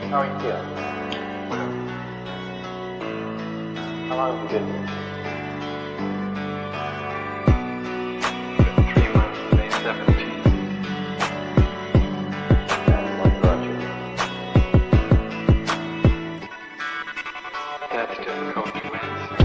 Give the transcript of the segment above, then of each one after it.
How are you feeling? How long have you been here? 3 months, May 17th. And what brought you? That's difficult to answer.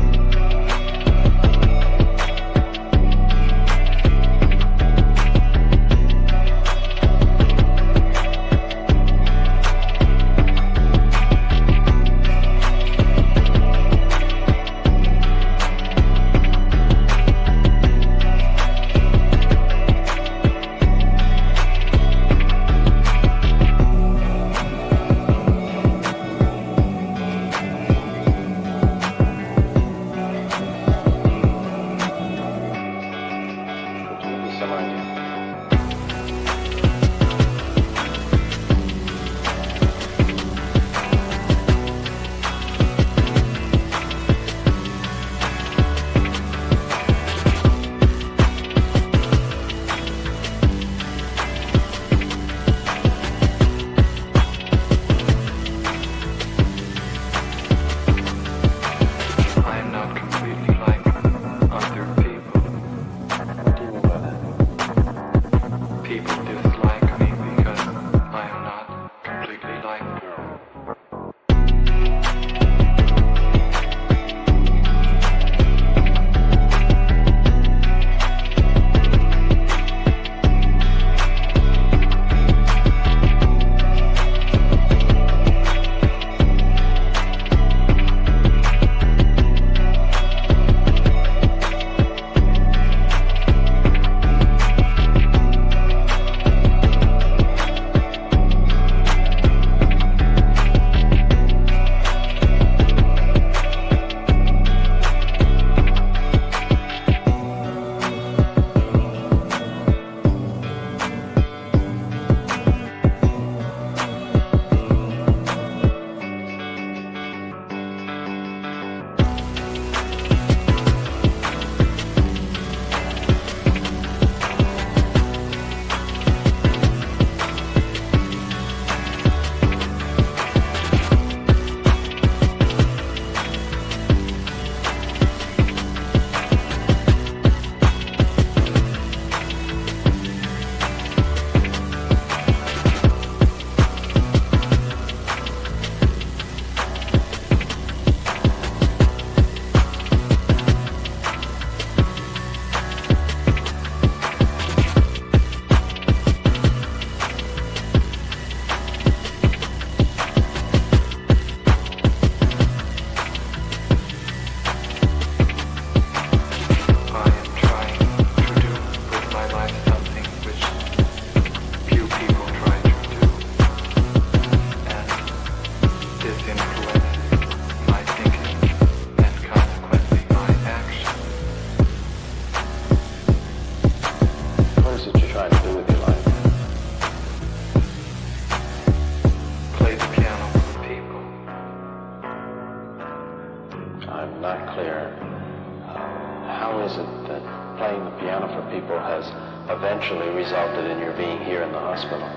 Eventually resulted in your being here in the hospital.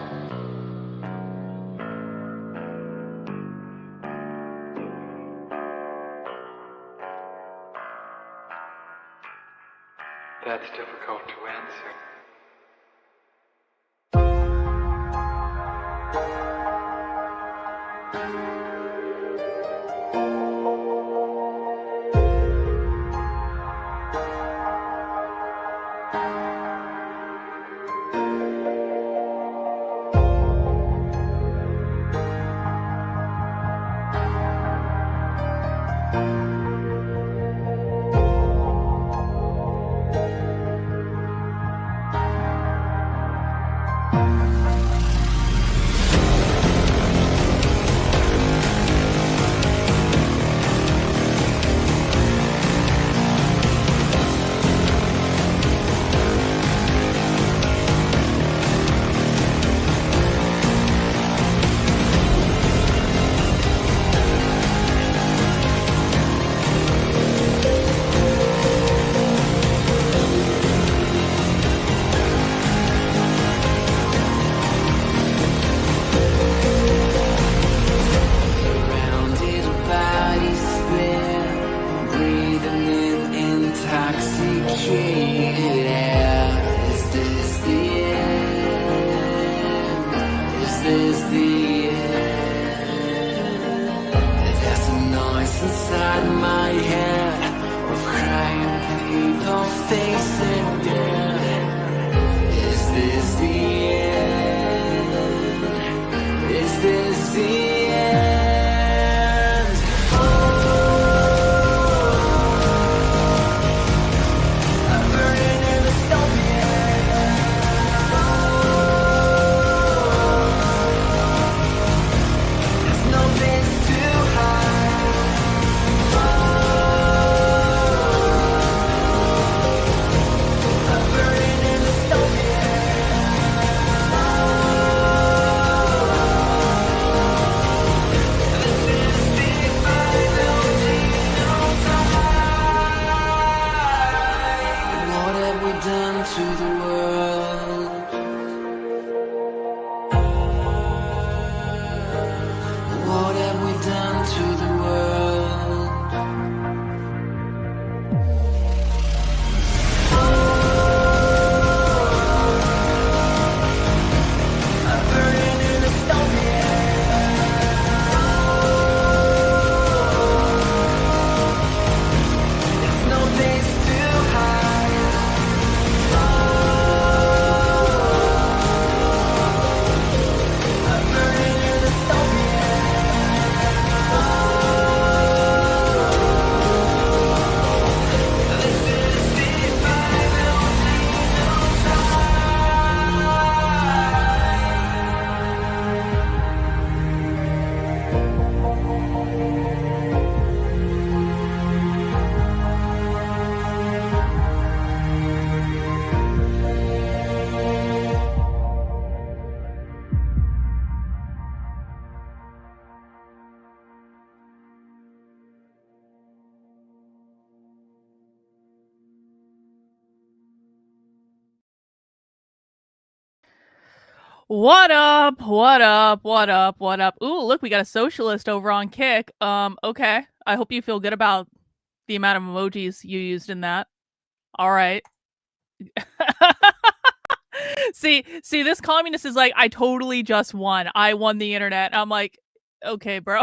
That's difficult to answer. is the end. There's a noise inside my head of crying people facing death. Is this the end? Is this the end? I'm burning in the there's no place to hide. I'm burning in the this is the final genocide. What have we done to the world? What have we done to the world? I'm burning in the there's no place to hide. I'm burning in the this is the final What up? What up? What up? What up? Ooh, look, we got a socialist over on Kick. Okay. I hope you feel good about the amount of emojis you used in that. All right. see, this communist is like, I totally just won. I won the internet. I'm like, okay, bro.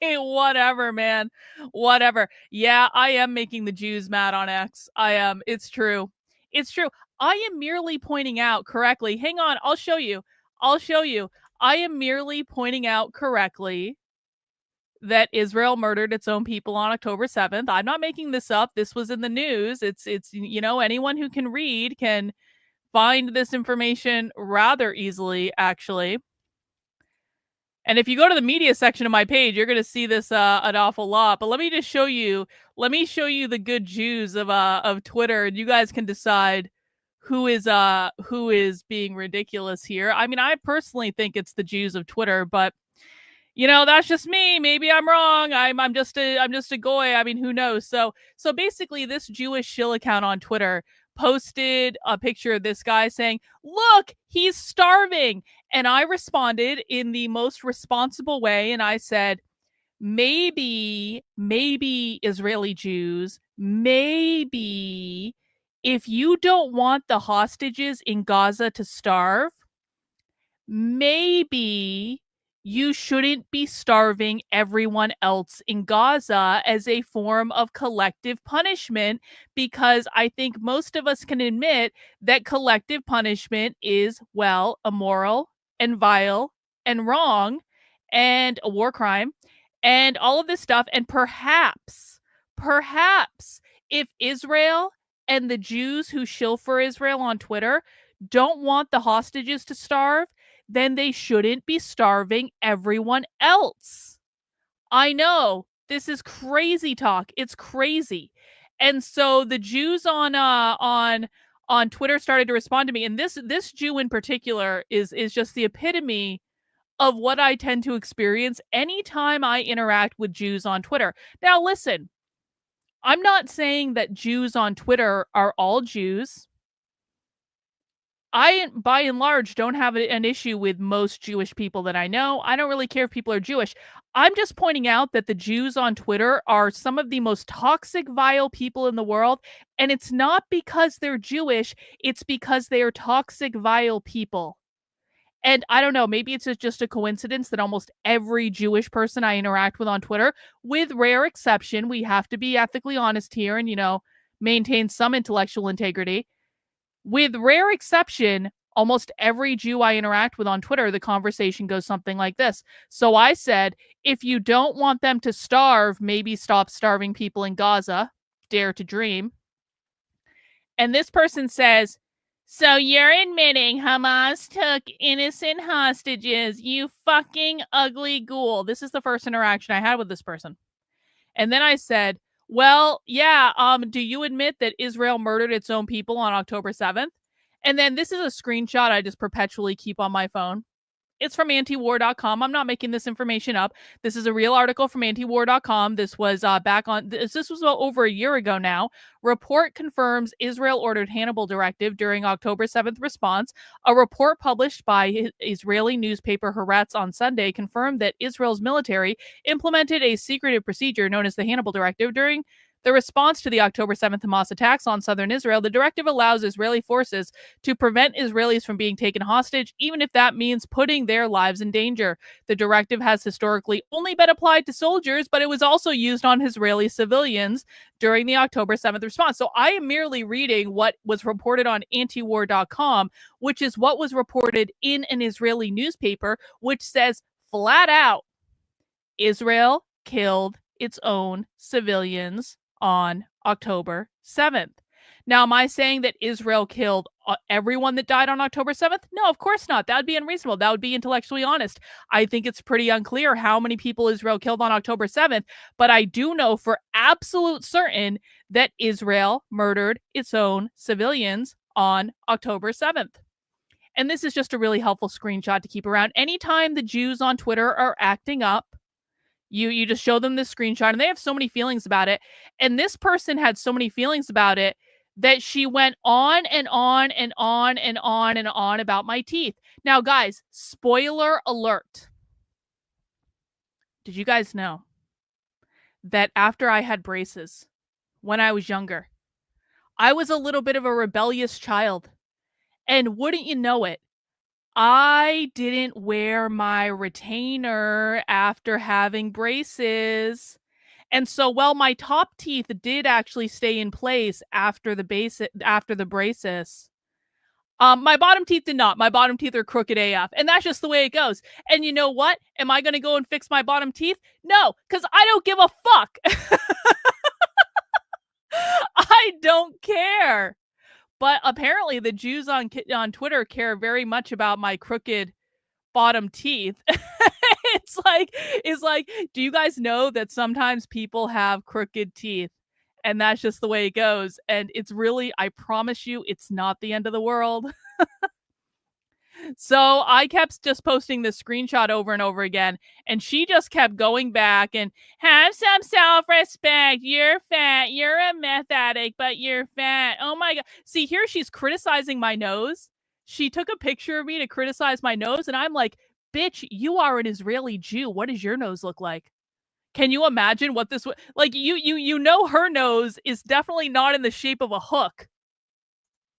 Hey, whatever, man. Whatever. Yeah, I am making the Jews mad on X. I am. It's true. It's true. I am merely pointing out correctly. Hang on, I'll show you. I'll show you. I am merely pointing out correctly that Israel murdered its own people on October 7th. I'm not making this up. This was in the news. It's you know, anyone who can read can find this information rather easily, actually. And if you go to the media section of my page, you're going to see this an awful lot. But let me just show you. Let me show you the good Jews of Twitter, and you guys can decide who is being ridiculous here. I mean, I personally think it's the Jews of Twitter, but you know, that's just me. Maybe I'm wrong. I'm just a goy. I mean, who knows? So basically, this Jewish shill account on Twitter posted a picture of this guy saying, "Look, he's starving." And I responded in the most responsible way, and I said, maybe Israeli Jews, maybe if you don't want the hostages in Gaza to starve, maybe you shouldn't be starving everyone else in Gaza as a form of collective punishment, because I think most of us can admit that collective punishment is, well, immoral and vile and wrong and a war crime and all of this stuff. And perhaps if Israel and the Jews who shill for Israel on Twitter don't want the hostages to starve, then they shouldn't be starving everyone else. I know, this is crazy talk. It's crazy. And so the Jews on Twitter started to respond to me, and this Jew in particular is just the epitome of what I tend to experience anytime I interact with Jews on Twitter. Now listen, I'm not saying that Jews on Twitter are all Jews. I, by and large, don't have an issue with most Jewish people that I know. I don't really care if people are Jewish. I'm just pointing out that the Jews on Twitter are some of the most toxic, vile people in the world. And it's not because they're Jewish. It's because they are toxic, vile people. And I don't know, maybe it's just a coincidence that almost every Jewish person I interact with on Twitter, with rare exception, we have to be ethically honest here and, maintain some intellectual integrity. With rare exception, almost every Jew I interact with on Twitter, the conversation goes something like this. So I said, if you don't want them to starve, maybe stop starving people in Gaza. Dare to dream. And this person says, so you're admitting Hamas took innocent hostages, you fucking ugly ghoul. This is the first interaction I had with this person. And then I said, well, yeah, do you admit that Israel murdered its own people on October 7th? And then this is a screenshot I just perpetually keep on my phone. It's from antiwar.com. I'm not making this information up. This is a real article from antiwar.com. This was this was over a year ago now. Report confirms Israel ordered Hannibal directive during October 7th response. A report published by Israeli newspaper Haaretz on Sunday confirmed that Israel's military implemented a secretive procedure known as the Hannibal directive during the response to the October 7th Hamas attacks on southern Israel. The directive allows Israeli forces to prevent Israelis from being taken hostage, even if that means putting their lives in danger. The directive has historically only been applied to soldiers, but it was also used on Israeli civilians during the October 7th response. So I am merely reading what was reported on antiwar.com, which is what was reported in an Israeli newspaper, which says flat out, Israel killed its own civilians on October 7th. Now, am I saying that Israel killed everyone that died on October 7th? No, of course not. That would be unreasonable. That would be intellectually honest. I think it's pretty unclear how many people Israel killed on October 7th, but I do know for absolute certain that Israel murdered its own civilians on October 7th. And this is just a really helpful screenshot to keep around. Anytime the Jews on Twitter are acting up, you just show them this screenshot and they have so many feelings about it. And this person had so many feelings about it that she went on and on and on and on and on about my teeth. Now, guys, spoiler alert. Did you guys know that after I had braces when I was younger, I was a little bit of a rebellious child? And wouldn't you know it, I didn't wear my retainer after having braces. And so, well, my top teeth did actually stay in place after the braces. My bottom teeth did not. My bottom teeth are crooked AF, and that's just the way it goes. And you know what? Am I going to go and fix my bottom teeth? No, because I don't give a fuck. I don't care. But apparently the Jews on Twitter care very much about my crooked bottom teeth. It's like, do you guys know that sometimes people have crooked teeth? And that's just the way it goes. And it's really, I promise you, it's not the end of the world. So I kept just posting this screenshot over and over again. And she just kept going back and have some self-respect. You're fat. You're a meth addict, but you're fat. Oh my God. See, here she's criticizing my nose. She took a picture of me to criticize my nose. And I'm like, bitch, you are an Israeli Jew. What does your nose look like? Can you imagine what this would like? You know, her nose is definitely not in the shape of a hook.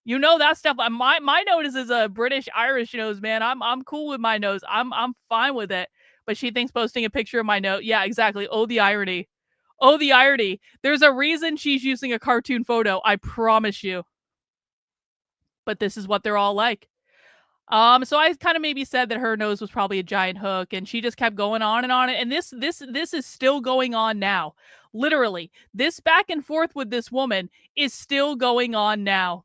You know that stuff. My nose is a British Irish nose, man. I'm cool with my nose. I'm fine with it. But she thinks posting a picture of my nose. Yeah, exactly. Oh, the irony. Oh, the irony. There's a reason she's using a cartoon photo. I promise you. But this is what they're all like. So I kind of maybe said that her nose was probably a giant hook, and she just kept going on and on. And this is still going on now. Literally, this back and forth with this woman is still going on now.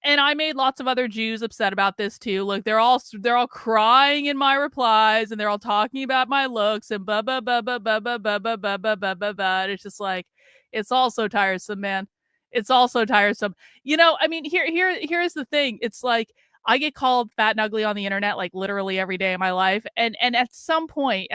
And I made lots of other Jews upset about this too. Look, they're all crying in my replies, and they're all talking about my looks and blah blah blah blah blah blah blah blah blah blah blah blah blah. It's just like, it's all so tiresome, man. It's all so tiresome. You know, I mean, here's the thing. It's like I get called fat and ugly on the internet like literally every day of my life, and at some point,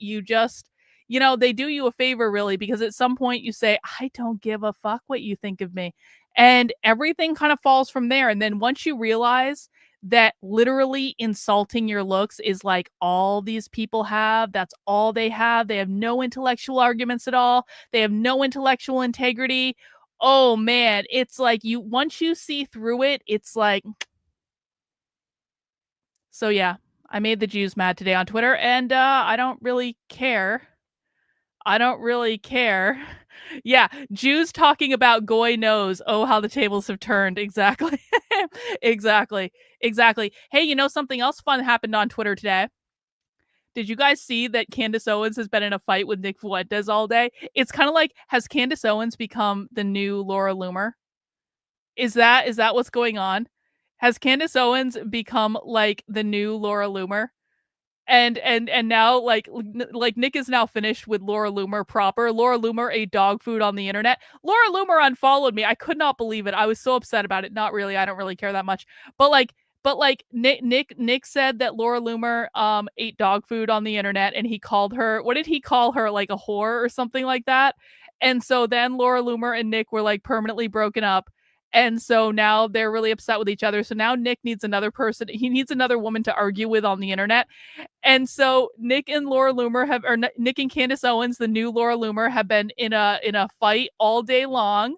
you just, you know, they do you a favor really, because at some point you say, I don't give a fuck what you think of me. And everything kind of falls from there. And then once you realize that literally insulting your looks is like all these people have, that's all they have. They have no intellectual arguments at all. They have no intellectual integrity. Oh man, it's like once you see through it, it's like So yeah, I made the Jews mad today on Twitter, and I don't really care. I don't really care. Yeah, Jews talking about goy knows. Oh, how the tables have turned. Exactly. Exactly. Exactly. Hey, you know something else fun happened on Twitter today? Did you guys see that Candace Owens has been in a fight with Nick Fuentes all day? It's kind of like, has Candace Owens become the new Laura Loomer? Is that what's going on? Has Candace Owens become like the new Laura Loomer? And now like Nick is now finished with Laura Loomer proper. Laura Loomer ate dog food on the internet. Laura Loomer unfollowed me. I could not believe it. I was so upset about it. Not really. I don't really care that much. But like Nick said that Laura Loomer ate dog food on the internet, and he called her, what did he call her, like a whore or something like that? And so then Laura Loomer and Nick were like permanently broken up. And so now they're really upset with each other. So now Nick needs another person. He needs another woman to argue with on the internet. And so Nick and Laura Loomer have, or Nick and Candace Owens, the new Laura Loomer, have been in a fight all day long.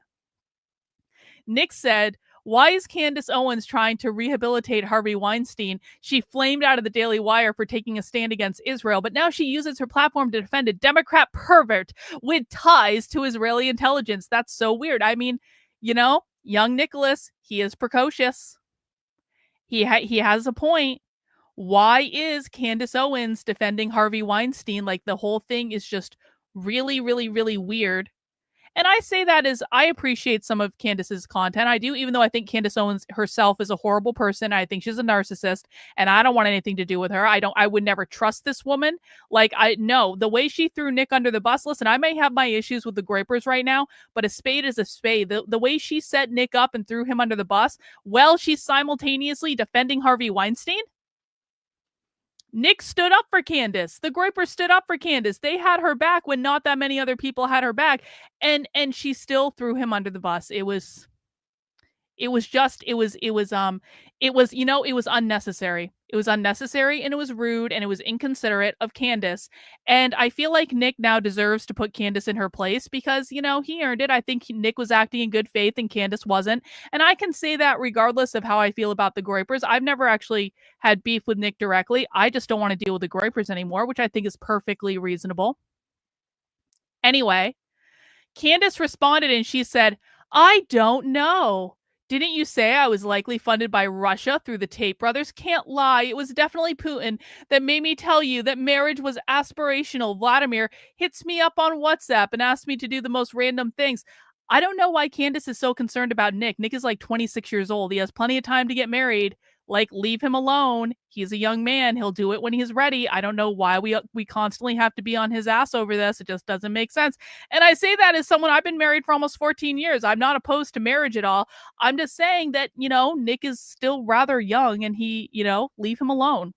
Nick said, "Why is Candace Owens trying to rehabilitate Harvey Weinstein? She flamed out of the Daily Wire for taking a stand against Israel, but now she uses her platform to defend a Democrat pervert with ties to Israeli intelligence." That's so weird. I mean, young Nicholas, he is precocious. He has a point. Why is Candace Owens defending Harvey Weinstein? Like, the whole thing is just really, really, really weird. And I say that as I appreciate some of Candace's content. I do, even though I think Candace Owens herself is a horrible person. I think she's a narcissist, and I don't want anything to do with her. I would never trust this woman. Like, I know the way she threw Nick under the bus. Listen, I may have my issues with the Groypers right now, but a spade is a spade. The way she set Nick up and threw him under the bus, while she's simultaneously defending Harvey Weinstein. Nick stood up for Candace. The Groyper stood up for Candace. They had her back when not that many other people had her back. And she still threw him under the bus. It was unnecessary. It was unnecessary, and it was rude, and it was inconsiderate of Candace. And I feel like Nick now deserves to put Candace in her place because, he earned it. I think Nick was acting in good faith and Candace wasn't. And I can say that regardless of how I feel about the Groypers. I've never actually had beef with Nick directly. I just don't want to deal with the Groypers anymore, which I think is perfectly reasonable. Anyway, Candace responded and she said, "I don't know. Didn't you say I was likely funded by Russia through the Tate brothers? Can't lie. It was definitely Putin that made me tell you that marriage was aspirational. Vladimir hits me up on WhatsApp and asks me to do the most random things." I don't know why Candace is so concerned about Nick. Nick is like 26 years old. He has plenty of time to get married. Like, leave him alone. He's a young man. He'll do it when he's ready. I don't know why we constantly have to be on his ass over this. It just doesn't make sense. And I say that as someone, I've been married for almost 14 years. I'm not opposed to marriage at all. I'm just saying that, Nick is still rather young, and he, leave him alone.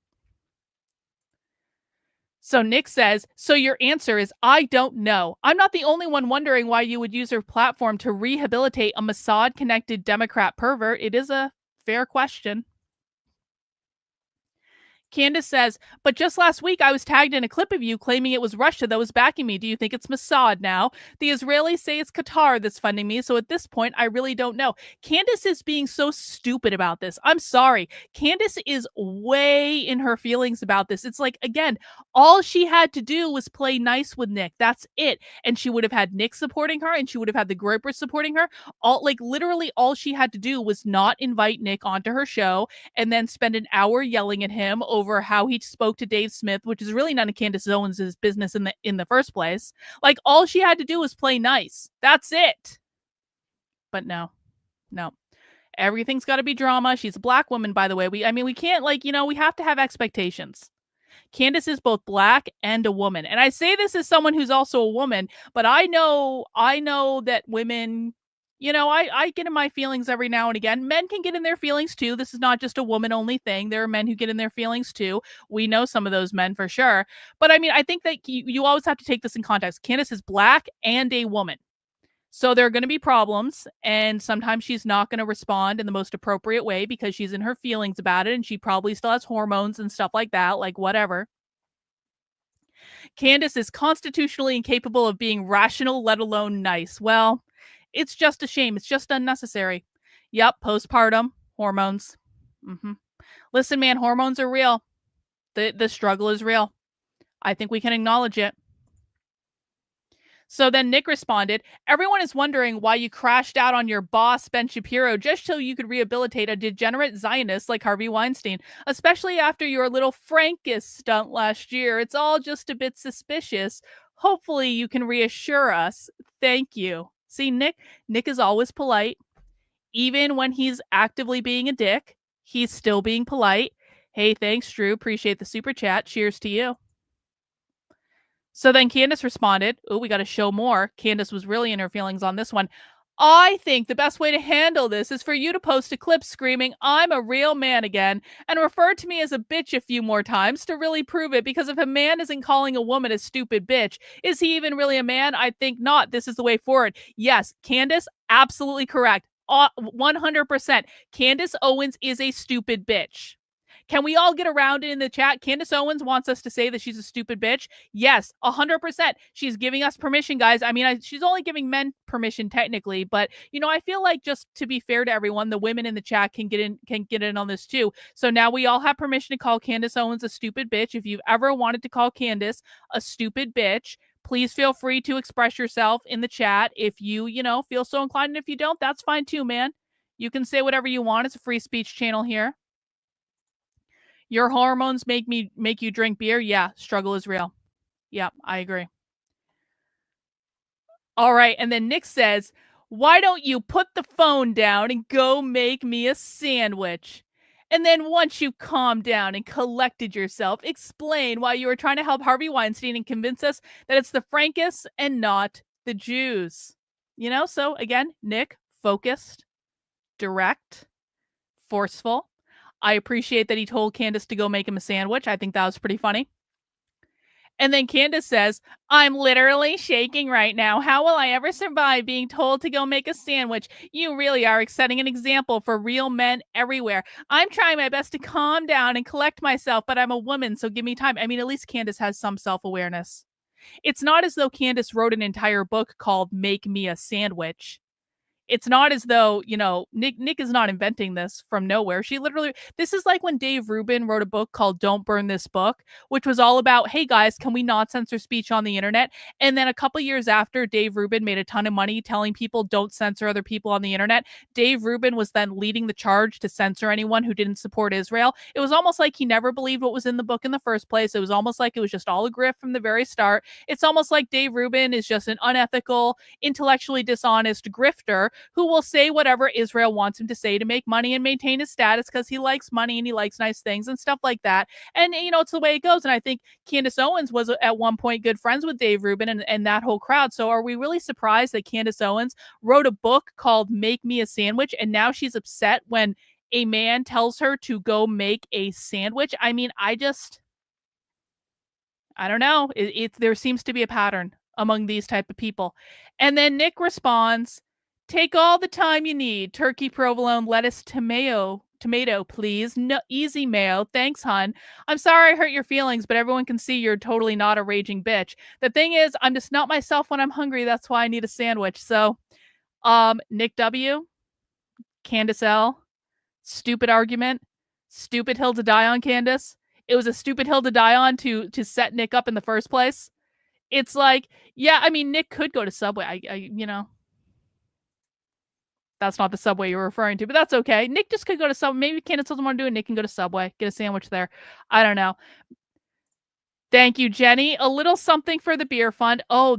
So Nick says, "So your answer is, I don't know. I'm not the only one wondering why you would use your platform to rehabilitate a Mossad-connected Democrat pervert. It is a fair question." Candace says, "But just last week I was tagged in a clip of you claiming it was Russia that was backing me. Do you think it's Mossad now? The Israelis say it's Qatar that's funding me, so at this point, I really don't know." Candace is being so stupid about this. I'm sorry. Candace is way in her feelings about this. It's like, again, all she had to do was play nice with Nick. That's it. And she would have had Nick supporting her, and she would have had the Groypers supporting her. Literally all she had to do was not invite Nick onto her show and then spend an hour yelling at him over how he spoke to Dave Smith, which is really none of Candace Owens' business in the first place. Like, all she had to do was play nice. That's it. But no. Everything's got to be drama. She's a black woman, by the way. We can't, we have to have expectations. Candace is both black and a woman. And I say this as someone who's also a woman, but I know that women, I get in my feelings every now and again. Men can get in their feelings too. This is not just a woman only thing. There are men who get in their feelings too. We know some of those men for sure. But I think that you always have to take this in context. Candace is black and a woman. So there are going to be problems, and sometimes she's not going to respond in the most appropriate way because she's in her feelings about it, and she probably still has hormones and stuff like that, like whatever. Candace is constitutionally incapable of being rational, let alone nice. Well, it's just a shame. It's just unnecessary. Yep, postpartum, hormones. Listen, man, hormones are real. The struggle is real. I think we can acknowledge it. So then Nick responded, everyone is wondering why you crashed out on your boss, Ben Shapiro, just so you could rehabilitate a degenerate Zionist like Harvey Weinstein, especially after your little Frankist stunt last year. It's all just a bit suspicious. Hopefully you can reassure us. Thank you. See, Nick is always polite. Even when he's actively being a dick, he's still being polite. Hey, thanks, Drew. Appreciate the super chat. Cheers to you. So then Candace responded, oh, we got to show more. Candace was really in her feelings on this one. I think the best way to handle this is for you to post a clip screaming, I'm a real man again, and refer to me as a bitch a few more times to really prove it, because if a man isn't calling a woman a stupid bitch, is he even really a man? I think not. This is the way forward. Yes, Candace, absolutely correct. 100%. Candace Owens is a stupid bitch. Can we all get around it in the chat? Candace Owens wants us to say that she's a stupid bitch. Yes, 100%. She's giving us permission, guys. I mean, she's only giving men permission technically, but I feel like, just to be fair to everyone, the women in the chat can get in on this too. So now we all have permission to call Candace Owens a stupid bitch. If you've ever wanted to call Candace a stupid bitch, please feel free to express yourself in the chat if you feel so inclined. And if you don't, that's fine too, man. You can say whatever you want. It's a free speech channel here. Your hormones make you drink beer? Yeah, struggle is real. Yeah, I agree. All right, and then Nick says, why don't you put the phone down and go make me a sandwich? And then once you calmed down and collected yourself, explain why you were trying to help Harvey Weinstein and convince us that it's the Frankists and not the Jews. So again, Nick, focused, direct, forceful. I appreciate that he told Candace to go make him a sandwich. I think that was pretty funny. And then Candace says, I'm literally shaking right now. How will I ever survive being told to go make a sandwich? You really are setting an example for real men everywhere. I'm trying my best to calm down and collect myself, but I'm a woman, so give me time. I mean, at least Candace has some self-awareness. It's not as though Candace wrote an entire book called Make Me a Sandwich. It's not as though, Nick is not inventing this from nowhere. This is like when Dave Rubin wrote a book called Don't Burn This Book, which was all about, hey guys, can we not censor speech on the internet? And then a couple years after Dave Rubin made a ton of money telling people don't censor other people on the internet, Dave Rubin was then leading the charge to censor anyone who didn't support Israel. It was almost like he never believed what was in the book in the first place. It was almost like it was just all a grift from the very start. It's almost like Dave Rubin is just an unethical, intellectually dishonest grifter who will say whatever Israel wants him to say to make money and maintain his status because he likes money and he likes nice things and stuff like that. And, it's the way it goes. And I think Candace Owens was at one point good friends with Dave Rubin and that whole crowd. So are we really surprised that Candace Owens wrote a book called Make Me a Sandwich, and now she's upset when a man tells her to go make a sandwich? I mean, I don't know. There seems to be a pattern among these type of people. And then Nick responds, take all the time you need. Turkey, provolone, lettuce, tomato, please. No, easy mayo. Thanks, hun. I'm sorry I hurt your feelings, but everyone can see you're totally not a raging bitch. The thing is, I'm just not myself when I'm hungry. That's why I need a sandwich. So, Nick W, Candace L, stupid argument, stupid hill to die on, Candace. It was a stupid hill to die on to set Nick up in the first place. It's like, yeah, I mean, Nick could go to Subway. That's not the Subway you're referring to, but that's okay. Nick just could go to Subway. Maybe Candace doesn't want to do it. Nick can go to Subway, get a sandwich there. I don't know. Thank you, Jenny. A little something for the beer fund. Oh,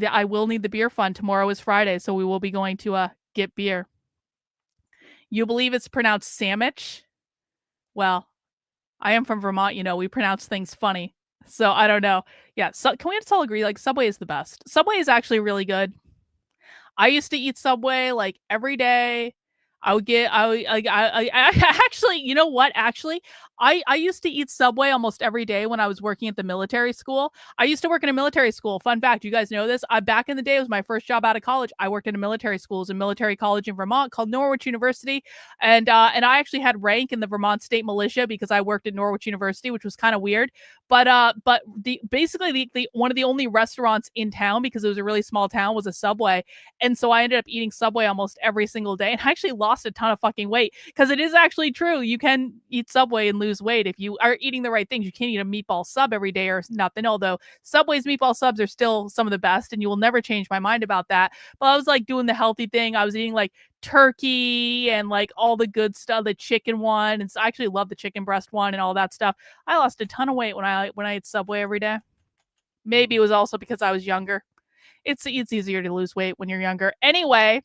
I will need the beer fund. Tomorrow is Friday, so we will be going to get beer. You believe it's pronounced sandwich? Well, I am from Vermont. We pronounce things funny. So I don't know. Yeah. So can we just all agree? Like, Subway is the best. Subway is actually really good. I used to eat Subway like every day. I actually, you know what? Actually, I used to eat Subway almost every day when I was working at the military school. I used to work in a military school. Fun fact, you guys know this? Back in the day, it was my first job out of college. I worked in a military school. It was a military college in Vermont called Norwich University. And I actually had rank in the Vermont State Militia because I worked at Norwich University, which was kind of weird. But basically the one of the only restaurants in town, because it was a really small town, was a Subway. And so I ended up eating Subway almost every single day. And I actually lost a ton of fucking weight, because it is actually true. You can eat Subway and lose weight if you are eating the right things. You can't eat a meatball sub every day or nothing, although Subway's meatball subs are still some of the best, and you will never change my mind about that. But I was like doing the healthy thing. I was eating like turkey and like all the good stuff, the chicken one, and so I actually love the chicken breast one and all that stuff. I lost a ton of weight when I ate Subway every day. Maybe it was also because I was younger. It's easier to lose weight when you're younger. Anyway,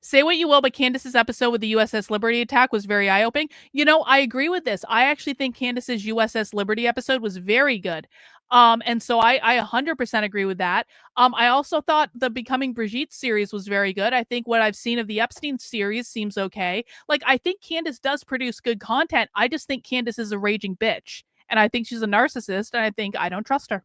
say what you will, but Candace's episode with the USS Liberty attack was very eye-opening. You know, I agree with this. I actually think Candace's USS Liberty episode was very good. And so I 100% agree with that. I also thought the Becoming Brigitte series was very good. I think what I've seen of the Epstein series seems okay. Like, I think Candace does produce good content. I just think Candace is a raging bitch. And I think she's a narcissist, and I think I don't trust her.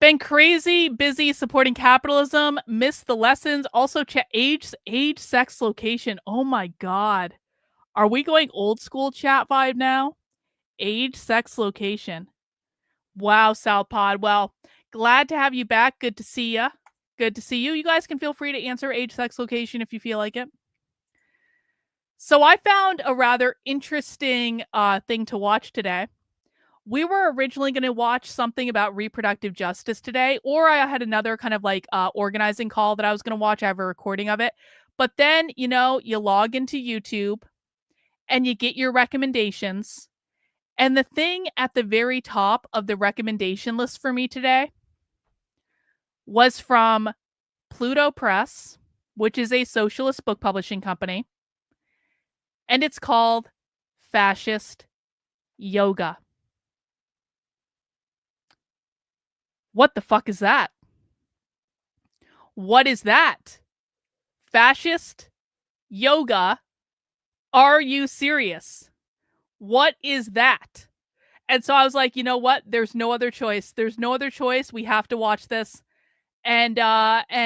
Been crazy, busy supporting capitalism, missed the lessons. Also, age, sex, location. Oh my God. Are we going old school chat vibe now? Age, sex, location. Wow, Southpod. Well, glad to have you back. Good to see ya. Good to see you. You guys can feel free to answer age, sex, location if you feel like it. So I found a rather interesting thing to watch today. We were originally going to watch something about reproductive justice today, or I had another kind of like organizing call that I was going to watch. I have a recording of it. But then, you know, you log into YouTube and you get your recommendations. And the thing at the very top of the recommendation list for me today was from Pluto Press, which is a socialist book publishing company. And it's called Fascist Yoga. What the fuck is that? What is that? Fascist yoga? Are you serious? What is that? And so I was like, you know what? There's no other choice. There's no other choice. We have to watch this. And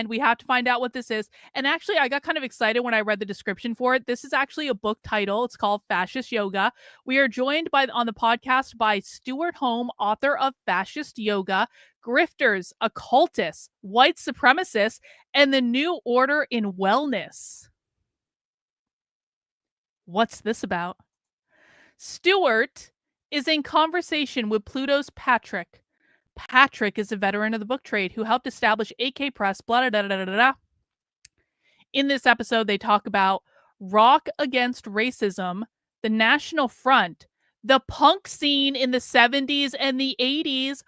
we have to find out what this is. And actually, I got kind of excited when I read the description for it. This is actually a book title. It's called Fascist Yoga. We are joined on the podcast by Stuart Home, author of Fascist Yoga, Grifters, Occultists, White Supremacists, and the New Order in Wellness. What's this about? Stuart is in conversation with Pluto's Patrick. Patrick is a veteran of the book trade who helped establish AK Press, blah, blah, blah, blah, blah. In this episode, they talk about rock against racism, the National Front, the punk scene in the 70s and the 80s.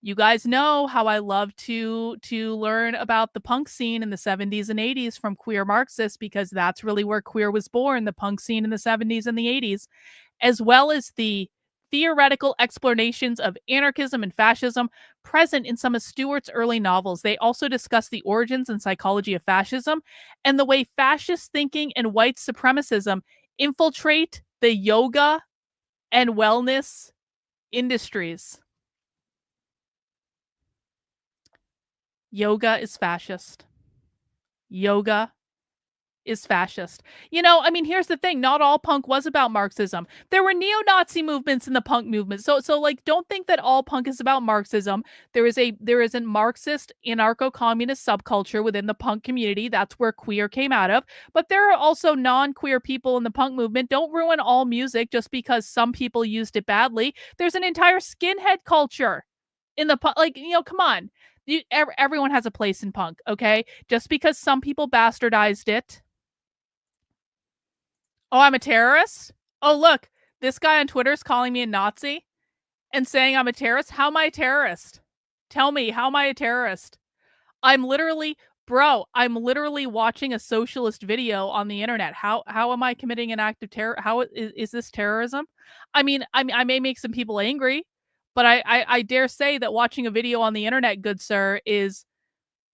You guys know how I love to learn about the punk scene in the 70s and 80s from Queer Marxists, because that's really where queer was born, the punk scene in the 70s and the 80s, as well as the theoretical explanations of anarchism and fascism present in some of Stuart's early novels. They also discuss the origins and psychology of fascism and the way fascist thinking and white supremacism infiltrate the yoga and wellness industries. Yoga is fascist. Yoga is fascist. You know, I mean, here's the thing. Not all punk was about Marxism. There were neo-Nazi movements in the punk movement. So like, don't think that all punk is about Marxism. There is a Marxist anarcho-communist subculture within the punk community. That's where queer came out of. But there are also non-queer people in the punk movement. Don't ruin all music just because some people used it badly. There's an entire skinhead culture in the punk. Like, you know, come on. Everyone has a place in punk, okay? Just because some people bastardized it. Oh, I'm a terrorist? Oh, look, this guy on Twitter is calling me a Nazi and saying I'm a terrorist. How am I a terrorist? Tell me, how am I a terrorist? I'm literally watching a socialist video on the internet. How am I committing an act of terror? How is this terrorism? I mean, I may make some people angry, but I dare say that watching a video on the internet, good sir, is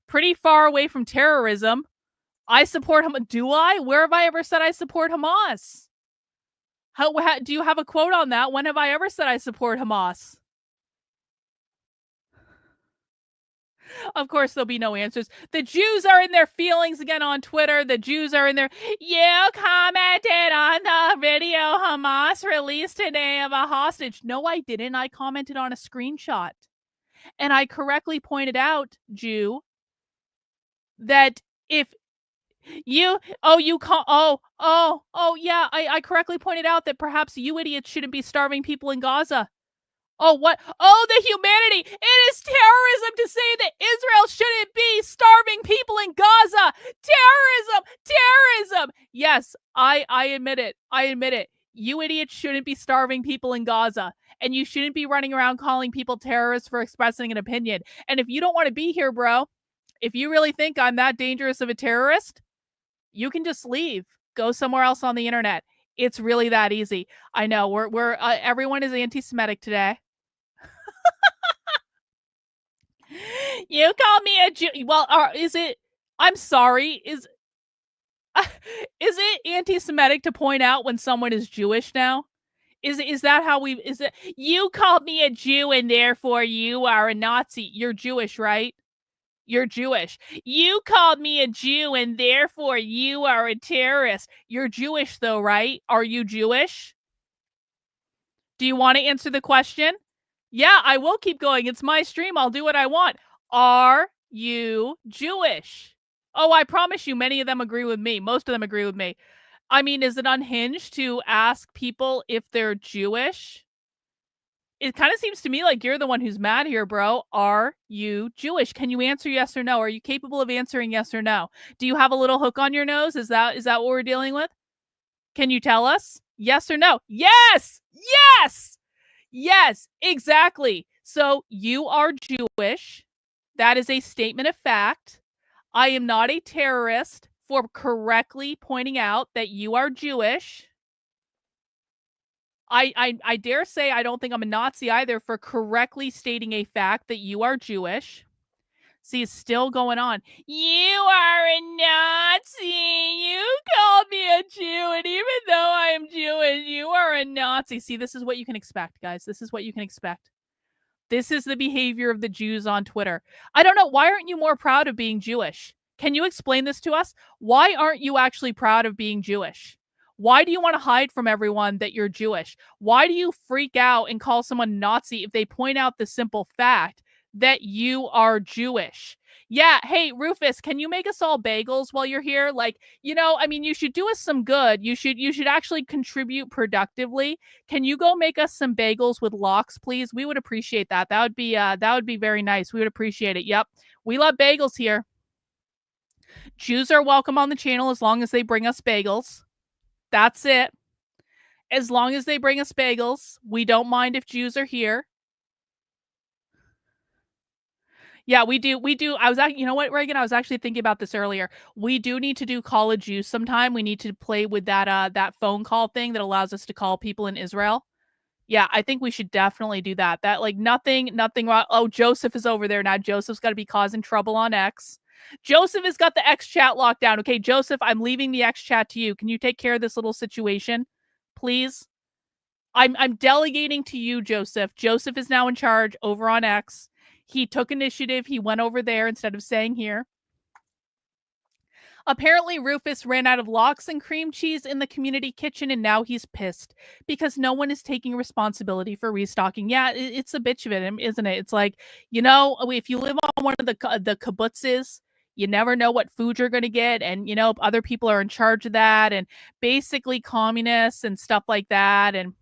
pretty far away from terrorism. I support Hamas. Do I? Where have I ever said I support Hamas? How do you have a quote on that? When have I ever said I support Hamas? Of course, there'll be no answers. The Jews are in their feelings again on Twitter. The Jews are in their, you commented on the video Hamas released today of a hostage. No, I didn't. I commented on a screenshot. And I correctly pointed out, Jew, that if Yeah, I correctly pointed out that perhaps you idiots shouldn't be starving people in Gaza. Oh, what? Oh, the humanity! It is terrorism to say that Israel shouldn't be starving people in Gaza! Terrorism! Terrorism! Yes, I admit it. I admit it. You idiots shouldn't be starving people in Gaza. And you shouldn't be running around calling people terrorists for expressing an opinion. And if you don't want to be here, bro, if you really think I'm that dangerous of a terrorist, you can just leave. Go somewhere else on the internet. It's really that easy. I know we're everyone is anti-Semitic today. You call me a Jew. Well, is it? I'm sorry. Is it anti-Semitic to point out when someone is Jewish now? Is that how we? Is it? You called me a Jew and therefore you are a Nazi. You're Jewish, right? You're Jewish. You called me a Jew and therefore you are a terrorist. You're Jewish though, right? Are you Jewish? Do you want to answer the question? Yeah, I will keep going. It's my stream. I'll do what I want. Are you Jewish? Oh, I promise you, many of them agree with me. Most of them agree with me. I mean, is it unhinged to ask people if they're Jewish? It kind of seems to me like you're the one who's mad here, bro. Are you Jewish? Can you answer yes or no? Are you capable of answering yes or no? Do you have a little hook on your nose? Is that what we're dealing with? Can you tell us? Yes or no? Yes! Yes! Yes, exactly. So you are Jewish. That is a statement of fact. I am not a terrorist for correctly pointing out that you are Jewish. I dare say I don't think I'm a Nazi either for correctly stating a fact that you are Jewish. See, it's still going on. You are a Nazi. You called me a Jew, and even though I am Jewish, you are a Nazi. See, this is what you can expect, guys. This is what you can expect. This is the behavior of the Jews on Twitter. I don't know. Why aren't you more proud of being Jewish? Can you explain this to us? Why aren't you actually proud of being Jewish? Why do you want to hide from everyone that you're Jewish? Why do you freak out and call someone Nazi if they point out the simple fact that you are Jewish? Yeah, hey, Rufus, can you make us all bagels while you're here? Like, I mean, you should do us some good. You should actually contribute productively. Can you go make us some bagels with lox, please? We would appreciate that. That would be very nice. We would appreciate it. Yep. We love bagels here. Jews are welcome on the channel as long as they bring us bagels. That's it. As long as they bring us bagels, we don't mind if Jews are here. Yeah, we do. I was actually, you know what, Reagan? I was actually thinking about this earlier. We do need to do Call of Jews sometime. We need to play with that phone call thing that allows us to call people in Israel. Yeah, I think we should definitely do that. That like nothing wrong. Oh, Joseph is over there now. Joseph's got to be causing trouble on X. Joseph has got the X chat locked down. Okay, Joseph, I'm leaving the X chat to you. Can you take care of this little situation, please? I'm delegating to you, Joseph. Joseph is now in charge over on X. He took initiative. He went over there instead of staying here. Apparently, Rufus ran out of lox and cream cheese in the community kitchen, and now he's pissed because no one is taking responsibility for restocking. Yeah, it's a bitch of it, isn't it? It's like, if you live on one of the kibbutzes, you never know what food you're going to get, and other people are in charge of that, and basically communists and stuff like that, and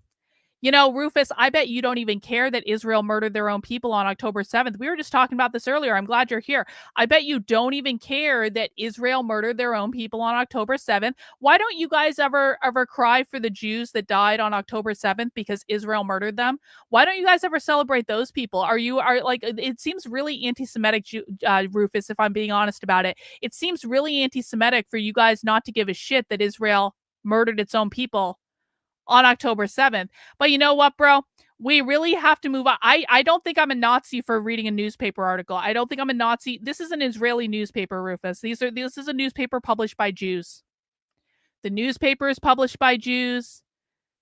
Rufus, I bet you don't even care that Israel murdered their own people on October 7th. We were just talking about this earlier. I'm glad you're here. I bet you don't even care that Israel murdered their own people on October 7th. Why don't you guys ever cry for the Jews that died on October 7th because Israel murdered them? Why don't you guys ever celebrate those people? It seems really anti-Semitic, Rufus, if I'm being honest about it. It seems really anti-Semitic for you guys not to give a shit that Israel murdered its own people on October 7th. But you know what, bro? We really have to move on. I don't think I'm a Nazi for reading a newspaper article. I don't think I'm a Nazi. This is an Israeli newspaper, Rufus. This is a newspaper published by Jews. The newspaper is published by Jews.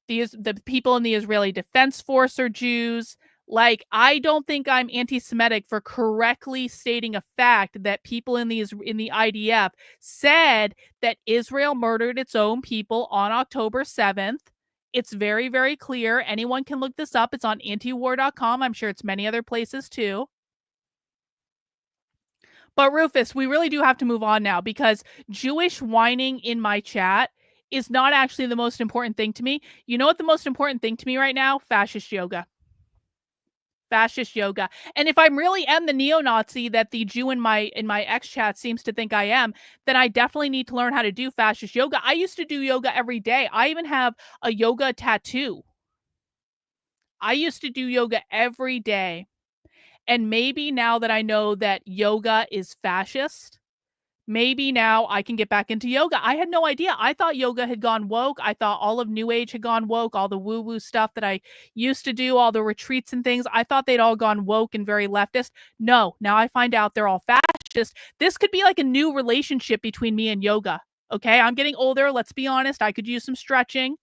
The people in the Israeli Defense Force are Jews. Like, I don't think I'm anti-Semitic for correctly stating a fact that people in the IDF said that Israel murdered its own people on October 7th. It's very, very clear. Anyone can look this up. It's on antiwar.com. I'm sure it's many other places too. But Rufus, we really do have to move on now because Jewish whining in my chat is not actually the most important thing to me. You know what the most important thing to me right now? Fascist yoga. Fascist yoga. And if I really am the neo-Nazi that the Jew in my X chat seems to think I am, then I definitely need to learn how to do fascist yoga. I used to do yoga every day. I even have a yoga tattoo. I used to do yoga every day. And maybe now that I know that yoga is fascist, maybe now I can get back into yoga. I had no idea. I thought yoga had gone woke. I thought all of New Age had gone woke, all the woo-woo stuff that I used to do, all the retreats and things. I thought they'd all gone woke and very leftist. No, now I find out they're all fascist. This could be like a new relationship between me and yoga. Okay, I'm getting older. Let's be honest. I could use some stretching.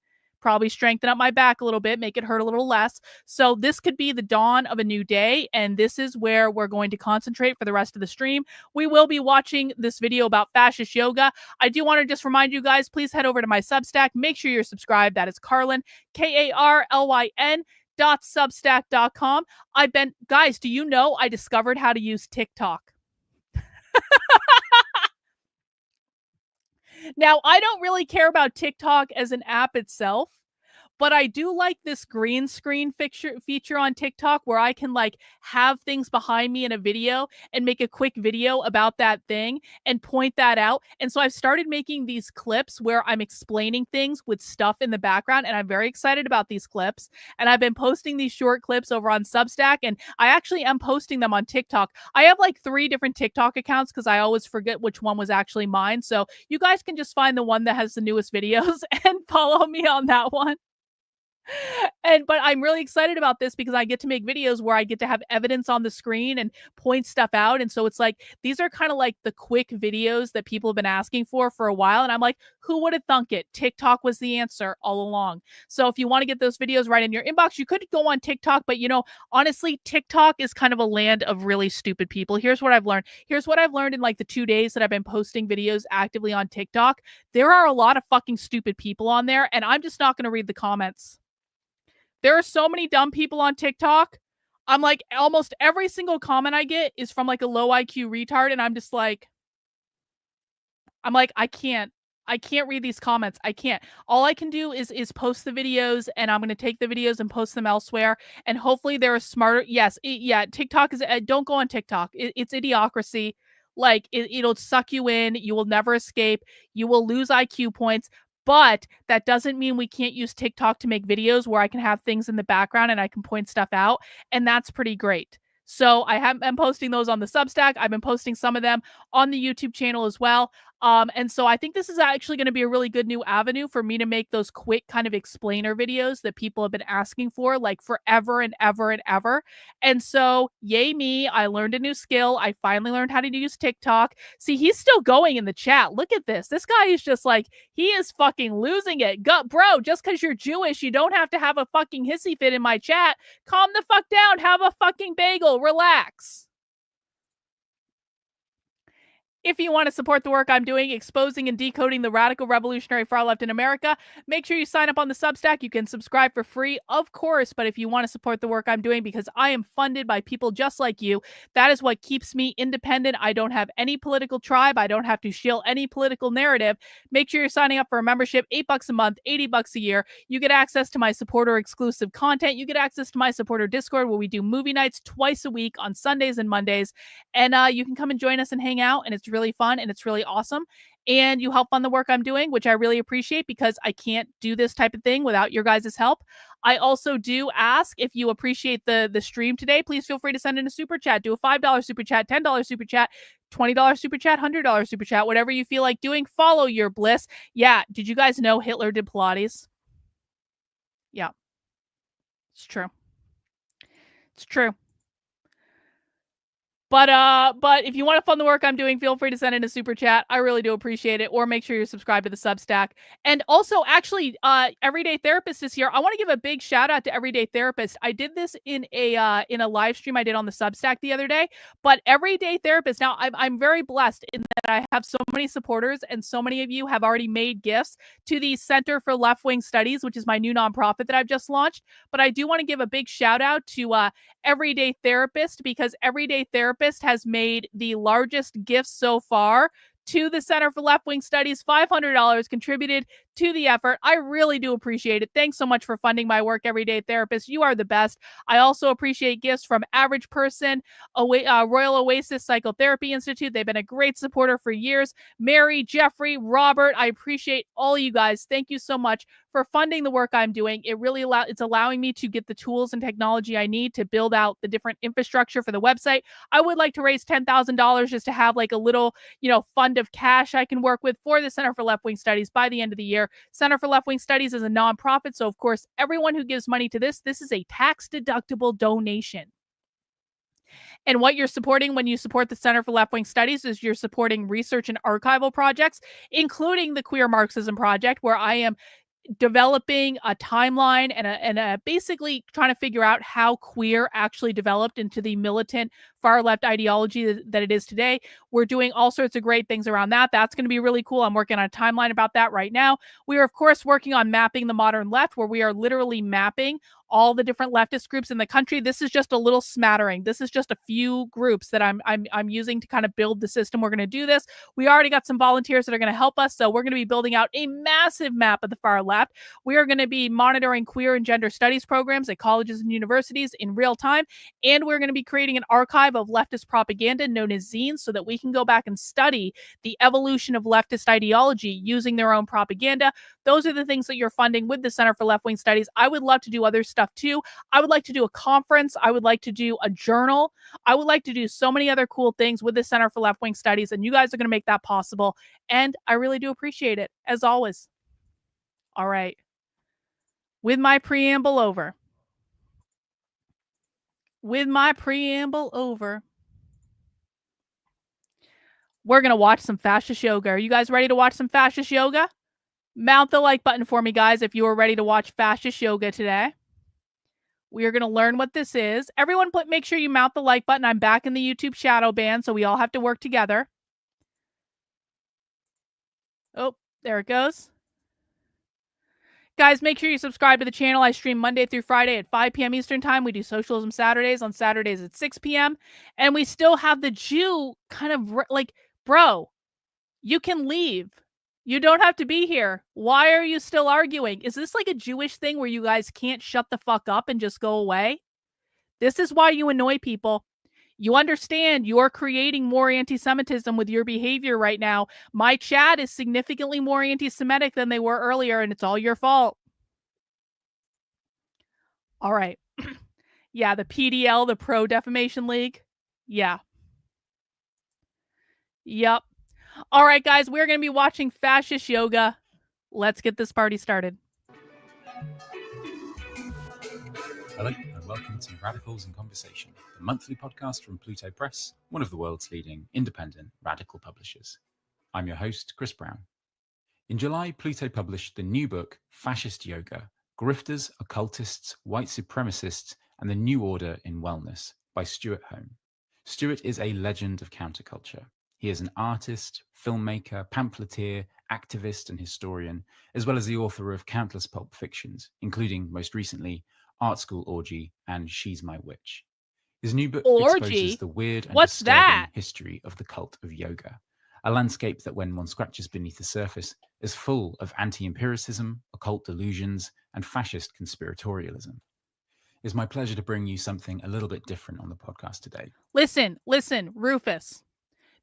Probably strengthen up my back a little bit, make it hurt a little less. So this could be the dawn of a new day. And this is where we're going to concentrate for the rest of the stream. We will be watching this video about fascist yoga. I do want to just remind you guys, please head over to my Substack. Make sure you're subscribed. That is Karlyn, Karlyn .substack.com. Guys, do you know I discovered how to use TikTok? Now, I don't really care about TikTok as an app itself, but I do like this green screen feature on TikTok where I can like have things behind me in a video and make a quick video about that thing and point that out. And so I've started making these clips where I'm explaining things with stuff in the background, and I'm very excited about these clips. And I've been posting these short clips over on Substack, and I actually am posting them on TikTok. I have like 3 different TikTok accounts because I always forget which one was actually mine. So you guys can just find the one that has the newest videos and follow me on that one. But I'm really excited about this because I get to make videos where I get to have evidence on the screen and point stuff out. And so it's like, these are kind of like the quick videos that people have been asking for a while. And I'm like, who would have thunk it? TikTok was the answer all along. So if you want to get those videos right in your inbox, you could go on TikTok. But, you know, honestly, TikTok is kind of a land of really stupid people. Here's what I've learned. Here's what I've learned in like the 2 days that I've been posting videos actively on TikTok. There are a lot of fucking stupid people on there, and I'm just not going to read the comments. There are so many dumb people on TikTok. I'm like, almost every single comment I get is from like a low IQ retard. And I'm just like, I can't read these comments. I can't. All I can do is post the videos, and I'm going to take the videos and post them elsewhere. And hopefully they're smarter. Yes. Yeah. TikTok is, don't go on TikTok. It's idiocracy. Like it'll suck you in. You will never escape. You will lose IQ points. But that doesn't mean we can't use TikTok to make videos where I can have things in the background and I can point stuff out. And that's pretty great. So I'm posting those on the Substack. I've been posting some of them on the YouTube channel as well. And so I think this is actually going to be a really good new avenue for me to make those quick kind of explainer videos that people have been asking for like forever and ever and ever. And so yay me, I learned a new skill. I finally learned how to use TikTok. See, he's still going in the chat. Look at this. This guy is just like, he is fucking losing it. Bro, just because you're Jewish, you don't have to have a fucking hissy fit in my chat. Calm the fuck down. Have a fucking bagel. Relax. If you want to support the work I'm doing, exposing and decoding the radical revolutionary far left in America, make sure you sign up on the Substack. You can subscribe for free, of course, but if you want to support the work I'm doing, because I am funded by people just like you, that is what keeps me independent. I don't have any political tribe. I don't have to shield any political narrative. Make sure you're signing up for a membership, $8 a month, $80 a year. You get access to my supporter exclusive content. You get access to my supporter Discord where we do movie nights twice a week on Sundays and Mondays. And you can come and join us and hang out, and it's really fun and it's really awesome. And you help on the work I'm doing, which I really appreciate because I can't do this type of thing without your guys' help. I also do ask, if you appreciate the stream today, please feel free to send in a super chat. Do a $5 super chat, $10 super chat, $20 super chat, $100 super chat, whatever you feel like doing. Follow your bliss. Yeah, did you guys know Hitler did Pilates? Yeah, it's true. It's true. But if you want to fund the work I'm doing, feel free to send in a super chat. I really do appreciate it. Or make sure you're subscribed to the Substack. And also, actually, Everyday Therapist is here. I want to give a big shout out to Everyday Therapist. I did this in a live stream I did on the Substack the other day. But Everyday Therapist, now I'm very blessed in that I have so many supporters, and so many of you have already made gifts to the Center for Left-Wing Studies, which is my new nonprofit that I've just launched. But I do want to give a big shout out to Everyday Therapist, because Everyday Therapist Therapist has made the largest gift so far to the Center for Left Wing Studies. $500 contributed to the effort. I really do appreciate it. Thanks so much for funding my work, Everyday Therapist. You are the best. I also appreciate gifts from Average Person, Royal Oasis Psychotherapy Institute. They've been a great supporter for years. Mary, Jeffrey, Robert, I appreciate all you guys. Thank you so much for funding the work I'm doing. It's allowing me to get the tools and technology I need to build out the different infrastructure for the website. I would like to raise $10,000 just to have like a little, fund of cash I can work with for the Center for Left Wing Studies by the end of the year. Center for Left Wing Studies is a nonprofit, so of course, everyone who gives money to this is a tax-deductible donation. And what you're supporting when you support the Center for Left Wing Studies is you're supporting research and archival projects, including the Queer Marxism Project, where I am developing a timeline and basically trying to figure out how queer actually developed into the militant far left ideology that it is today. We're doing all sorts of great things around that. That's going to be really cool. I'm working on a timeline about that right now. We are, of course, working on mapping the modern left, where we are literally mapping all the different leftist groups in the country. This is just a little smattering. This is just a few groups that I'm using to kind of build the system. We're going to do this. We already got some volunteers that are going to help us. So we're going to be building out a massive map of the far left. We are going to be monitoring queer and gender studies programs at colleges and universities in real time. And we're going to be creating an archive of leftist propaganda known as zines so that we can go back and study the evolution of leftist ideology using their own propaganda. Those are the things that you're funding with the Center for Left Wing Studies. I would love to do other stuff too. I would like to do a conference. I would like to do a journal. I would like to do so many other cool things with the Center for Left Wing Studies, and you guys are going to make that possible. And I really do appreciate it, as always. All right. With my preamble over. We're going to watch some fascist yoga. Are you guys ready to watch some fascist yoga? Mount the like button for me, guys, if you are ready to watch fascist yoga today. We are going to learn what this is. Everyone, make sure you mount the like button. I'm back in the YouTube shadow ban, so we all have to work together. Oh, there it goes. Guys, make sure you subscribe to the channel. I stream Monday through Friday at 5 p.m. Eastern Time. We do Socialism Saturdays on Saturdays at 6 p.m. And we still have the Jew kind of like, bro, you can leave. You don't have to be here. Why are you still arguing? Is this like a Jewish thing where you guys can't shut the fuck up and just go away? This is why you annoy people. You understand you're creating more anti-Semitism with your behavior right now. My chat is significantly more anti-Semitic than they were earlier, and it's all your fault. All right. Yeah, the PDL, the Pro Defamation League. Yeah. Yep. All right, guys, we're going to be watching fascist yoga. Let's get this party started. Hello, and welcome to Radicals in Conversation, the monthly podcast from Pluto Press, one of the world's leading independent radical publishers. I'm your host, Chris Brown. In July, Pluto published the new book, Fascist Yoga, Grifters, Occultists, White Supremacists, and the New Order in Wellness by Stuart Home. Stuart is a legend of counterculture. He is an artist, filmmaker, pamphleteer, activist, and historian, as well as the author of countless pulp fictions, including, most recently, Art School Orgy and She's My Witch. His new book exposes the weird and disturbing history of the cult of yoga, a landscape that, when one scratches beneath the surface, is full of anti-empiricism, occult delusions, and fascist conspiratorialism. It's my pleasure to bring you something a little bit different on the podcast today. Listen, Rufus.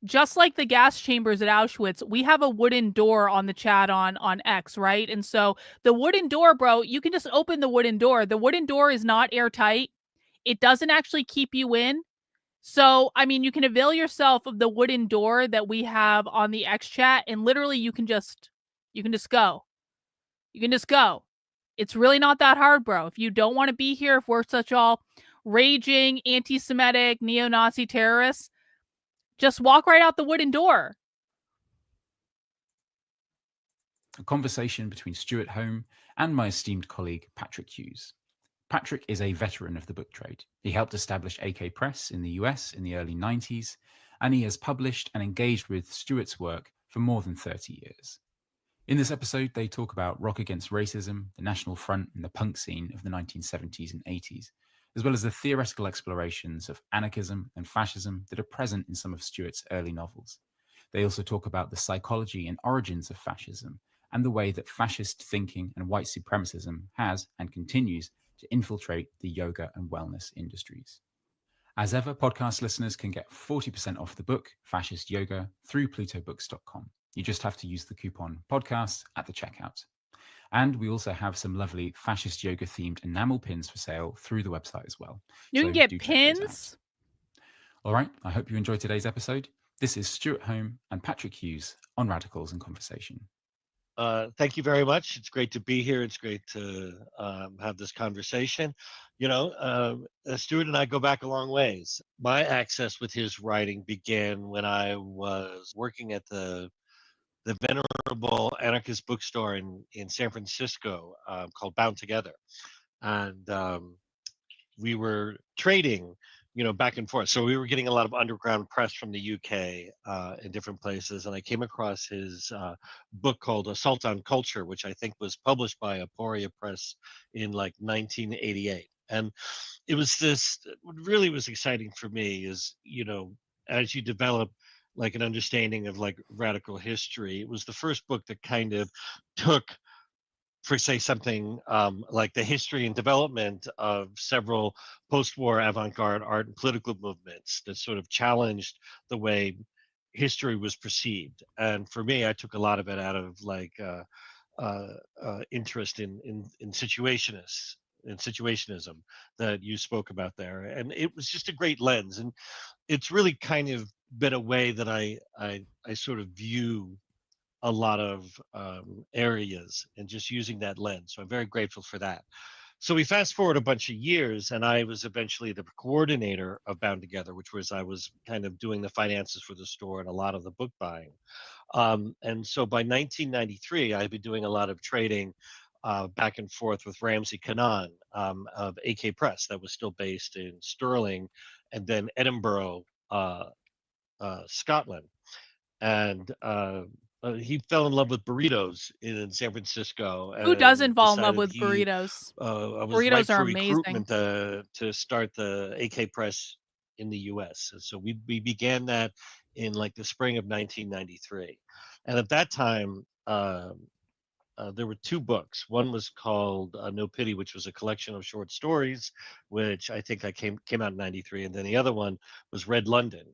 Just like the gas chambers at Auschwitz, we have a wooden door on the chat on X, right? And so the wooden door, bro, you can just open the wooden door. The wooden door is not airtight. It doesn't actually keep you in. So, I mean, you can avail yourself of the wooden door that we have on the X chat, and literally you can just go. You can just go. It's really not that hard, bro. If you don't want to be here, if we're such all raging, anti-Semitic, neo-Nazi terrorists, just walk right out the wooden door. A conversation between Stuart Home and my esteemed colleague, Patrick Hughes. Patrick is a veteran of the book trade. He helped establish AK Press in the US in the early 90s, and he has published and engaged with Stuart's work for more than 30 years. In this episode, they talk about Rock Against Racism, the National Front, and the punk scene of the 1970s and 80s, as well as the theoretical explorations of anarchism and fascism that are present in some of Stewart's early novels. They also talk about the psychology and origins of fascism and the way that fascist thinking and white supremacism has and continues to infiltrate the yoga and wellness industries. As ever, podcast listeners can get 40% off the book, Fascist Yoga, through plutobooks.com. You just have to use the coupon podcast at the checkout. And we also have some lovely fascist yoga themed enamel pins for sale through the website as well. You So can get do check those out. pins. All right, I hope you enjoyed today's episode. This is Stuart Home and Patrick Hughes on Radicals and Conversation. Thank you very much. It's great to be here. It's great to have this conversation. You know, Stuart and I go back a long ways. My access with his writing began when I was working at the venerable anarchist bookstore in San Francisco called Bound Together. And we were trading, you know, back and forth. So we were getting a lot of underground press from the UK in different places. And I came across his book called Assault on Culture, which I think was published by Aporia Press in like 1988. And it was this, what really was exciting for me is, you know, as you develop like an understanding of like radical history, it was the first book that kind of took, for say something like the history and development of several post-war avant-garde art and political movements that sort of challenged the way history was perceived. And for me, I took a lot of it out of like interest in situationists and situationism that you spoke about there. And it was just a great lens. And it's really kind of been a way that I sort of view a lot of areas and just using that lens. So I'm very grateful for that. So we fast forward a bunch of years, and I was eventually the coordinator of Bound Together, which was I was kind of doing the finances for the store and a lot of the book buying. And so by 1993, I'd been doing a lot of trading back and forth with Ramsey Kannan of AK Press, that was still based in Stirling, and then Edinburgh, Scotland. And he fell in love with burritos in San Francisco. Who doesn't And fall in love decided with burritos? I was Burritos ripe are for amazing. recruitment to start the AK Press in the U.S. And so we began that in like the spring of 1993. And at that time, there were two books. One was called No Pity, which was a collection of short stories, which I think I came out in 93. And then the other one was Red London.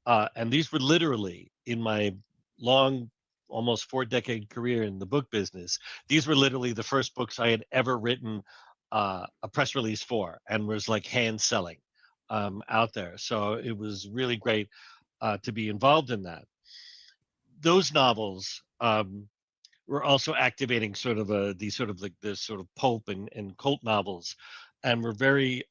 And these were literally in my long, almost 4-decade career in the book business. These were literally the first books I had ever written a press release for, and was like hand selling out there. So it was really great to be involved in that. Those novels were also activating sort of these sort of like this sort of pulp and cult novels, and were very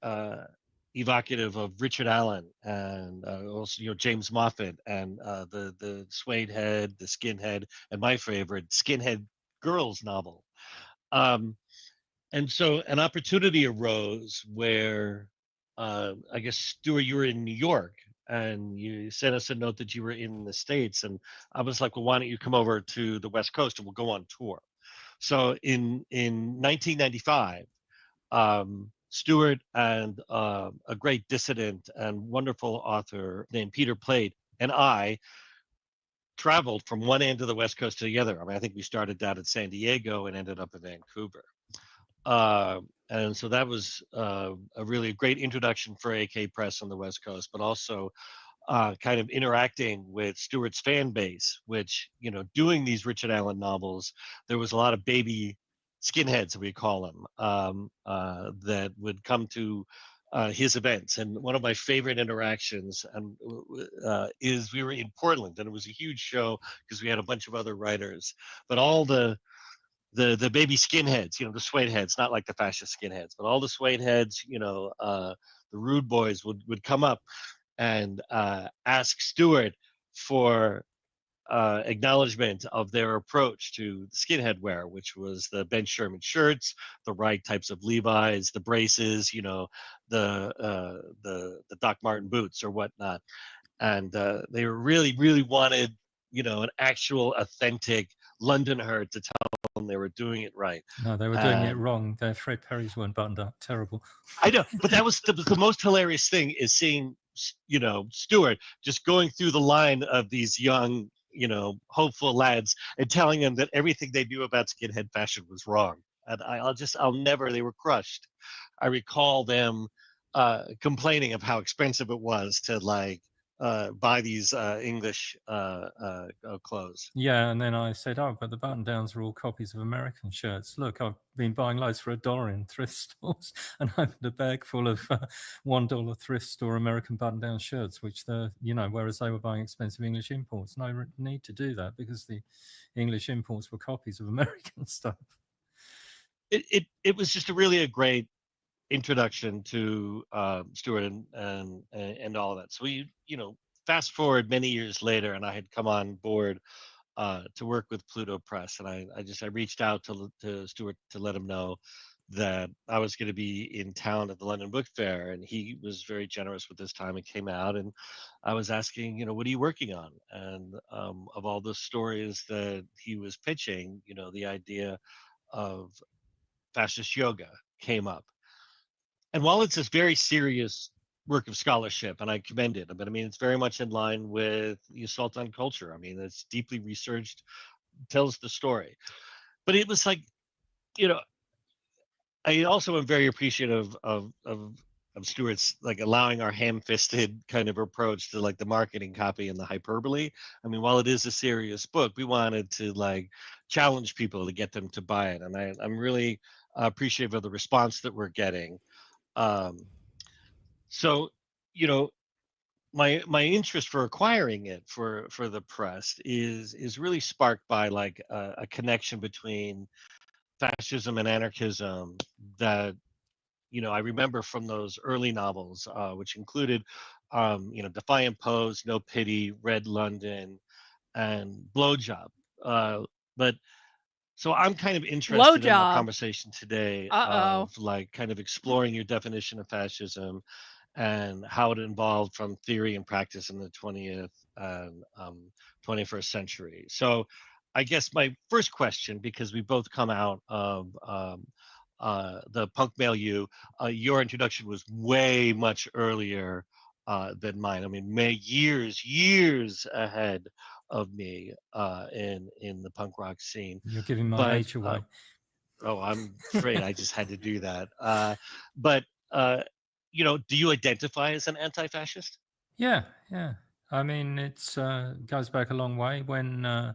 evocative of Richard Allen and also, you know, James Moffat and the Suede Head, the Skinhead, and my favorite, Skinhead Girls novel. And so an opportunity arose where I guess, Stuart, you were in New York and you sent us a note that you were in the States. And I was like, well, why don't you come over to the West Coast and we'll go on tour? So in 1995, Stuart and a great dissident and wonderful author named Peter Plate and I traveled from one end of the West Coast to the other. I mean, I think we started down in San Diego and ended up in Vancouver. And so that was a really great introduction for AK Press on the West Coast, but also kind of interacting with Stuart's fan base, which, you know, doing these Richard Allen novels, there was a lot of baby skinheads, we call them, that would come to his events. And one of my favorite interactions is we were in Portland, and it was a huge show because we had a bunch of other writers, but all the baby skinheads, you know, the suede heads, not like the fascist skinheads, but all the suede heads, you know, the rude boys would come up and ask Stuart for acknowledgement of their approach to skinhead wear, which was the Ben Sherman shirts, the right types of Levi's, the braces, you know, the Doc Marten boots or whatnot. And they really wanted, you know, an actual authentic Londoner to tell and they were doing it right. No, they were doing it wrong. Their Fred Perry's weren't buttoned up. Terrible. I know, but that was the most hilarious thing is seeing, Stewart just going through the line of these young, hopeful lads and telling them that everything they knew about skinhead fashion was wrong. And I'll never, they were crushed. I recall them complaining of how expensive it was to buy these English clothes. Yeah, and then I said, "Oh, but the button-downs are all copies of American shirts. Look, I've been buying loads for $1 in thrift stores, and I opened a bag full of $1 thrift store American button-down shirts, which whereas they were buying expensive English imports. No need to do that because the English imports were copies of American stuff. It was just really a great introduction to Stewart and all of that. So we, fast forward many years later, and I had come on board to work with Pluto Press, and I reached out to Stewart to let him know that I was going to be in town at the London Book Fair, and he was very generous with his time and came out, and I was asking, what are you working on? And of all the stories that he was pitching, the idea of fascist yoga came up. And while it's this very serious work of scholarship, and I commend it, but I mean, it's very much in line with the assault on culture. I mean, it's deeply researched, tells the story. But it was like, I also am very appreciative of Stewart's allowing our ham-fisted kind of approach to the marketing copy and the hyperbole. I mean, while it is a serious book, we wanted to challenge people to get them to buy it, and I'm really appreciative of the response that we're getting. So, my interest for acquiring it for the press is really sparked by a connection between fascism and anarchism that I remember from those early novels, which included Defiant Pose, No Pity, Red London, and Blowjob. But so I'm kind of interested in our conversation today of kind of exploring your definition of fascism and how it evolved from theory and practice in the 20th and 21st century. So I guess my first question, because we both come out of the punk milieu, your introduction was way much earlier than mine. I mean, years ahead of me in the punk rock scene. You're giving my age away. I'm afraid I just had to do that. But do you identify as an anti-fascist? Yeah. I mean, it's goes back a long way. When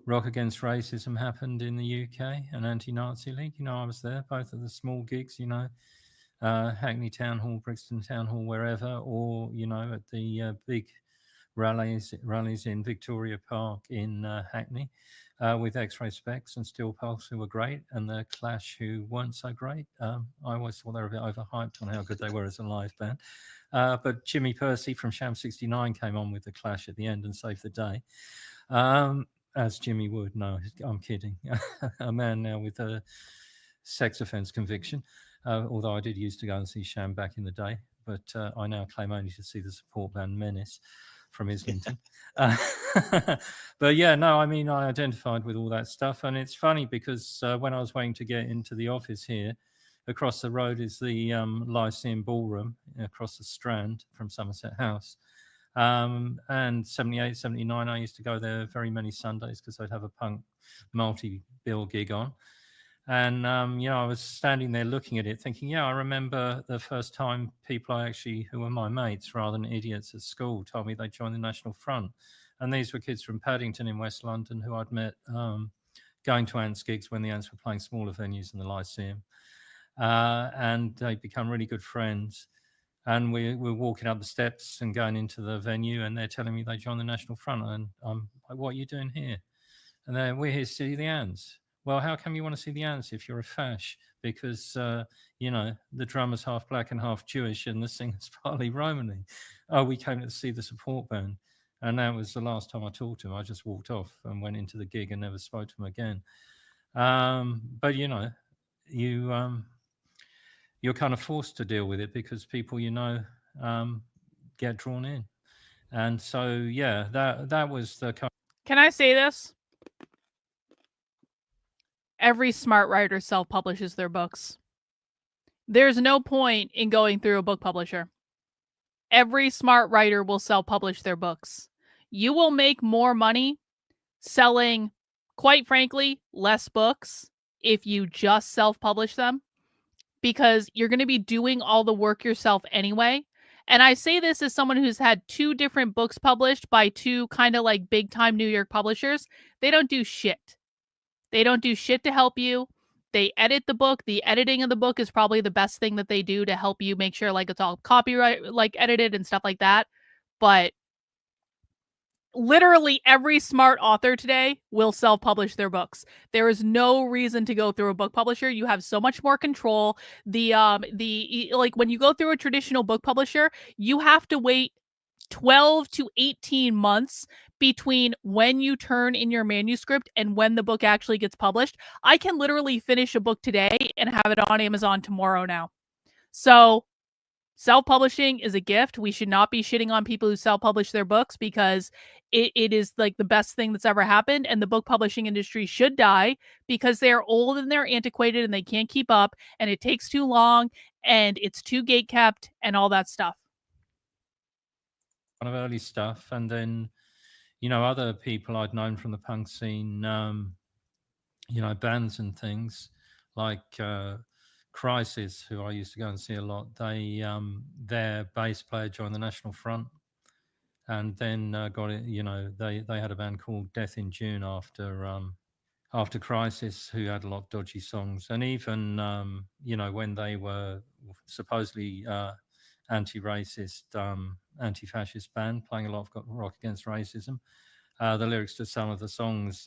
Rock Against Racism happened in the UK, an anti-Nazi league, I was there, both of the small gigs, Hackney Town Hall, Brixton Town Hall, wherever, or, at the big rallies in Victoria Park in Hackney with X-Ray Specs and Steel Pulse, who were great, and the Clash, who weren't so great. I always thought they were a bit overhyped on how good they were as a live band. But Jimmy Percy from Sham 69 came on with the Clash at the end and saved the day. As Jimmy would. No, I'm kidding. A man now with a sex offence conviction, although I did used to go and see Sham back in the day, but I now claim only to see the support band Menace from Islington. But yeah, no, I mean, I identified with all that stuff. And it's funny because when I was waiting to get into the office here, across the road is the Lyceum Ballroom across the Strand from Somerset House. And 78, 79, I used to go there very many Sundays because I'd have a punk multi-bill gig on. And, I was standing there looking at it thinking, I remember the first time people who were my mates rather than idiots at school told me they joined the National Front. And these were kids from Paddington in West London who I'd met going to Ants gigs when the Ants were playing smaller venues in the Lyceum. And they'd become really good friends. And we were walking up the steps and going into the venue, and they're telling me they joined the National Front. And I'm like, what are you doing here? And we're here to see the Ants. Well, how come you want to see the Ants if you're a fash? Because, the drummer's half black and half Jewish and the singer's partly Romany. Oh, we came to see the support band. And that was the last time I talked to him. I just walked off and went into the gig and never spoke to him again. But, you're kind of forced to deal with it because people, get drawn in. And so, yeah, that was the kind. Can I say this? Every smart writer self-publishes their books. There's no point in going through a book publisher. Every smart writer will self-publish their books. You will make more money selling, quite frankly, less books if you just self-publish them, because you're going to be doing all the work yourself anyway. And I say this as someone who's had 2 different books published by 2 kind of like big time New York publishers. They don't do shit. They don't do shit to help you. They edit the book. The editing of the book is probably the best thing that they do to help you make sure like it's all copyright like edited and stuff like that. But literally every smart author today will self-publish their books. There is no reason to go through a book publisher. You have so much more control. Like when you go through a traditional book publisher, you have to wait 12 to 18 months between when you turn in your manuscript and when the book actually gets published. I can literally finish a book today and have it on Amazon tomorrow now. So self-publishing is a gift. We should not be shitting on people who self-publish their books because it is like the best thing that's ever happened. And the book publishing industry should die because they're old and they're antiquated and they can't keep up and it takes too long and it's too gatekept and all that stuff. Kind of early stuff, and then other people I'd known from the punk scene, bands and things like Crisis, who I used to go and see a lot. They their bass player joined the National Front, and then got it. They had a band called Death in June after Crisis, who had a lot of dodgy songs, and even when they were supposedly anti-racist, anti-fascist band playing a lot of rock against racism, the lyrics to some of the songs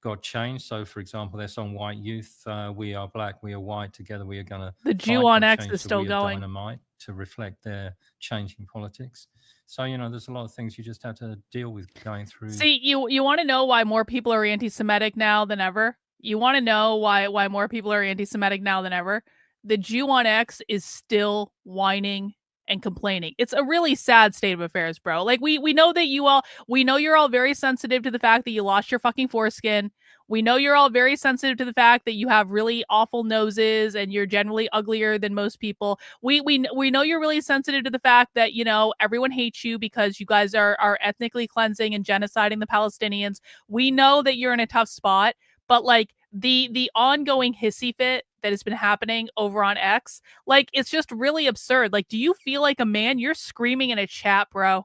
got changed. So, for example, their song "White Youth," "We are black, we are white, together we are gonna." The Jew on X is still going. Dynamite to reflect their changing politics. So there's a lot of things you just have to deal with going through. See, you want to know why more people are anti-Semitic now than ever? You want to know why more people are anti-Semitic now than ever? The Jew on X is still whining and complaining. It's a really sad state of affairs, bro. Like we know that we know you're all very sensitive to the fact that you lost your fucking foreskin. We know you're all very sensitive to the fact that you have really awful noses and you're generally uglier than most people. We know you're really sensitive to the fact that, everyone hates you because you guys are ethnically cleansing and genociding the Palestinians. We know that you're in a tough spot, but like the ongoing hissy fit that has been happening over on X, like it's just really absurd. Like, do you feel like a man? You're screaming in a chat, bro.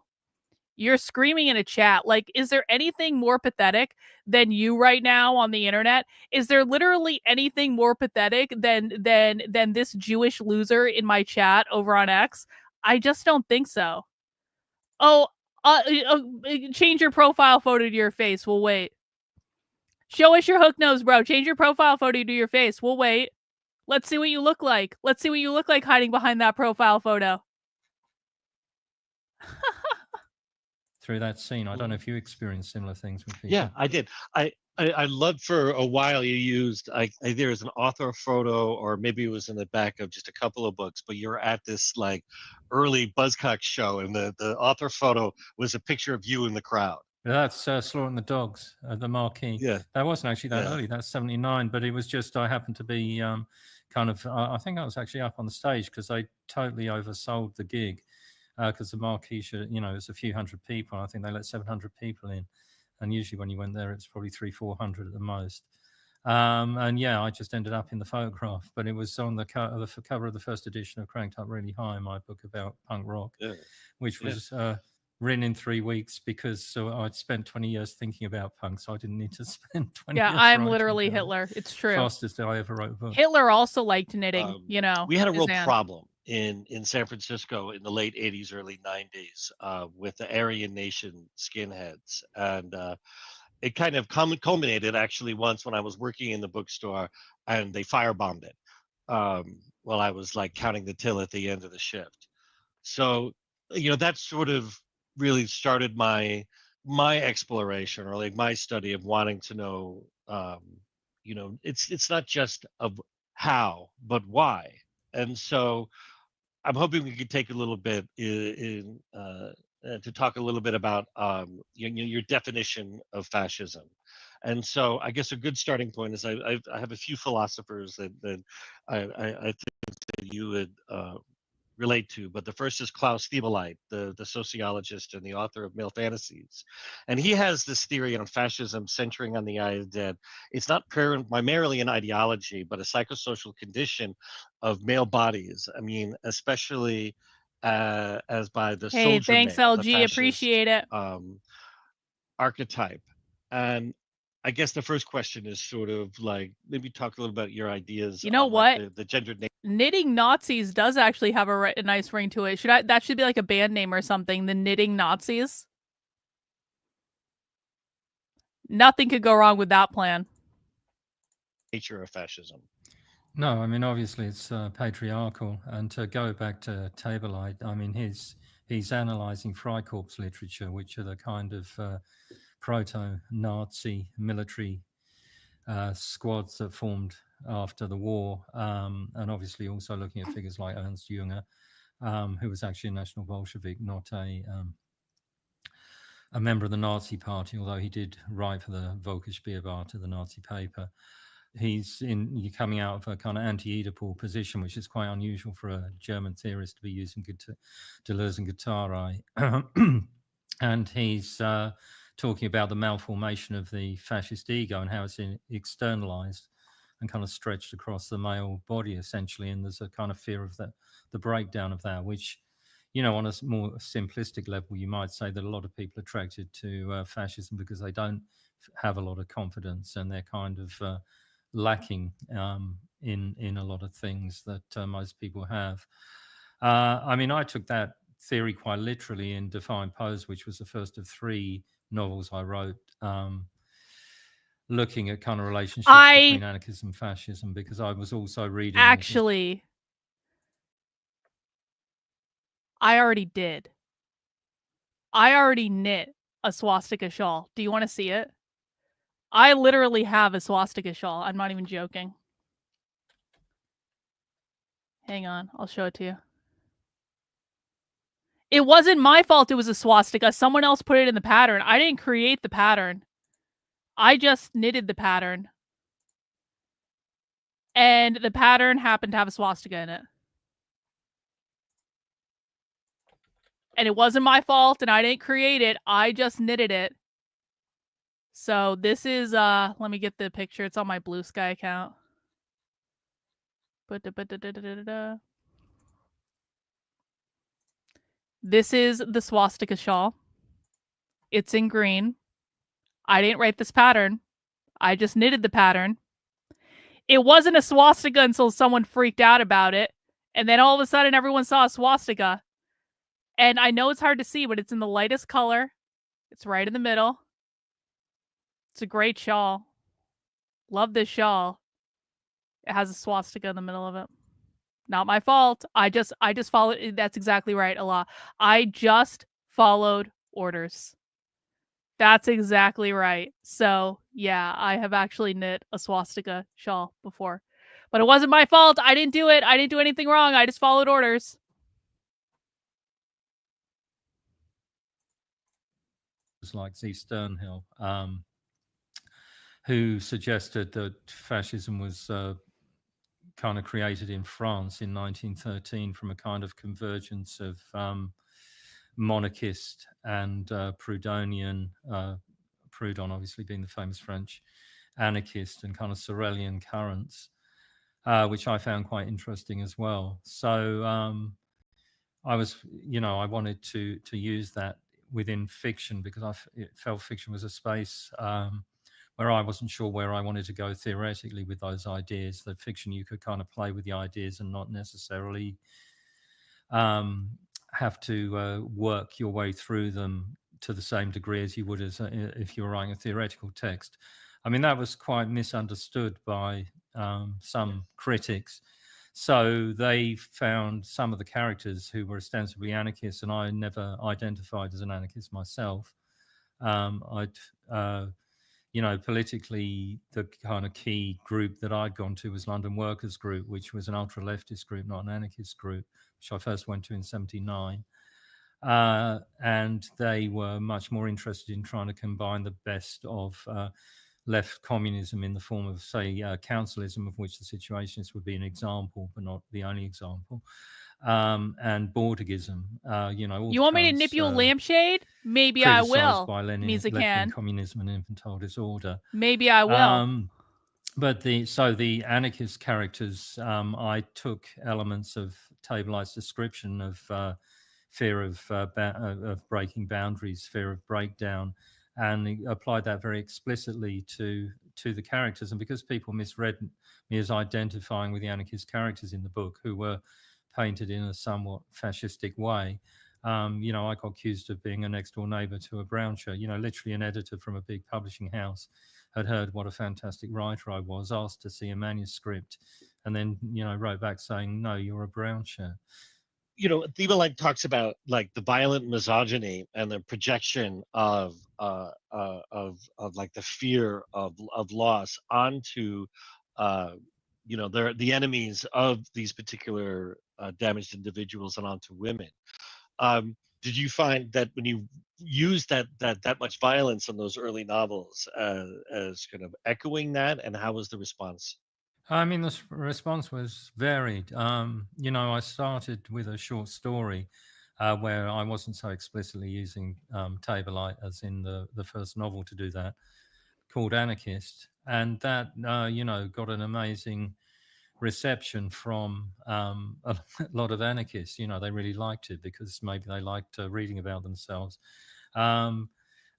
You're screaming in a chat. Like, is there anything more pathetic than you right now on the internet? Is there literally anything more pathetic than this Jewish loser in my chat over on X? I just don't think so. Oh, change your profile photo to your face. We'll wait. Show us your hook nose, bro. Change your profile photo to your face. We'll wait. Let's see what you look like. Let's see what you look like hiding behind that profile photo. Through that scene, I don't know if you experienced similar things with people. Yeah, I did. I loved for a while you used there was an author photo, or maybe it was in the back of just a couple of books, but you're at this like early Buzzcock show, and the author photo was a picture of you in the crowd. That's Slaughtering the Dogs, the marquee. Yeah, that wasn't actually that early. That's 79, but it was just I happened to be I think I was actually up on the stage because they totally oversold the gig. Because the marquee should, it's a few hundred people. I think they let 700 people in, and usually when you went there, it's probably 300-400 at the most. And yeah, I just ended up in the photograph, but it was on the cover of the first edition of Cranked Up Really High, my book about punk rock, which was written in 3 weeks because I'd spent 20 years thinking about punk, so I didn't need to spend 20 years. Yeah, I'm literally Hitler. It's true. Fastest I ever wrote a book. Hitler also liked knitting, We had a real problem in San Francisco in the late 80s, early 90s with the Aryan Nation skinheads. And it kind of culminated actually once when I was working in the bookstore and they firebombed it while I was like counting the till at the end of the shift. So, that sort of really started my exploration, or like my study of wanting to know, it's not just of how, but why. And so I'm hoping we could take a little bit to talk a little bit about your definition of fascism, And so I guess a good starting point is I have a few philosophers that I think that you would relate to, but the first is Klaus Thieveleit, the sociologist and the author of Male Fantasies. And he has this theory on fascism centering on the idea that it's not primarily an ideology, but a psychosocial condition of male bodies. I mean, especially as by the Hey, soldier thanks, male, the LG. fascist Appreciate it. archetype. And I guess the first question is sort of like maybe talk a little about your ideas You know on like what? the gendered nature. Knitting Nazis does actually have a nice ring to it. That should be like a band name or something. The Knitting Nazis. Nothing could go wrong with that plan. Nature of fascism. No, I mean obviously it's patriarchal, and to go back to Tablite, I mean he's analysing Freikorps literature, which are the kind of proto-Nazi military squads that formed after the war, and obviously also looking at figures like Ernst Jünger, who was actually a National Bolshevik, not a member of the Nazi Party, although he did write for the Völkisch Beobachter, the Nazi paper. He's coming out of a kind of anti-Oedipal position, which is quite unusual for a German theorist to be using Deleuze and Guattari. And he's talking about the malformation of the fascist ego and how it's externalized and kind of stretched across the male body, essentially. And there's a kind of fear of the breakdown of that, which, you know, on a more simplistic level, you might say that a lot of people are attracted to fascism because they don't have a lot of confidence and they're kind of lacking in a lot of things that most people have. I mean, I took that theory quite literally in Defiant Pose, which was the first of 3 novels I wrote, looking at kind of relationships between anarchism and fascism, because I was also reading... Actually, I already did. I already knit a swastika shawl. Do you want to see it? I literally have a swastika shawl. I'm not even joking. Hang on, I'll show it to you. It wasn't my fault it was a swastika. Someone else put it in the pattern. I didn't create the pattern. I just knitted the pattern. And the pattern happened to have a swastika in it. And it wasn't my fault, and I didn't create it. I just knitted it. So this is, let me get the picture. It's on my Blue Sky account. This is the swastika shawl. It's in green. I didn't write this pattern. I just knitted the pattern. It wasn't a swastika until someone freaked out about it. And then all of a sudden, everyone saw a swastika. And I know it's hard to see, but it's in the lightest color. It's right in the middle. It's a great shawl. Love this shawl. It has a swastika in the middle of it. Not my fault. I just followed. That's exactly right, Allah. I just followed orders. That's exactly right. So yeah, I have actually knit a swastika shawl before, but it wasn't my fault. I didn't do it. I didn't do anything wrong. I just followed orders. It's like Z. Sternhill, who suggested that fascism was kind of created in France in 1913 from a kind of convergence of monarchist and Proudhonian, Proudhon obviously being the famous French anarchist, and kind of Sorelian currents, which I found quite interesting as well. So I wanted to use that within fiction because it felt fiction was a space where I wasn't sure where I wanted to go theoretically with those ideas. That fiction, you could kind of play with the ideas and not necessarily have to work your way through them to the same degree as you would as if you were writing a theoretical text. I mean, that was quite misunderstood by some critics. So they found some of the characters who were ostensibly anarchists, and I never identified as an anarchist myself. Politically, the kind of key group that I'd gone to was London Workers' Group, which was an ultra-leftist group, not an anarchist group, which I first went to in 1979. And they were much more interested in trying to combine the best of left communism in the form of, say, councilism, of which the Situationists would be an example, but not the only example, and Bordegism, all You the want me to nip currents you a lampshade? Maybe I criticised will. by left-wing Musican. communism and infantile disorder. Maybe I will. But the anarchist characters, I took elements of Tableite's description of fear of breaking boundaries, fear of breakdown, and applied that very explicitly to the characters. And because people misread me as identifying with the anarchist characters in the book, who were painted in a somewhat fascistic way, I got accused of being a next door neighbor to a brown shirt. Literally an editor from a big publishing house had heard what a fantastic writer I was, asked to see a manuscript, and then wrote back saying, "No, you're a brown shirt." Thiebaud talks about like the violent misogyny and the projection of like the fear of loss onto they're the enemies of these particular damaged individuals and onto women. Did you find that when you used that much violence in those early novels as kind of echoing that, and how was the response? I mean, the response was varied. I started with a short story where I wasn't so explicitly using Tableite as in the first novel to do that, called Anarchist. And that, got an amazing reception from a lot of anarchists. They really liked it because maybe they liked reading about themselves. And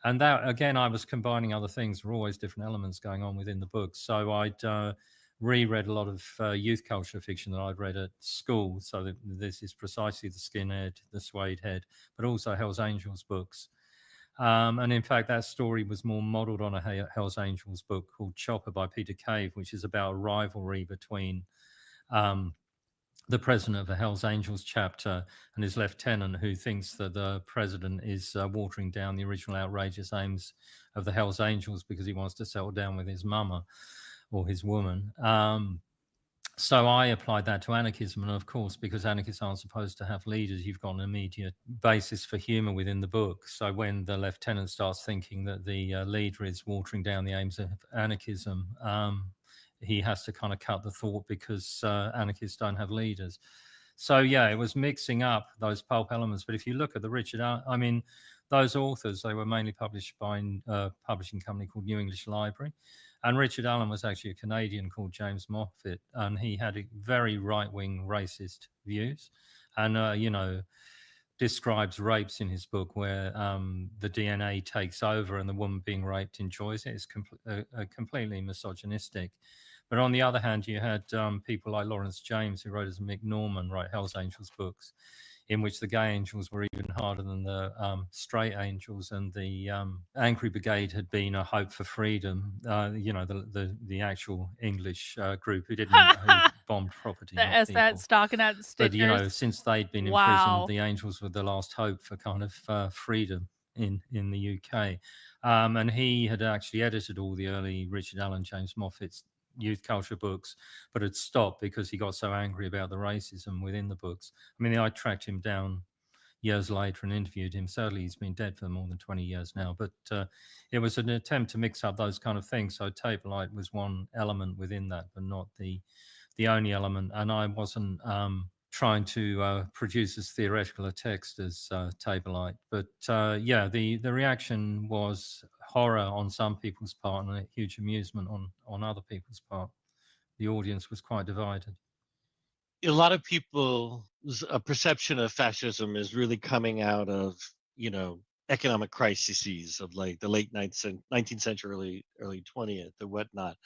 that, again, I was combining other things. There were always different elements going on within the book. So I'd reread a lot of youth culture fiction that I'd read at school. So that this is precisely the Skinhead, the Suede Head, but also Hell's Angels books. And in fact, that story was more modeled on a Hell's Angels book called Chopper by Peter Cave, which is about a rivalry between the president of a Hell's Angels chapter and his lieutenant, who thinks that the president is watering down the original outrageous aims of the Hell's Angels because he wants to settle down with his mama or his woman. So I applied that to anarchism. And of course, because anarchists aren't supposed to have leaders, you've got an immediate basis for humor within the book. So when the lieutenant starts thinking that the leader is watering down the aims of anarchism, he has to kind of cut the thought because anarchists don't have leaders. So yeah, it was mixing up those pulp elements. But if you look at the those authors, they were mainly published by a publishing company called New English Library. And Richard Allen was actually a Canadian called James Moffat, and he had very right-wing racist views, and describes rapes in his book where the DNA takes over and the woman being raped enjoys it. It's completely misogynistic. But on the other hand, you had people like Lawrence James, who wrote as Mick Norman, write Hell's Angels books, in which the gay angels were even harder than the straight angels, and the Angry Brigade had been a hope for freedom. The actual English group who bombed property, The not people. Stocking at Stitchers. But since they'd been Wow. imprisoned, the angels were the last hope for kind of freedom in the UK. And he had actually edited all the early Richard Allen, James Moffat's youth culture books, but had stopped because he got so angry about the racism within the books. I mean, I tracked him down years later and interviewed him. Sadly, he's been dead for more than 20 years now, but it was an attempt to mix up those kind of things. So Tableite was one element within that, but not the only element. And I wasn't trying to produce as theoretical a text as Tableite. But the reaction was horror on some people's part and a huge amusement on other people's part. The audience was quite divided. A lot of people's perception of fascism is really coming out of economic crises of like the late 19th century, early 20th, or whatnot.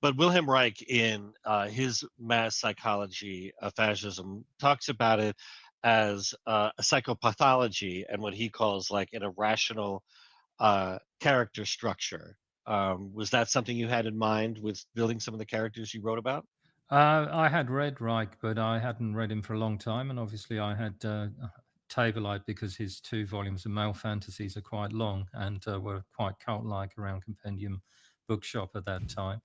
But Wilhelm Reich, in his mass psychology of fascism, talks about it as a psychopathology and what he calls like an irrational character structure. Was that something you had in mind with building some of the characters you wrote about? I had read Reich, but I hadn't read him for a long time. And obviously I had Tableite because his 2 volumes of male fantasies are quite long and were quite cult-like around Compendium Bookshop at that time.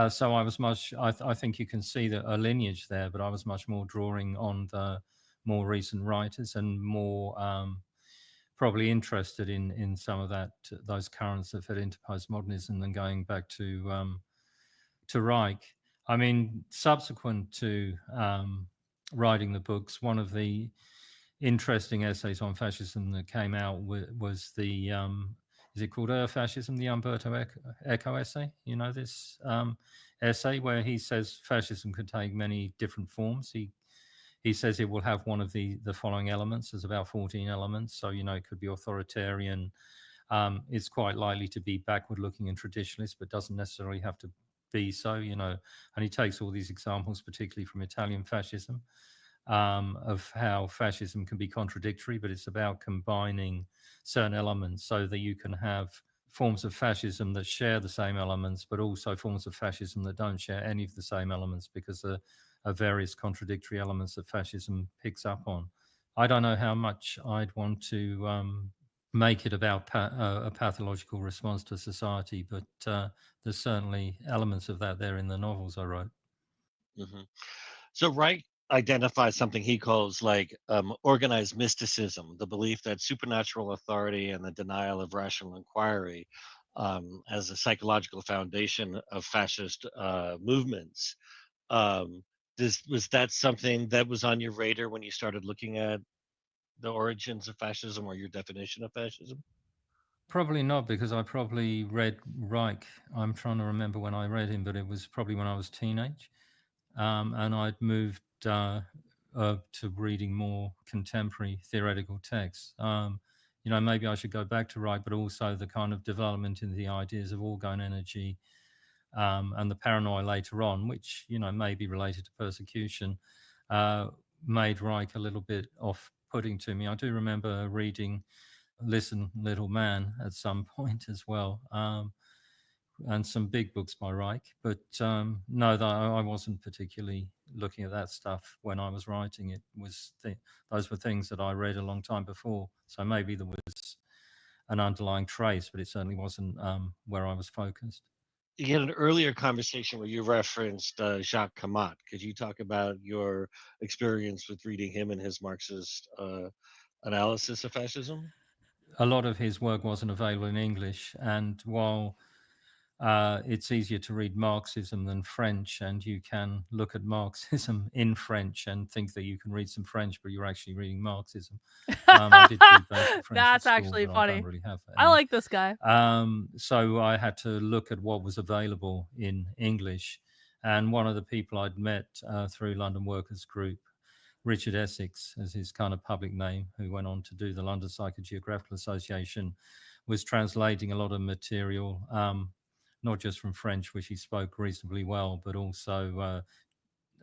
So I was I think you can see a lineage there, but I was much more drawing on the more recent writers and more probably interested in some of those currents that fed into postmodernism than going back to Reich. I mean, subsequent to writing the books, one of the interesting essays on fascism that came out was the is it called Fascism, the Umberto Eco essay? You know, this essay where he says fascism could take many different forms. He says it will have one of the following elements. There's about 14 elements. So, you know, it could be authoritarian. It's quite likely to be backward looking and traditionalist, but doesn't necessarily have to be so, you know. And he takes all these examples, particularly from Italian fascism, of how fascism can be contradictory, but it's about combining certain elements so that you can have forms of fascism that share the same elements, but also forms of fascism that don't share any of the same elements, because there are various contradictory elements that fascism picks up on. I don't know how much I'd want to make it about a pathological response to society, but there's certainly elements of that there in the novels I wrote. Mm-hmm. So Reich identifies something he calls like organized mysticism, the belief that supernatural authority and the denial of rational inquiry as a psychological foundation of fascist movements. Was that something that was on your radar when you started looking at the origins of fascism or your definition of fascism? Probably not, because I probably read Reich. I'm trying to remember when I read him, but it was probably when I was teenage. And I'd moved to reading more contemporary theoretical texts. You know, maybe I should go back to Reich, but also the kind of development in the ideas of orgone energy and the paranoia later on, which, you know, may be related to persecution, made Reich a little bit off-putting to me. I do remember reading Listen, Little Man at some point as well. And some big books by Reich, but no, I wasn't particularly looking at that stuff when I was writing it. Those were things that I read a long time before, so maybe there was an underlying trace, but it certainly wasn't where I was focused. You had an earlier conversation where you referenced Jacques Camat. Could you talk about your experience with reading him and his Marxist analysis of fascism? A lot of his work wasn't available in English, and while it's easier to read Marxism than French, and you can look at Marxism in French and think that you can read some French, but you're actually reading Marxism. I did read basic French at That's school, actually but I don't funny. really have I any. like this guy. So I had to look at what was available in English, and one of the people I'd met through London Workers Group, Richard Essex, as his kind of public name, who went on to do the London Psychogeographical Association, was translating a lot of material, not just from French, which he spoke reasonably well, but also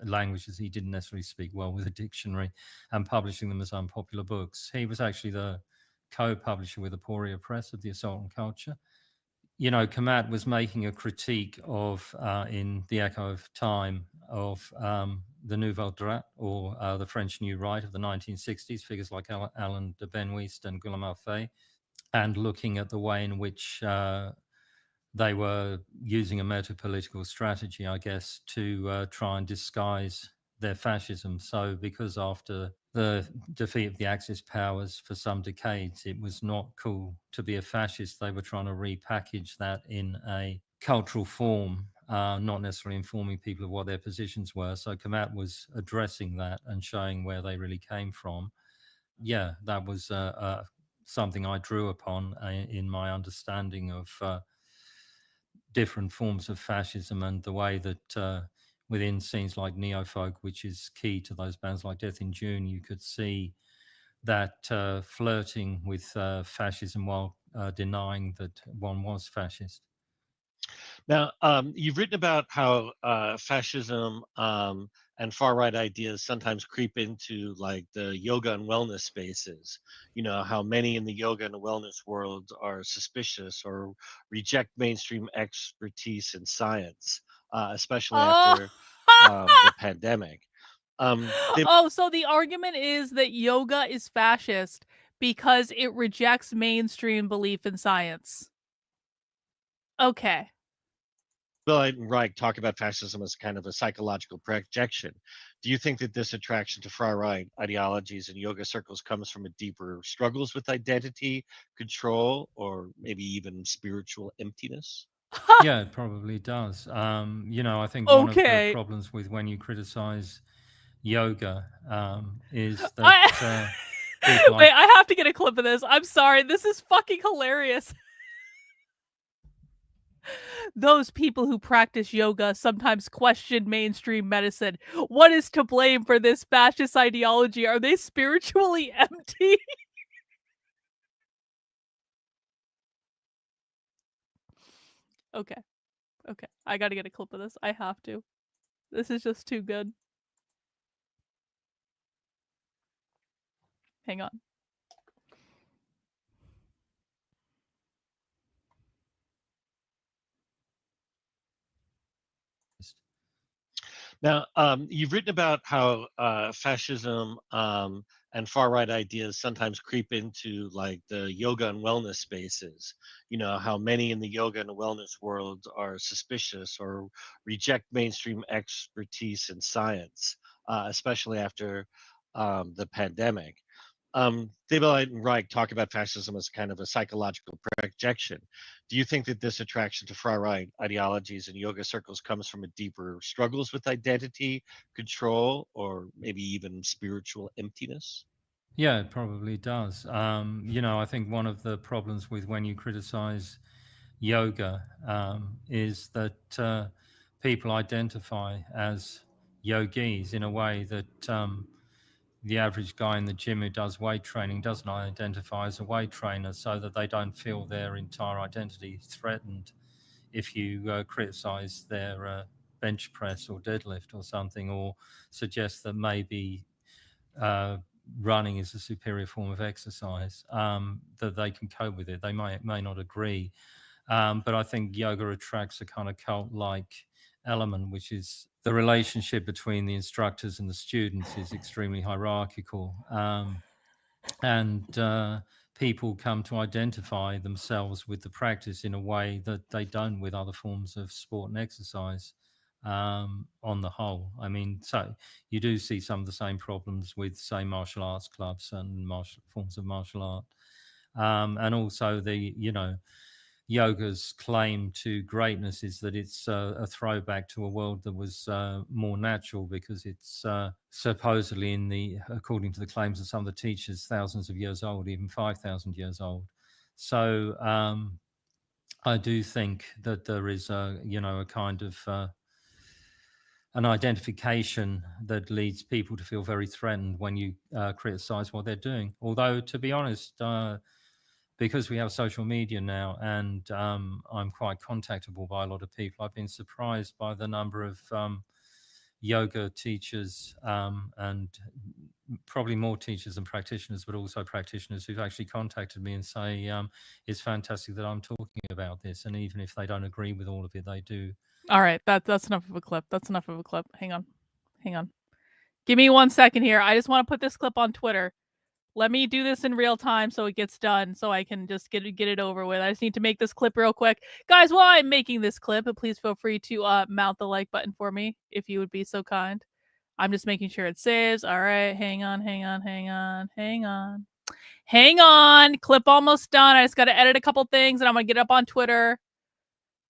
languages he didn't necessarily speak well, with a dictionary, and publishing them as unpopular books. He was actually the co-publisher with Aporia Press of The Assault on Culture. You know, Camat was making a critique of, in The Echo of Time, of the Nouvelle Droite, or the French New Right of the 1960s, figures like Alain de Benoist and Guillaume Fay, and looking at the way in which they were using a metapolitical strategy, I guess, to try and disguise their fascism. So because after the defeat of the Axis powers for some decades, it was not cool to be a fascist, they were trying to repackage that in a cultural form, not necessarily informing people of what their positions were. So Camat was addressing that and showing where they really came from. Yeah, that was something I drew upon in my understanding of different forms of fascism, and the way that within scenes like neo-folk, which is key to those bands like Death in June, you could see that flirting with fascism while denying that one was fascist. Now, you've written about how fascism and far right ideas sometimes creep into like the yoga and wellness spaces. You know, how many in the yoga and wellness world are suspicious or reject mainstream expertise in science, especially Oh. after the pandemic. Oh, so the argument is that yoga is fascist because it rejects mainstream belief in science. Okay. Bill and Reich talk about fascism as kind of a psychological projection. Do you think that this attraction to far right ideologies and yoga circles comes from a deeper struggles with identity, control, or maybe even spiritual emptiness? Yeah, it probably does. I think one of the Okay. problems with when you criticize yoga is that I people wait, I have to get a clip of this. I'm sorry. This is fucking hilarious. Those people who practice yoga sometimes question mainstream medicine. What is to blame for this fascist ideology? Are they spiritually empty? Okay. Okay. I gotta get a clip of this. I have to. This is just too good. Hang on. Now, you've written about how fascism and far right ideas sometimes creep into like the yoga and wellness spaces. You know, how many in the yoga and wellness world are suspicious or reject mainstream expertise in science, especially after the pandemic. Daylight and Reich talk about fascism as kind of a psychological projection. Do you think that this attraction to far right ideologies and yoga circles comes from a deeper struggles with identity, control, or maybe even spiritual emptiness? Yeah, it probably does. I think one of the problems with when you criticize yoga is that people identify as yogis in a way that the average guy in the gym who does weight training doesn't identify as a weight trainer, so that they don't feel their entire identity threatened if you criticize their bench press or deadlift or something, or suggest that maybe uh, running is a superior form of exercise, that they can cope with it. They may not agree, but I think yoga attracts a kind of cult-like element, which is the relationship between the instructors and the students is extremely hierarchical, and people come to identify themselves with the practice in a way that they don't with other forms of sport and exercise. On the whole, I mean, so you do see some of the same problems with, say, martial arts clubs and forms of martial art, and also yoga's claim to greatness is that it's a throwback to a world that was more natural, because it's supposedly, according to the claims of some of the teachers, thousands of years old, even 5,000 years old. So I do think that there is a kind of an identification that leads people to feel very threatened when you criticize what they're doing. Although, to be honest, because we have social media now, and I'm quite contactable by a lot of people, I've been surprised by the number of yoga teachers, and probably more teachers than practitioners, but also practitioners who've actually contacted me and say, it's fantastic that I'm talking about this. And even if they don't agree with all of it, they do. All right, that's enough of a clip. That's enough of a clip. Hang on. Hang on. Give me 1 second here. I just want to put this clip on Twitter. Let me do this in real time so it gets done, so I can just get it over with. I just need to make this clip real quick. Guys, while I'm making this clip, please feel free to mount the like button for me, if you would be so kind. I'm just making sure it saves. All right, hang on. Hang on. Clip almost done. I just got to edit a couple things, and I'm going to get up on Twitter.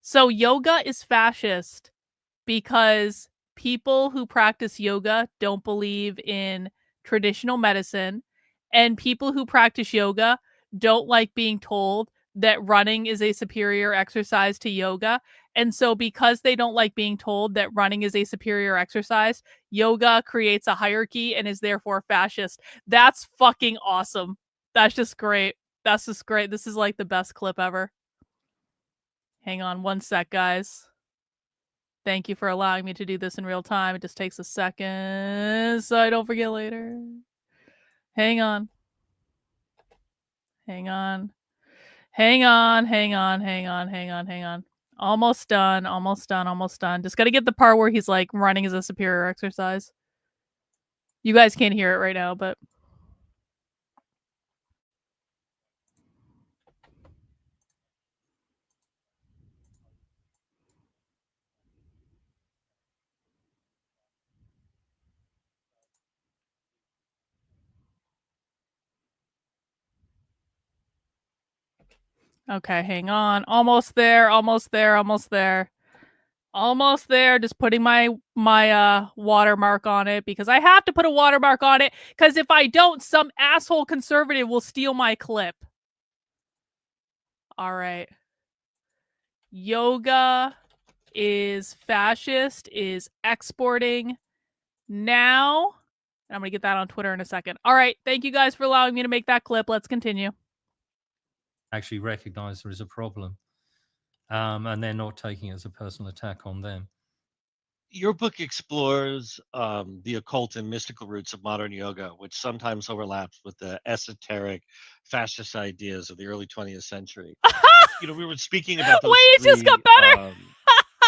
So yoga is fascist because people who practice yoga don't believe in traditional medicine, and people who practice yoga don't like being told that running is a superior exercise to yoga. And so because they don't like being told that running is a superior exercise, yoga creates a hierarchy and is therefore fascist. That's fucking awesome. That's just great. That's just great. This is like the best clip ever. Hang on 1 sec, guys. Thank you for allowing me to do this in real time. It just takes a second so I don't forget later. Hang on. Hang on. Hang on. Almost done. Just got to get the part where he's like running is a superior exercise. You guys can't hear it right now, but Okay, hang on. Almost there. Just putting my watermark on it because I have to put a watermark on it because if I don't, some asshole conservative will steal my clip. All right. Yoga is fascist, is exporting now. I'm going to get that on Twitter in a second. All right. Thank you guys for allowing me to make that clip. Let's continue. Actually recognize there is a problem. And they're not taking it as a personal attack on them. Your book explores the occult and mystical roots of modern yoga, which sometimes overlaps with the esoteric fascist ideas of the early 20th century. We were speaking about those Wait, it just got better.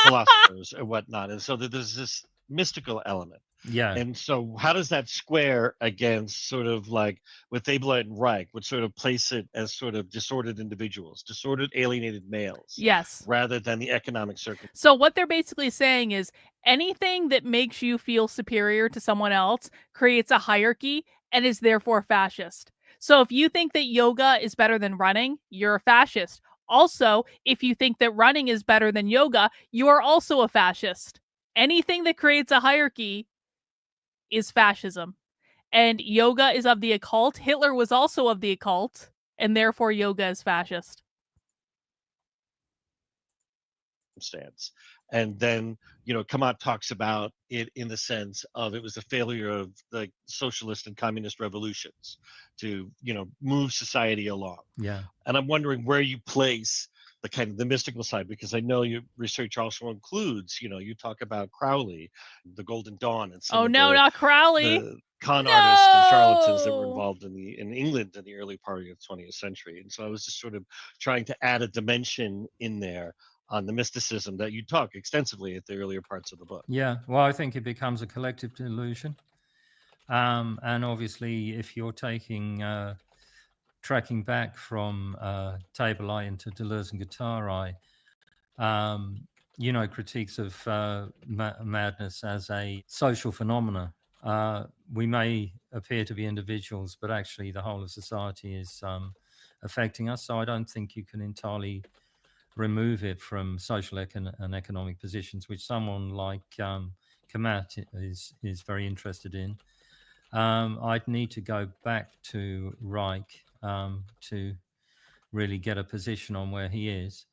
Philosophers and whatnot, and so there's this mystical element. Yeah. And so how does that square against sort of like with Abel and Reich would sort of place it as sort of disordered individuals, disordered alienated males, Yes. rather than the economic circumstances? So what they're basically saying is anything that makes you feel superior to someone else creates a hierarchy and is therefore fascist. So if you think that yoga is better than running, you're a fascist. Also, if you think that running is better than yoga, you are also a fascist. Anything that creates a hierarchy is fascism. And yoga is of the occult. Hitler was also of the occult, and therefore yoga is fascist. Stance. And then, Kamat talks about it in the sense of it was the failure of the socialist and communist revolutions to, move society along. Yeah. And I'm wondering where you place the kind of the mystical side, because I know your research also includes, you talk about Crowley, the Golden Dawn, and some not Crowley. the con artists and charlatans that were involved in England in the early part of the 20th century. And so I was just sort of trying to add a dimension in there on the mysticism that you talk extensively at the earlier parts of the book. Yeah, well, I think it becomes a collective delusion. And obviously, if you're tracking back from Table Eye into Deleuze and Guitar Eye, critiques of madness as a social phenomena. We may appear to be individuals, but actually the whole of society is affecting us. So I don't think you can entirely remove it from social and economic positions, which someone like Kamat is very interested in. I'd need to go back to Reich to really get a position on where he is.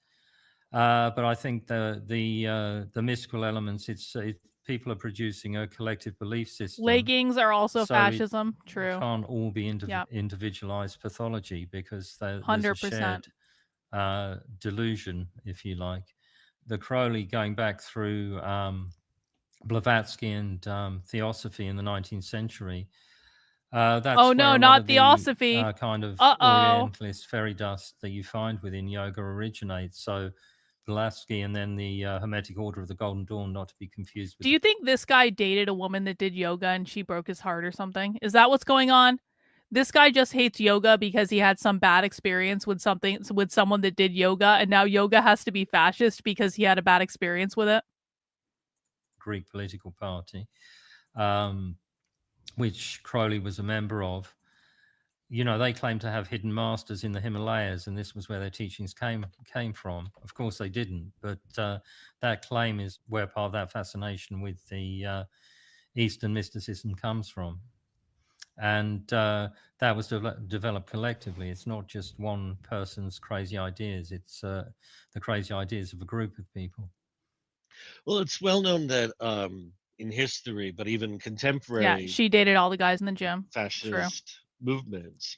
But I think the mystical elements, people are producing a collective belief system. Leggings are also So fascism. True. It can't all be individualized pathology because there's a 100%. shared delusion, if you like. The Crowley going back through Blavatsky and Theosophy in the 19th century. That's not Theosophy. Kind of Orientalist fairy dust that you find within yoga originates. So Blavatsky and then the Hermetic Order of the Golden Dawn, not to be confused with. Do you think this guy dated a woman that did yoga and she broke his heart or something? Is that what's going on? This guy just hates yoga because he had some bad experience with someone that did yoga, and now yoga has to be fascist because he had a bad experience with it. Greek political party, which Crowley was a member of. They claim to have hidden masters in the Himalayas, and this was where their teachings came from. Of course, they didn't, but that claim is where part of that fascination with the Eastern mysticism comes from. And that was developed collectively. It's not just one person's crazy ideas. It's the crazy ideas of a group of people. Well, it's well known that in history, but even contemporary, she dated all the guys in the gym. Fascist movements,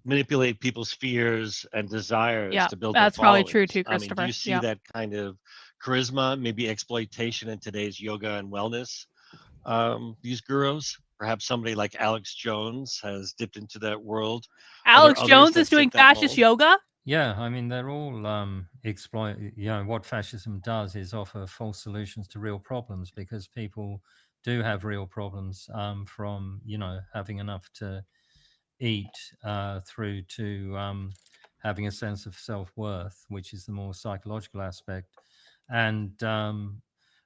manipulate people's fears and desires to build. That's their probably true too, Christopher. Do you see that kind of charisma, maybe exploitation in today's yoga and wellness? These gurus, perhaps somebody like Alex Jones has dipped into that world. Alex Jones is doing fascist yoga? Yeah, I mean, they're all what fascism does is offer false solutions to real problems, because people do have real problems from, having enough to eat through to having a sense of self-worth, which is the more psychological aspect. And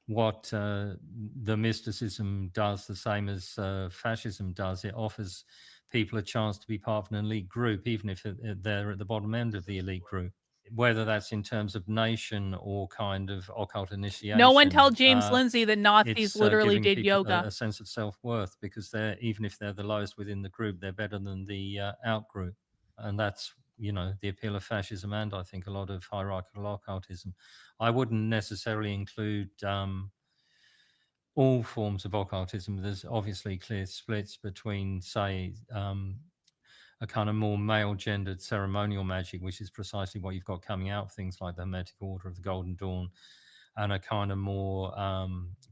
what the mysticism does, the same as fascism does, it offers people a chance to be part of an elite group, even if they're at the bottom end of the elite group. Whether that's in terms of nation or kind of occult initiation. No one tell James Lindsay that Nazis it's literally giving did people yoga. a sense of self-worth, because they're, even if they're the lowest within the group, they're better than the out group. And that's, the appeal of fascism, and I think a lot of hierarchical occultism. I wouldn't necessarily include all forms of occultism. There's obviously clear splits between, say, a kind of more male-gendered ceremonial magic, which is precisely what you've got coming out of things like the Hermetic Order of the Golden Dawn, and a kind of more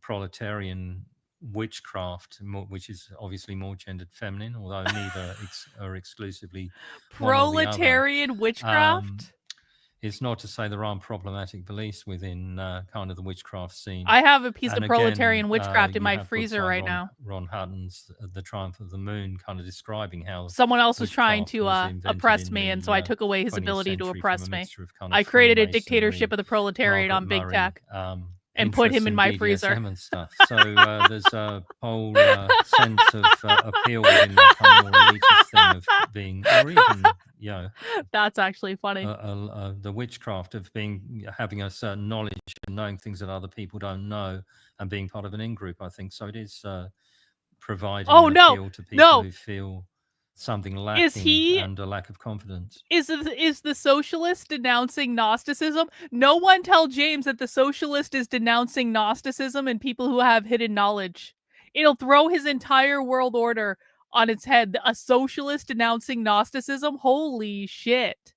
proletarian witchcraft, which is obviously more gendered feminine, although neither are exclusively one or the other. Proletarian witchcraft? It's not to say there aren't problematic beliefs within kind of the witchcraft scene. I have a piece And of proletarian again, witchcraft in you my have books freezer like right now. Ron Hutton's The Triumph of the Moon, kind of describing how Someone else was trying witchcraft to was invented oppress in me, and the, so I took away his 20th ability to century oppress from a me. mixture of kind of I created a Freemasonry, dictatorship of the proletariat on Big Margaret Tech Murray, and put him interests in my BDSM freezer. and stuff. So there's a whole sense of appeal within that kind of more elitist thing of being, or even, That's actually funny. the witchcraft of having a certain knowledge and knowing things that other people don't know, and being part of an in-group, I think. So it is providing an appeal to people who feel something lacking and a lack of confidence. Is the socialist denouncing Gnosticism? No one tell James that the socialist is denouncing Gnosticism and people who have hidden knowledge. It'll throw his entire world order on its head. A socialist denouncing Gnosticism? Holy shit.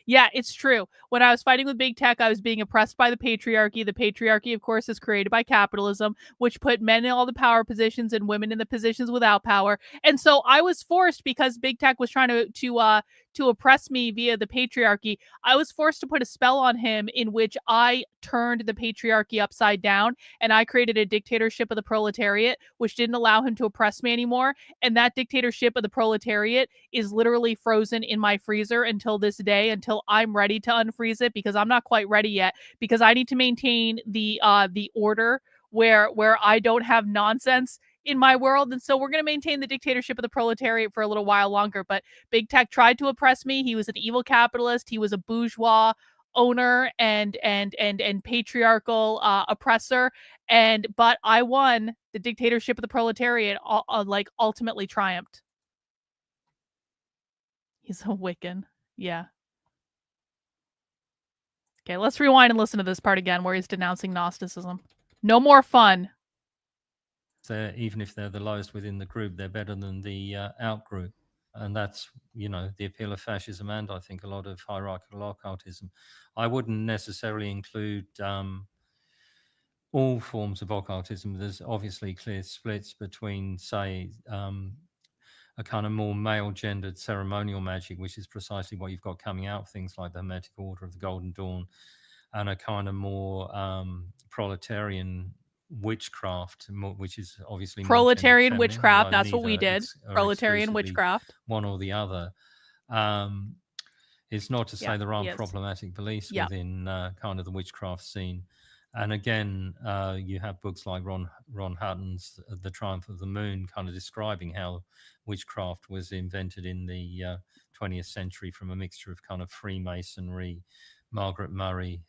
Yeah, it's true. When I was fighting with big tech, I was being oppressed by the patriarchy. The patriarchy, of course, is created by capitalism, which put men in all the power positions and women in the positions without power. And so I was forced, because big tech was trying to oppress me via the patriarchy, I was forced to put a spell on him in which I turned the patriarchy upside down, and I created a dictatorship of the proletariat, which didn't allow him to oppress me anymore. And that dictatorship of the proletariat is literally frozen in my freezer until this day, until I'm ready to unfreeze it, because I'm not quite ready yet, because I need to maintain the order where I don't have nonsense in my world. And so we're going to maintain the dictatorship of the proletariat for a little while longer. But big tech tried to oppress me. He was an evil capitalist. He was a bourgeois owner and patriarchal oppressor. But I won. The dictatorship of the proletariat ultimately triumphed. He's a Wiccan. Yeah. Okay, let's rewind and listen to this part again where he's denouncing Gnosticism. No more fun. Even if they're the lowest within the group, they're better than the out group. And that's, the appeal of fascism, and I think a lot of hierarchical occultism. I wouldn't necessarily include all forms of occultism. There's obviously clear splits between, say, a kind of more male-gendered ceremonial magic, which is precisely what you've got coming out of things like the Hermetic Order of the Golden Dawn, and a kind of more proletarian witchcraft, which is obviously proletarian more witchcraft. That's what we did. Proletarian witchcraft. One or the other. It's not to say there aren't problematic beliefs within kind of the witchcraft scene. And again, you have books like Ron Hutton's The Triumph of the Moon, kind of describing how witchcraft was invented in the 20th century from a mixture of kind of Freemasonry, Margaret Murray,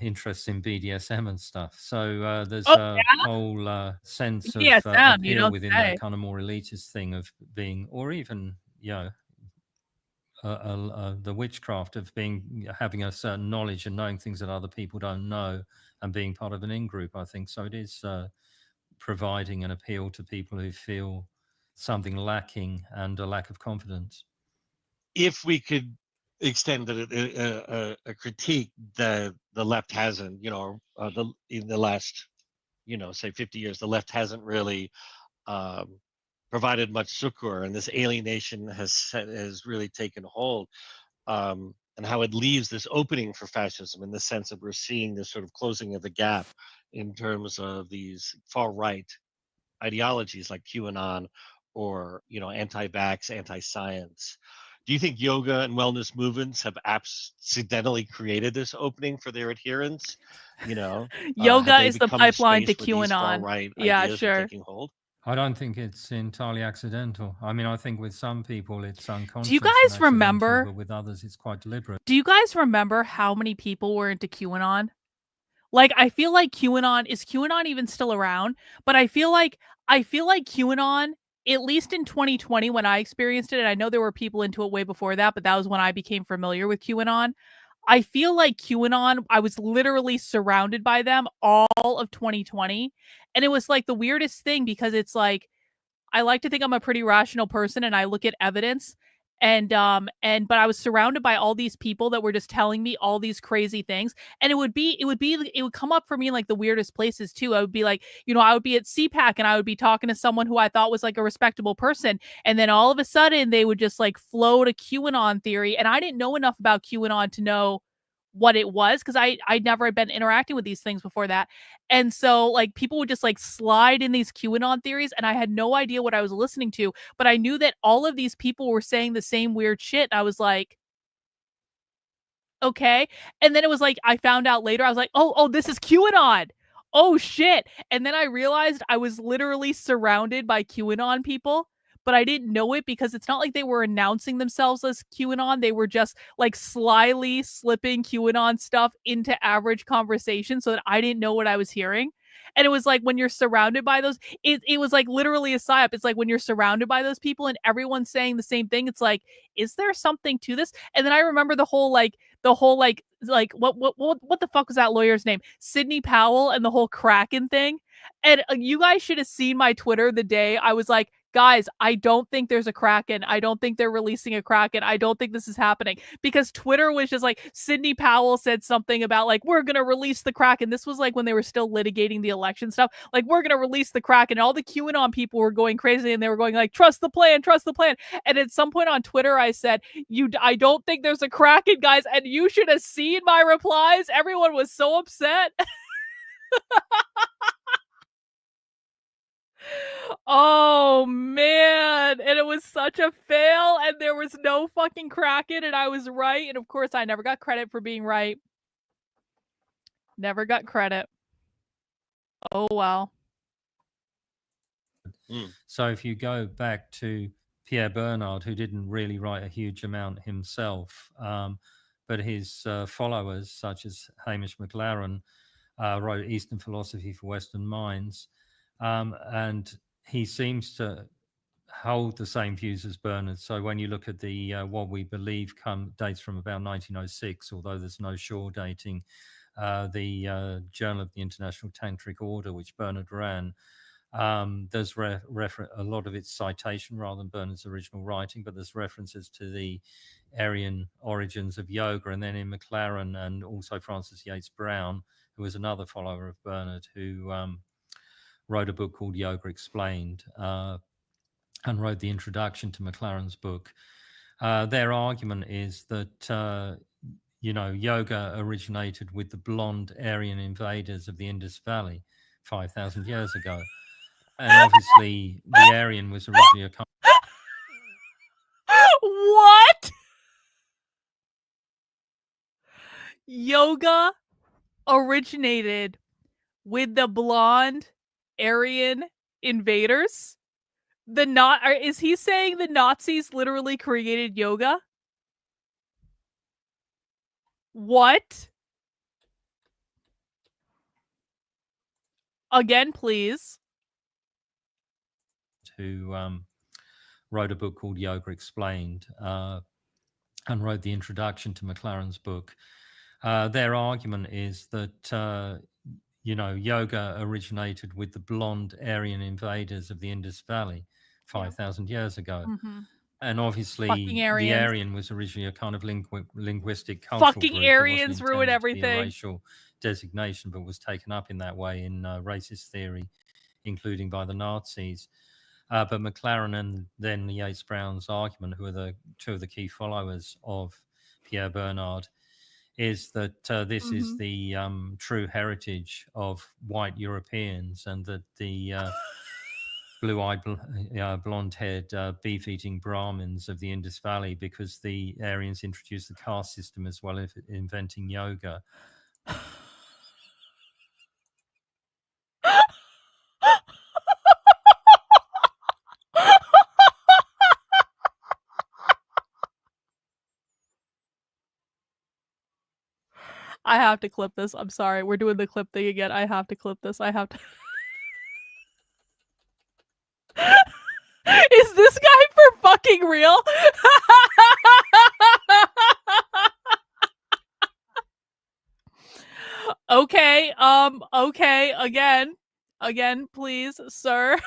interests in BDSM and stuff. So there's a whole sense of appeal within that kind of more elitist thing of being, or even, the witchcraft of having a certain knowledge and knowing things that other people don't know, and being part of an in-group, I think. So it is providing an appeal to people who feel something lacking and a lack of confidence. If we could extend a critique that the left hasn't, in the last, say 50 years, the left hasn't really provided much succor, and this alienation has really taken hold, and how it leaves this opening for fascism, in the sense that we're seeing this sort of closing of the gap in terms of these far right ideologies like QAnon or anti-vax, anti-science. Do you think yoga and wellness movements have accidentally created this opening for their adherents? Yoga is the pipeline to QAnon. Right, yeah, sure. taking hold? I don't think it's entirely accidental. I mean, I think with some people it's Do you unconscious and guys accidental, remember? but with others it's quite deliberate. Do you guys remember how many people were into QAnon? Like, I feel like QAnon is QAnon even still around? But I feel like QAnon, at least in 2020 when I experienced it, and I know there were people into it way before that, but that was when I became familiar with QAnon. I feel like QAnon, I was literally surrounded by them all of 2020. And it was like the weirdest thing because it's like I like to think I'm a pretty rational person and I look at evidence but I was surrounded by all these people that were just telling me all these crazy things, and it would come up for me in like the weirdest places too. I would be like, I would be at CPAC and I would be talking to someone who I thought was like a respectable person, and then all of a sudden they would just like float a QAnon theory, and I didn't know enough about QAnon to know what it was because I'd never had been interacting with these things before that. And so like people would just like slide in these QAnon theories and I had no idea what I was listening to, but I knew that all of these people were saying the same weird shit. And I was like, okay. And then it was like I found out later, I was like, oh, this is QAnon. Oh shit. And then I realized I was literally surrounded by QAnon people, but I didn't know it because it's not like they were announcing themselves as QAnon. They were just like slyly slipping QAnon stuff into average conversation so that I didn't know what I was hearing. And it was like when you're surrounded by those, it was like literally a psyop. It's like when you're surrounded by those people and everyone's saying the same thing, it's like, is there something to this? And then I remember the whole what the fuck was that lawyer's name? Sidney Powell and the whole Kraken thing. And you guys should have seen my Twitter the day I was like, guys, I don't think there's a Kraken. I don't think they're releasing a Kraken. I don't think this is happening. Because Twitter was just like, Sidney Powell said something about like, we're going to release the Kraken. This was like when they were still litigating the election stuff. Like, we're going to release the Kraken. And all the QAnon people were going crazy and they were going like, trust the plan, trust the plan. And at some point on Twitter, I said, I don't think there's a Kraken, guys. And you should have seen my replies. Everyone was so upset. Oh man, and it was such a fail, and there was no fucking Kraken, and I was right, and of course I never got credit for being right. Never got credit. Oh well. So if you go back to Pierre Bernard, who didn't really write a huge amount himself, but his followers, such as Hamish McLaren, wrote Eastern Philosophy for Western Minds, and he seems to hold the same views as Bernard. So when you look at the what we believe dates from about 1906, although there's no sure dating, the Journal of the International Tantric Order, which Bernard ran, there's a lot of its citation rather than Bernard's original writing, but there's references to the Aryan origins of yoga. And then in McLaren and also Francis Yates Brown, who was another follower of Bernard, who wrote a book called Yoga Explained, and wrote the introduction to McLaren's book. Their argument is that yoga originated with the blonde Aryan invaders of the Indus Valley 5,000 years ago. And obviously the Aryan was originally a What? Yoga originated with the blonde Aryan invaders? Is he saying the Nazis literally created yoga? What? Again, please. who wrote a book called Yoga Explained, and wrote the introduction to McLaren's book. Their argument is that yoga originated with the blonde Aryan invaders of the Indus Valley 5,000 years ago. Mm-hmm. And obviously the Aryan was originally a kind of linguistic cultural fucking group. Aryans ruin everything. To be a racial designation, but was taken up in that way in racist theory, including by the Nazis. But McLaren and then the Yates Brown's argument, who are the two of the key followers of Pierre Bernard, is that this is the true heritage of white Europeans, and that the blue-eyed, blonde-haired, beef-eating Brahmins of the Indus Valley, because the Aryans introduced the caste system as well as inventing yoga. I have to clip this. I'm sorry. We're doing the clip thing again. I have to clip this. I have to. Is this guy for fucking real? Okay. Okay. Again, please, sir.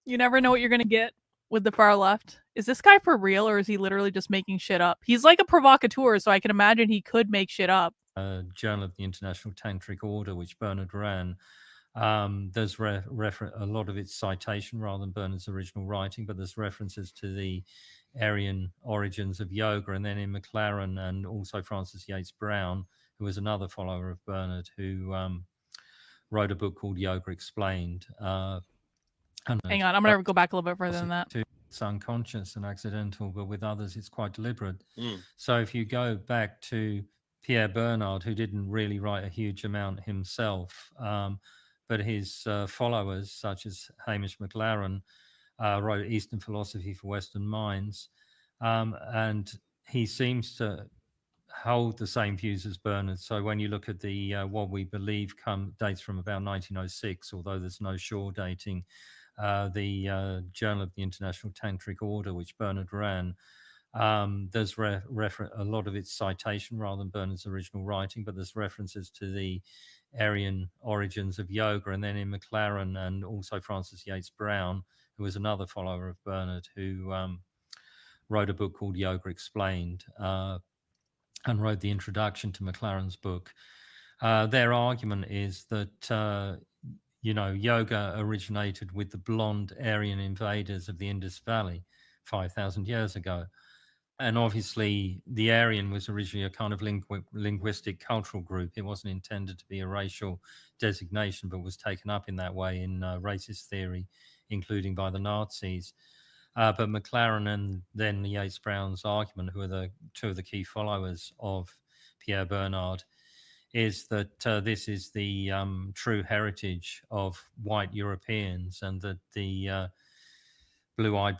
You never know what you're gonna get with the far left. Is this guy for real, or is he literally just making shit up? He's like a provocateur, so I can imagine he could make shit up. Journal of the International Tantric Order, which Bernard ran. There's a lot of its citation rather than Bernard's original writing, but there's references to the Aryan origins of yoga. And then in McLaren and also Francis Yates Brown, who was another follower of Bernard, who wrote a book called Yoga Explained. Hang on, I'm going to go back a little bit further than that. It's unconscious and accidental, but with others, it's quite deliberate. Mm. So if you go back to Pierre Bernard, who didn't really write a huge amount himself, but his followers, such as Hamish McLaren, wrote Eastern Philosophy for Western Minds, and he seems to hold the same views as Bernard. So when you look at the What We Believe dates from about 1906, although there's no sure dating, the Journal of the International Tantric Order, which Bernard ran, there's a lot of its citation rather than Bernard's original writing, but there's references to the Aryan origins of yoga. And then in McLaren and also Francis Yates Brown, who was another follower of Bernard, who wrote a book called Yoga Explained, and wrote the introduction to McLaren's book. Their argument is that yoga originated with the blonde Aryan invaders of the Indus Valley 5,000 years ago. And obviously, the Aryan was originally a kind of linguistic cultural group. It wasn't intended to be a racial designation, but was taken up in that way in racist theory, including by the Nazis. But McLaren and then Yates Brown's argument, who are the two of the key followers of Pierre Bernard, is that this is the true heritage of white Europeans, and that the blue-eyed,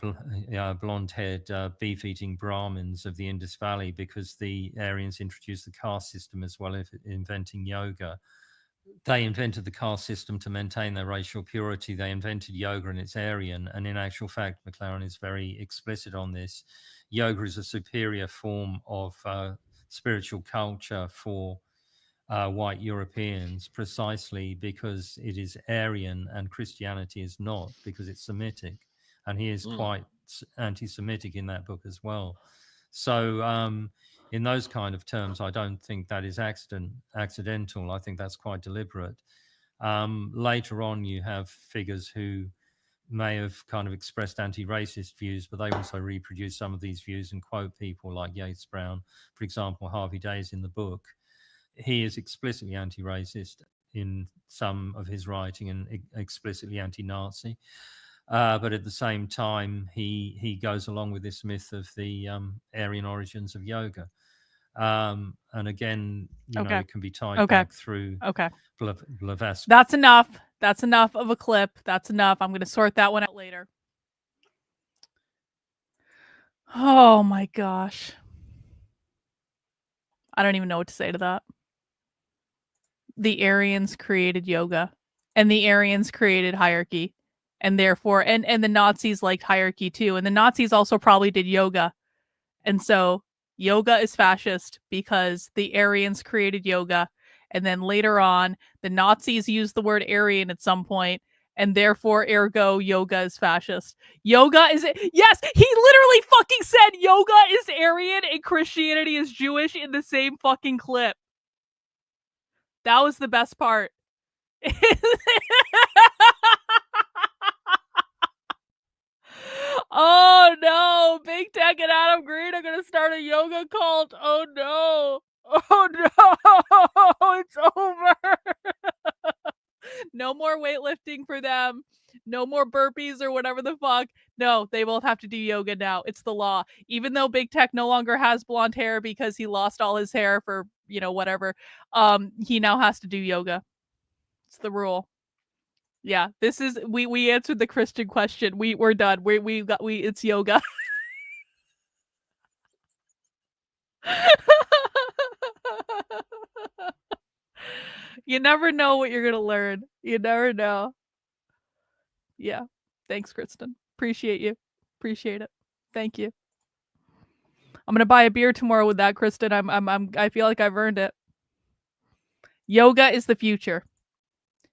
blonde-haired, beef-eating Brahmins of the Indus Valley, because the Aryans introduced the caste system as well as inventing yoga. They invented the caste system to maintain their racial purity. They invented yoga and it's Aryan. And in actual fact, McLaren is very explicit on this. Yoga is a superior form of spiritual culture for white Europeans, precisely because it is Aryan and Christianity is not, because it's Semitic. And he is quite anti-Semitic in that book as well. So in those kind of terms, I don't think that is accidental. I think that's quite deliberate. Later on, you have figures who may have kind of expressed anti-racist views, but they also reproduce some of these views and quote people like Yates Brown. For example, Harvey Days in the book, he is explicitly anti-racist in some of his writing and explicitly anti-Nazi. But at the same time, he goes along with this myth of the Aryan origins of yoga. And again, it can be tied back through Blavatsky. That's enough. That's enough of a clip. That's enough. I'm going to sort that one out later. Oh my gosh. I don't even know what to say to that. The Aryans created yoga, and the Aryans created hierarchy. And therefore, and the Nazis liked hierarchy too. And the Nazis also probably did yoga. And so yoga is fascist because the Aryans created yoga. And then later on, the Nazis used the word Aryan at some point. And therefore, ergo, yoga is fascist. Yoga is... Yes, he literally fucking said yoga is Aryan and Christianity is Jewish in the same fucking clip. That was the best part. Oh no, Big Tech and Adam Green are gonna start a yoga cult. Oh no. Oh no, it's over. No more weightlifting for them. No more burpees or whatever the fuck. No, they both have to do yoga now. It's the law. Even though Big Tech no longer has blonde hair because he lost all his hair for, whatever. He now has to do yoga. It's the rule. Yeah, this is we answered the Christian question. We're done. It's yoga. You never know what you're gonna learn. You never know. Yeah. Thanks, Kristen. Appreciate you. Appreciate it. Thank you. I'm gonna buy a beer tomorrow with that, Kristen. I feel like I've earned it. Yoga is the future.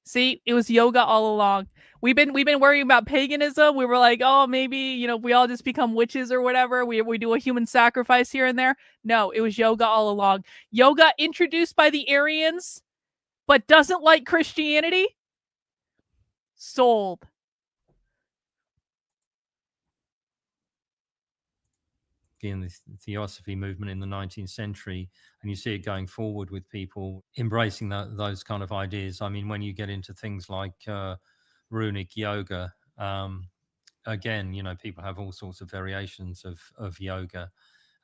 See, it was yoga all along. We've been worrying about paganism. We were like, oh, maybe we all just become witches or whatever. We do a human sacrifice here and there. No, it was yoga all along. Yoga introduced by the Aryans, but doesn't like Christianity. Sold. In the theosophy movement in the 19th century, and you see it going forward with people embracing those kind of ideas. I mean, when you get into things like runic yoga, again, people have all sorts of variations of yoga,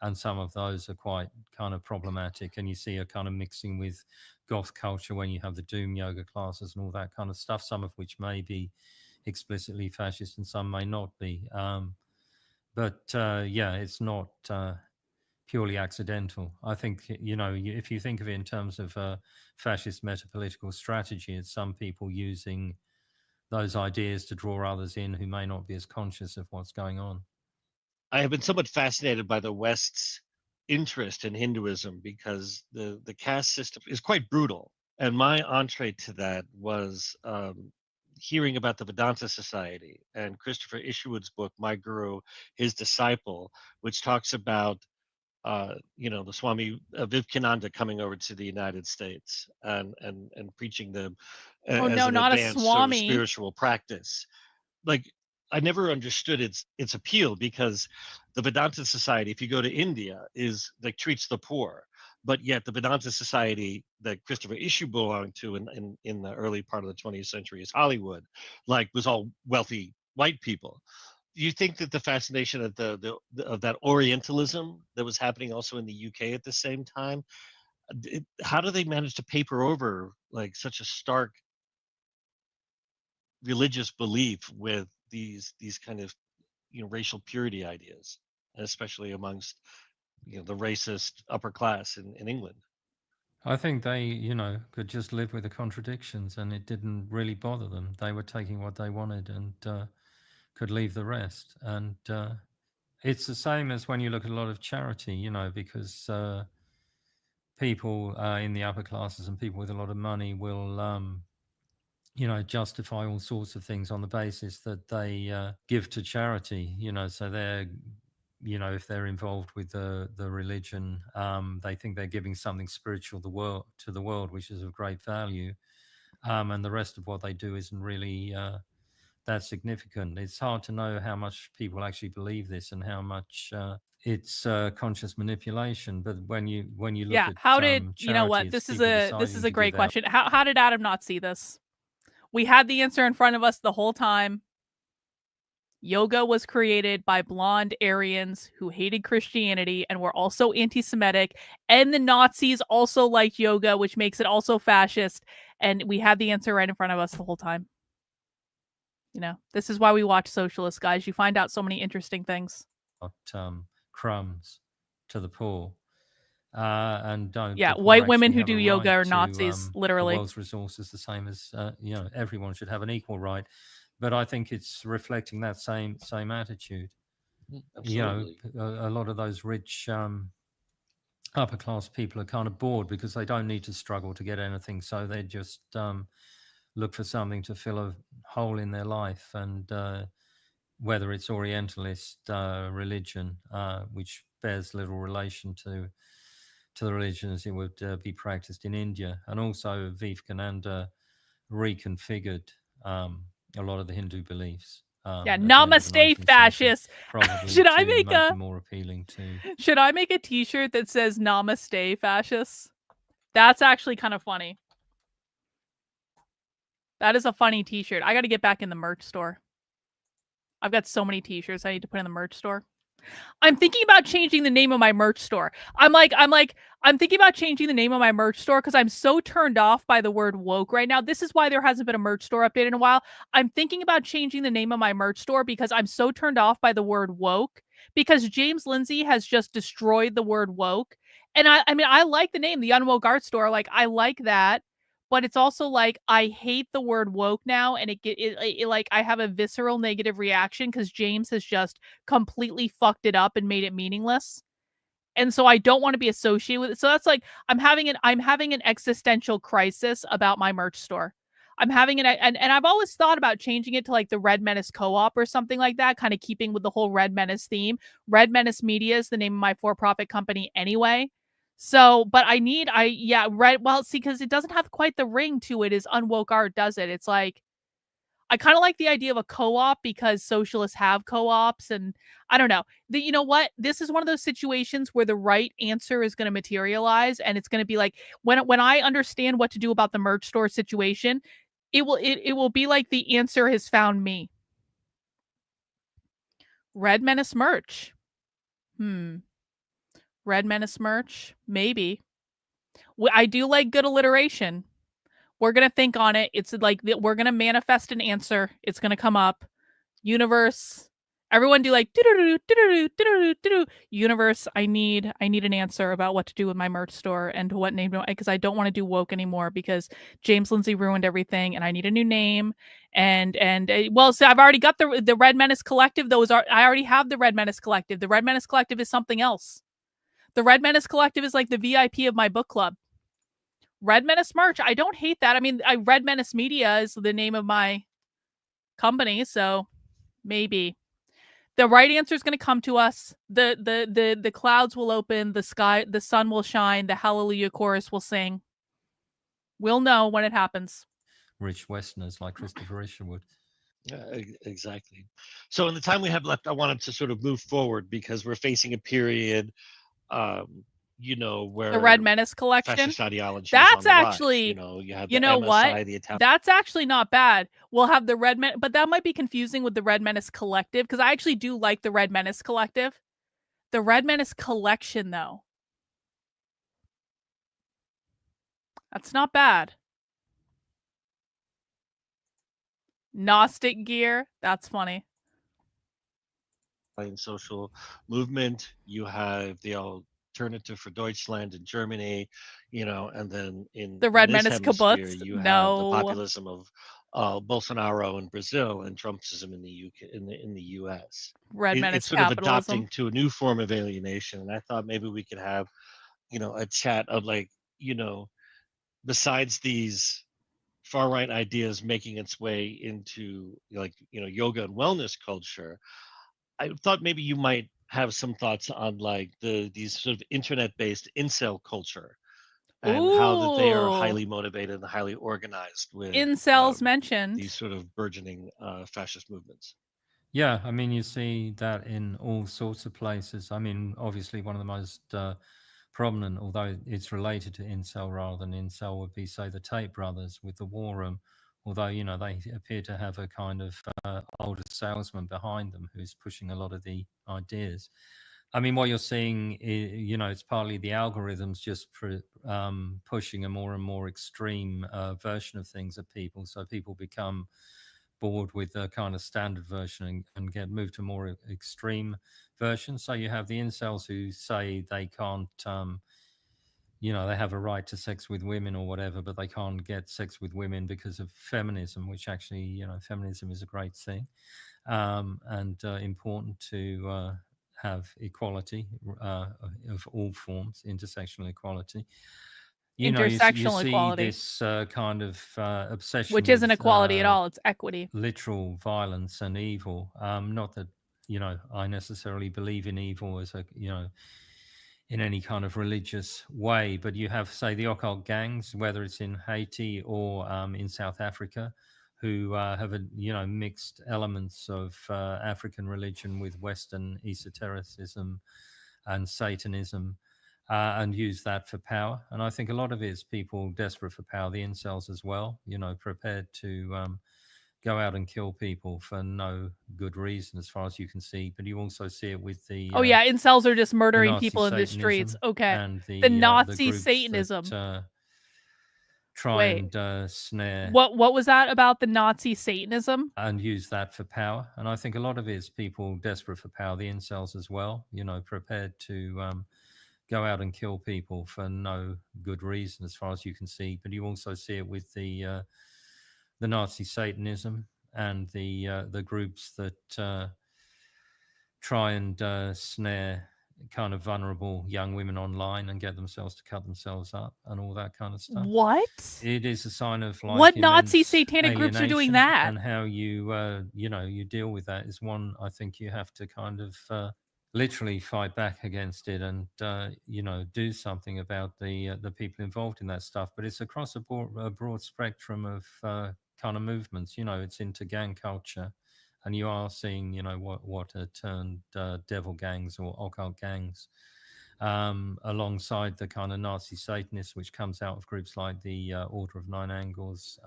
and some of those are quite kind of problematic, and you see a kind of mixing with goth culture when you have the doom yoga classes and all that kind of stuff, some of which may be explicitly fascist and some may not be. But yeah, it's not purely accidental. I think, if you think of it in terms of fascist metapolitical strategy, it's some people using those ideas to draw others in who may not be as conscious of what's going on. I have been somewhat fascinated by the West's interest in Hinduism because the caste system is quite brutal. And my entree to that was hearing about the Vedanta Society and Christopher Isherwood's book, My Guru, His Disciple, which talks about the Swami Vivekananda coming over to the United States and preaching them Oh as no, an not a advanced sort of Swami. spiritual practice. Like, I never understood its appeal because the Vedanta Society, if you go to India, is like treats the poor, but yet the Vedanta Society that Christopher Isherwood belonged to in the early part of the 20th century is Hollywood, like was all wealthy white people. Do you think that the fascination of of that Orientalism that was happening also in the UK at the same time, how do they manage to paper over like such a stark religious belief with these kind of racial purity ideas, especially amongst the racist upper class in England? I think they, could just live with the contradictions and it didn't really bother them. They were taking what they wanted and could leave the rest. And it's the same as when you look at a lot of charity, because people in the upper classes and people with a lot of money will, justify all sorts of things on the basis that they give to charity, so they're, if they're involved with the religion, they think they're giving something spiritual to the world, which is of great value. And the rest of what they do isn't really that significant. It's hard to know how much people actually believe this and how much it's conscious manipulation. But when you look Yeah, at how did charity, this is people a deciding to great give out. question. How did Adam not see this? We had the answer in front of us the whole time. Yoga was created by blonde Aryans who hated Christianity and were also anti-Semitic, and the Nazis also liked yoga, which makes it also fascist. And we had the answer right in front of us the whole time. This is why we watch Socialist, guys. You find out so many interesting things. Crumbs to the poor. And don't. Yeah, the poor white women actually who have do a yoga right are to, Nazis, literally. The world's resources, the same as everyone should have an equal right. But I think it's reflecting that same attitude. Absolutely. A lot of those rich upper class people are kind of bored because they don't need to struggle to get anything, so they just look for something to fill a hole in their life, and whether it's Orientalist religion, which bears little relation to the religion as it would be practiced in India, and also Vivekananda reconfigured a lot of the Hindu beliefs. Yeah, at the end of the namaste, 19th century, fascists. probably Should I to make make them more appealing to. Should I make a T-shirt that says "Namaste, fascists"? That's actually kind of funny. That is a funny T-shirt. I got to get back in the merch store. I've got so many T-shirts I need to put in the merch store. I'm thinking about changing the name of my merch store. I'm thinking about changing the name of my merch store because I'm so turned off by the word woke right now. This is why there hasn't been a merch store update in a while. I'm thinking about changing the name of my merch store because I'm so turned off by the word woke because James Lindsay has just destroyed the word woke. And I mean, I like the name, the Unwoke Art Store. Like, I like that. But it's also like I hate the word woke now, and like I have a visceral negative reaction because James has just completely fucked it up and made it meaningless. And so I don't want to be associated with it. So that's like I'm having an existential crisis about my merch store. I'm having and I've always thought about changing it to like the Red Menace Co-op or something like that, kind of keeping with the whole Red Menace theme. Red Menace Media is the name of my for-profit company anyway. So, but Red, well, see, because it doesn't have quite the ring to it as Unwoke Art does it. It's like I kind of like the idea of a co-op because socialists have co-ops, and I don't know. You know what? This is one of those situations where the right answer is going to materialize, and it's going to be like when I understand what to do about the merch store situation, it will be like the answer has found me. Red Menace merch. Red Menace merch, maybe. I do like good alliteration. We're going to think on it. It's like we're going to manifest an answer. It's going to come up. Universe. Everyone do like universe. I need an answer about what to do with my merch store and what name, because I don't want to do woke anymore because James Lindsay ruined everything and I need a new name. And well, so I've already got the Red Menace Collective. I already have the Red Menace Collective. The Red Menace Collective is something else. The Red Menace Collective is like the VIP of my book club. Red Menace merch. I don't hate that. I mean, Red Menace Media is the name of my company, so maybe the right answer is going to come to us. The clouds will open, the sun will shine, the hallelujah chorus will sing. We'll know when it happens. Rich Westerners like Christopher Isherwood. Exactly. So in the time we have left, I wanted to sort of move forward because we're facing a period, where the Red Menace collection, fascist ideology that's is on the actually rise. You have you the know MSI, what? the Italian. That's actually not bad. We'll have the Red Menace, but that might be confusing with the Red Menace Collective because I actually do like the Red Menace Collective. The Red Menace Collection, though, that's not bad. Gnostic gear, that's funny. Social movement. You have the Alternative for Deutschland in Germany, and then The Red in this Menace hemisphere, kibbutz, you have the no. populism of Bolsonaro in Brazil and Trumpism in the UK, in the US. Red Menace It's sort of capitalism. adopting to a new form of alienation, and I thought maybe we could have, a chat of like, besides these far right ideas making its way into like yoga and wellness culture. I thought maybe you might have some thoughts on like these sort of internet-based incel culture and how that they are Ooh, highly motivated and highly organized with incels mentioned. these sort of burgeoning fascist movements. Yeah, I mean, you see that in all sorts of places. I mean, obviously, one of the most prominent, although it's related to incel rather than incel, would be, say, the Tate brothers with the War Room. Although, they appear to have a kind of older salesman behind them who's pushing a lot of the ideas. I mean, what you're seeing is, it's partly the algorithms just pushing a more and more extreme version of things at people. So people become bored with the kind of standard version and get moved to more extreme version. So you have the incels who say they can't, they have a right to sex with women or whatever, but they can't get sex with women because of feminism, which actually, feminism is a great thing and important to have equality of all forms, intersectional equality. You Intersectional see equality, this kind of obsession which with isn't equality at all. It's equity. literal violence and evil. Not that I necessarily believe in evil as in any kind of religious way, but you have, say, the occult gangs, whether it's in Haiti or in South Africa, who have mixed elements of African religion with Western esotericism and Satanism. And use that for power. And I think a lot of it is people desperate for power, the incels as well, prepared to go out and kill people for no good reason, as far as you can see. But you also see it with the Oh yeah, incels are just murdering Nazi people in the streets. Satanism Okay. and The the Nazi groups Satanism. that try Wait. and snare What was that about the Nazi Satanism? and use that for power. And I think a lot of it is people desperate for power, the incels as well, you know, prepared to go out and kill people for no good reason, as far as you can see. But you also see it with the Nazi Satanism and the groups that try and snare kind of vulnerable young women online and get themselves to cut themselves up and all that kind of stuff. What? It is a sign of like What Nazi immense satanic groups are doing alienation, that? and how you you know, you deal with that is one I think you have to kind of literally fight back against it and you know, do something about the people involved in that stuff. But it's across a broad spectrum of kind of movements. You know, it's into gang culture, and you are seeing, you know, what are turned devil gangs or occult gangs, alongside the kind of Nazi Satanists, which comes out of groups like the Order of Nine Angles,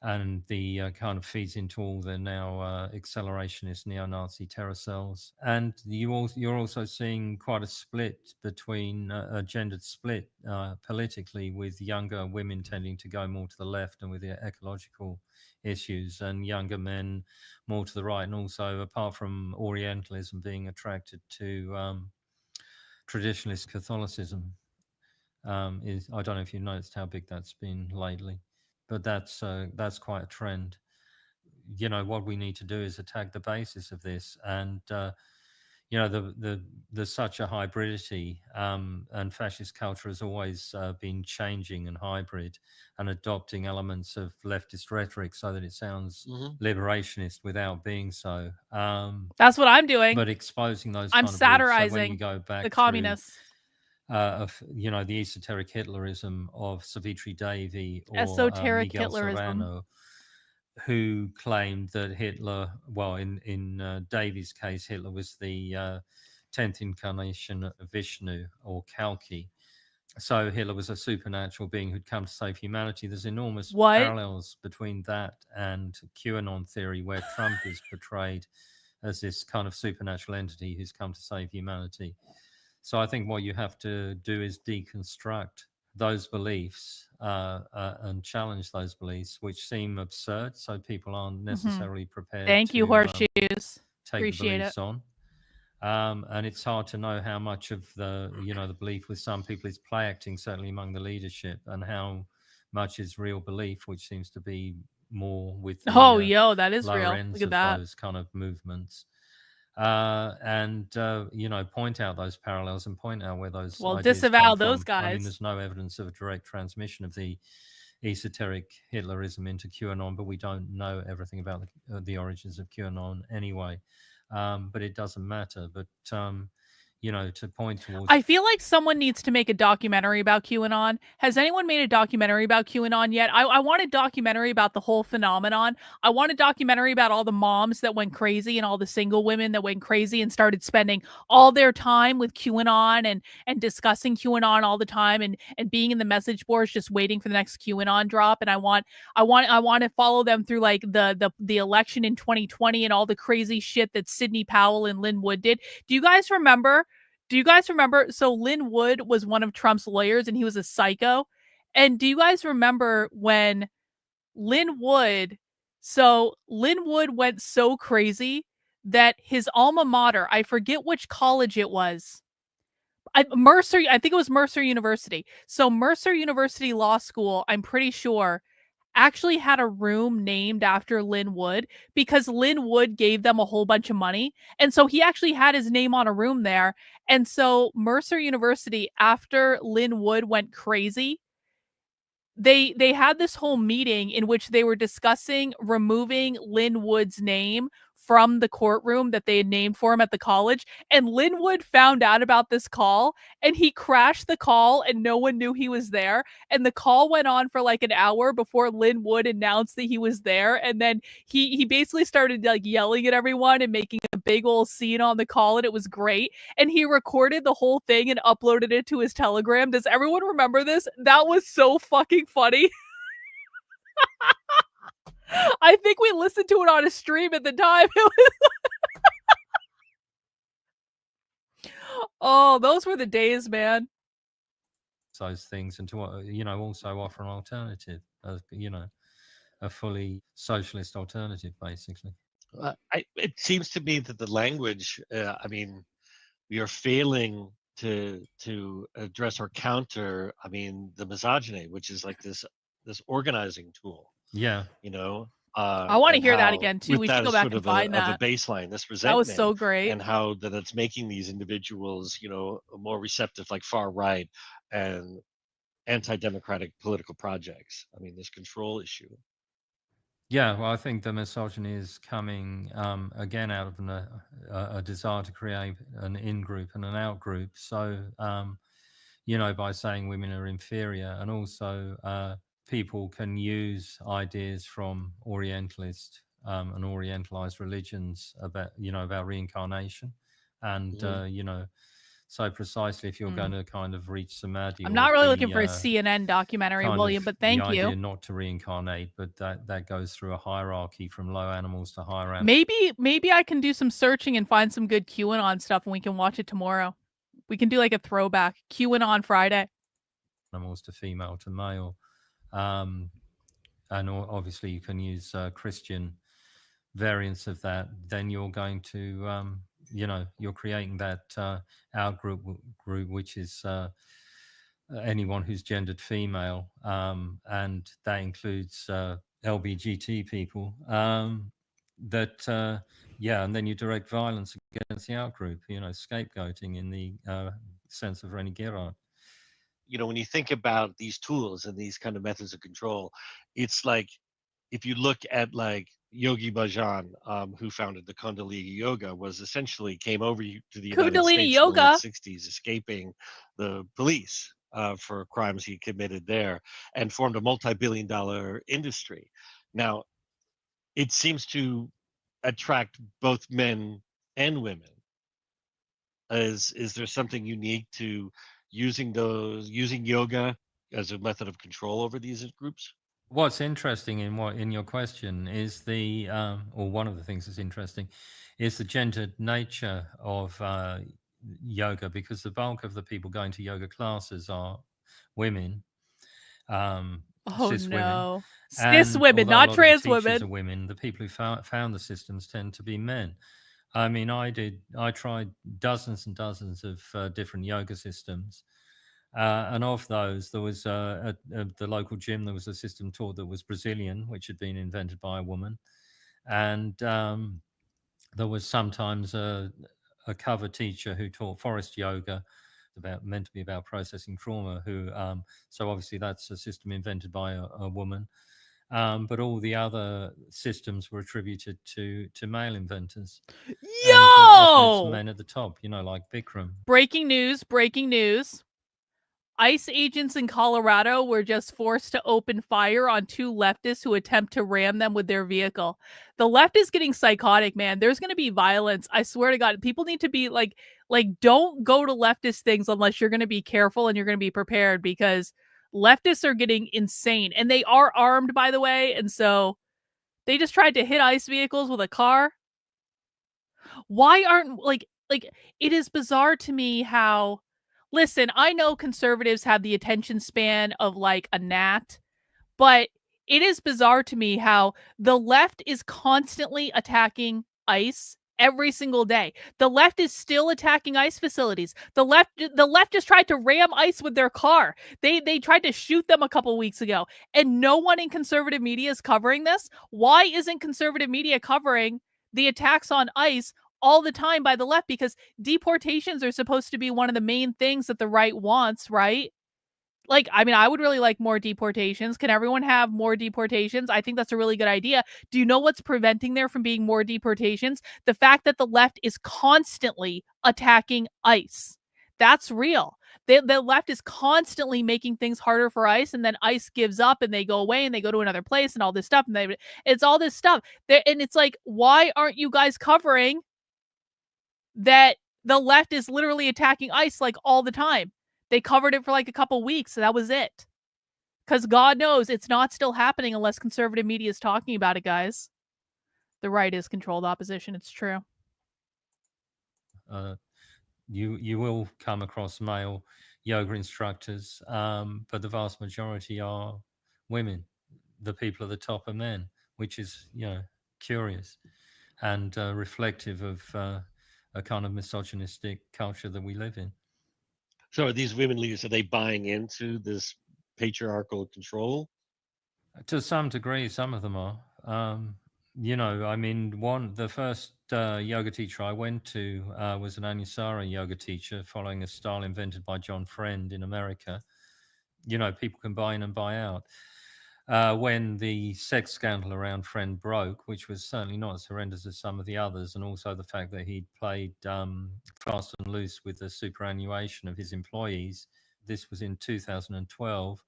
and the kind of feeds into all the now accelerationist neo-Nazi terror cells. And you're also seeing quite a split between a gendered split politically, with younger women tending to go more to the left and with the ecological issues, and younger men more to the right. And also, apart from Orientalism, being attracted to traditionalist Catholicism. Is, I don't know if you've noticed how big that's been lately, but that's quite a trend. You know, what we need to do is attack the basis of this, and you know, there's such a hybridity, and fascist culture has always been changing and hybrid and adopting elements of leftist rhetoric so that it sounds liberationist without being so. That's what I'm doing. But exposing those I'm kind of roots. So when satirizing you go back the communists. of, you know, the esoteric Hitlerism of Savitri Devi or Esoteric Miguel Hitlerism. Serrano, who claimed that Hitler, well, in Davies' case, Hitler was the 10th incarnation of Vishnu or Kalki. So Hitler was a supernatural being who'd come to save humanity. There's enormous parallels between that and QAnon theory, where Trump is portrayed as this kind of supernatural entity who's come to save humanity. So I think what you have to do is deconstruct those beliefs and challenge those beliefs, which seem absurd. So people aren't necessarily prepared Thank you, to Horseshoes. take Appreciate the beliefs it. on. And it's hard to know how much of the, you know, the belief with some people is play acting, certainly among the leadership, and how much is real belief, which seems to be more with the that is lower real. ends Look at of that. those kind of movements. And you know, point out those parallels and point out where those ideas disavow come those from. I mean, guys. there's no evidence of a direct transmission of the esoteric Hitlerism into QAnon, but we don't know everything about the origins of QAnon anyway. But it doesn't matter. But you know, to point towards, I feel like someone needs to make a documentary about QAnon. Has anyone made a documentary about QAnon yet? I want a documentary about the whole phenomenon. I want a documentary about all the moms that went crazy and all the single women that went crazy and started spending all their time with QAnon and discussing QAnon all the time and being in the message boards just waiting for the next QAnon drop. And I want to follow them through like the election in 2020 and all the crazy shit that Sidney Powell and Lynn Wood did. Do you guys remember? So Lynn Wood was one of Trump's lawyers and he was a psycho. And do you guys remember when Lynn Wood went so crazy that his alma mater, I forget which college it was. I think it was Mercer University. So Mercer University Law School, I'm pretty sure, actually had a room named after Lynn Wood because Lynn Wood gave them a whole bunch of money. And so he actually had his name on a room there. And so Mercer University, after Lynn Wood went crazy, they had this whole meeting in which they were discussing removing Lynn Wood's name from the courtroom that they had named for him at the college. And Lynn Wood found out about this call and he crashed the call and no one knew he was there. And the call went on for like an hour before Lynn Wood announced that he was there. And then he basically started like yelling at everyone and making a big old scene on the call, and it was great. And he recorded the whole thing and uploaded it to his Telegram. Does everyone remember this? That was so fucking funny. I think we listened to it on a stream at the time. Oh, those were the days, man. those things and to also offer an alternative, a fully socialist alternative, basically. It seems to me that the language, we are failing to address or counter, the misogyny, which is like this organizing tool. Yeah. I want to and hear that how again too. with We that should go as back sort and of find a that. baseline, this That was resentment, so great. and how that it's making these individuals, more receptive, like far right and anti-democratic political projects. This control issue. Yeah, well, I think the misogyny is coming again out of a desire to create an in-group and an out-group. So, by saying women are inferior, and also people can use ideas from Orientalist and Orientalized religions about reincarnation, and so precisely if you're going to kind of reach samadhi, I'm or not really looking for a CNN documentary, kind William, of but the thank idea you. not to reincarnate, but that goes through a hierarchy from low animals to higher animals. Maybe I can do some searching and find some good QAnon stuff, and we can watch it tomorrow. We can do like a throwback QAnon Friday. Animals to female to male, and obviously you can use Christian variants of that. Then you're going to you're creating that out group, which is anyone who's gendered female, and that includes LBGT people. And then you direct violence against the outgroup, scapegoating in the sense of René Girard. When you think about these tools and these kind of methods of control, it's like if you look at like Yogi Bhajan, who founded the Kundalini Yoga, was essentially came over to the United Kundalini States Yoga. in the late 60s, escaping the police for crimes he committed there, and formed a multi-billion-dollar industry. Now, it seems to attract both men and women. Is there something unique to using yoga as a method of control over these groups? What's interesting in your question is or one of the things that's interesting is the gendered nature of yoga, because the bulk of the people going to yoga classes are women, Oh cis women. no, cis And women, although a not lot trans of the teachers women. are women, the people who found the systems tend to be men. I tried dozens and dozens of different yoga systems. And of those, there was at the local gym, there was a system taught that was Brazilian, which had been invented by a woman. And there was sometimes a cover teacher who taught forest yoga, meant to be about processing trauma, who so obviously that's a system invented by a woman. But all the other systems were attributed to male inventors. And often it's men at the top, like Bikram. Breaking news. ICE agents in Colorado were just forced to open fire on 2 leftists who attempt to ram them with their vehicle. The left is getting psychotic, man. There's going to be violence. I swear to God, people need to be like, don't go to leftist things unless you're going to be careful and you're going to be prepared, because leftists are getting insane, and they are armed, by the way. And so they just tried to hit ICE vehicles with a car. Why aren't it is bizarre to me how, listen, I know conservatives have the attention span of like a gnat, but it is bizarre to me how the left is constantly attacking ICE every single day. The left is still attacking ICE facilities. The left just tried to ram ICE with their car. They tried to shoot them a couple weeks ago, and no one in conservative media is covering this. Why isn't conservative media covering the attacks on ICE all the time by the left? Because deportations are supposed to be one of the main things that the right wants, right? I would really like more deportations. Can everyone have more deportations? I think that's a really good idea. Do you know what's preventing there from being more deportations? The fact that the left is constantly attacking ICE. That's real. The left is constantly making things harder for ICE, and then ICE gives up and they go away and they go to another place and all this stuff. And it's all this stuff. And it's like, why aren't you guys covering that the left is literally attacking ICE like all the time? They covered it for like a couple weeks, so that was it. Because God knows it's not still happening unless conservative media is talking about it, guys. The right is controlled opposition. It's true. You will come across male yoga instructors, but the vast majority are women. The people at the top are men, which is curious and reflective of a kind of misogynistic culture that we live in. So are these women leaders, are they buying into this patriarchal control? To some degree, some of them are. I mean, the first yoga teacher I went to was an Anusara yoga teacher, following a style invented by John Friend in America. People can buy in and buy out. When the sex scandal around Friend broke, which was certainly not as horrendous as some of the others, and also the fact that he'd played fast and loose with the superannuation of his employees, this was in 2012.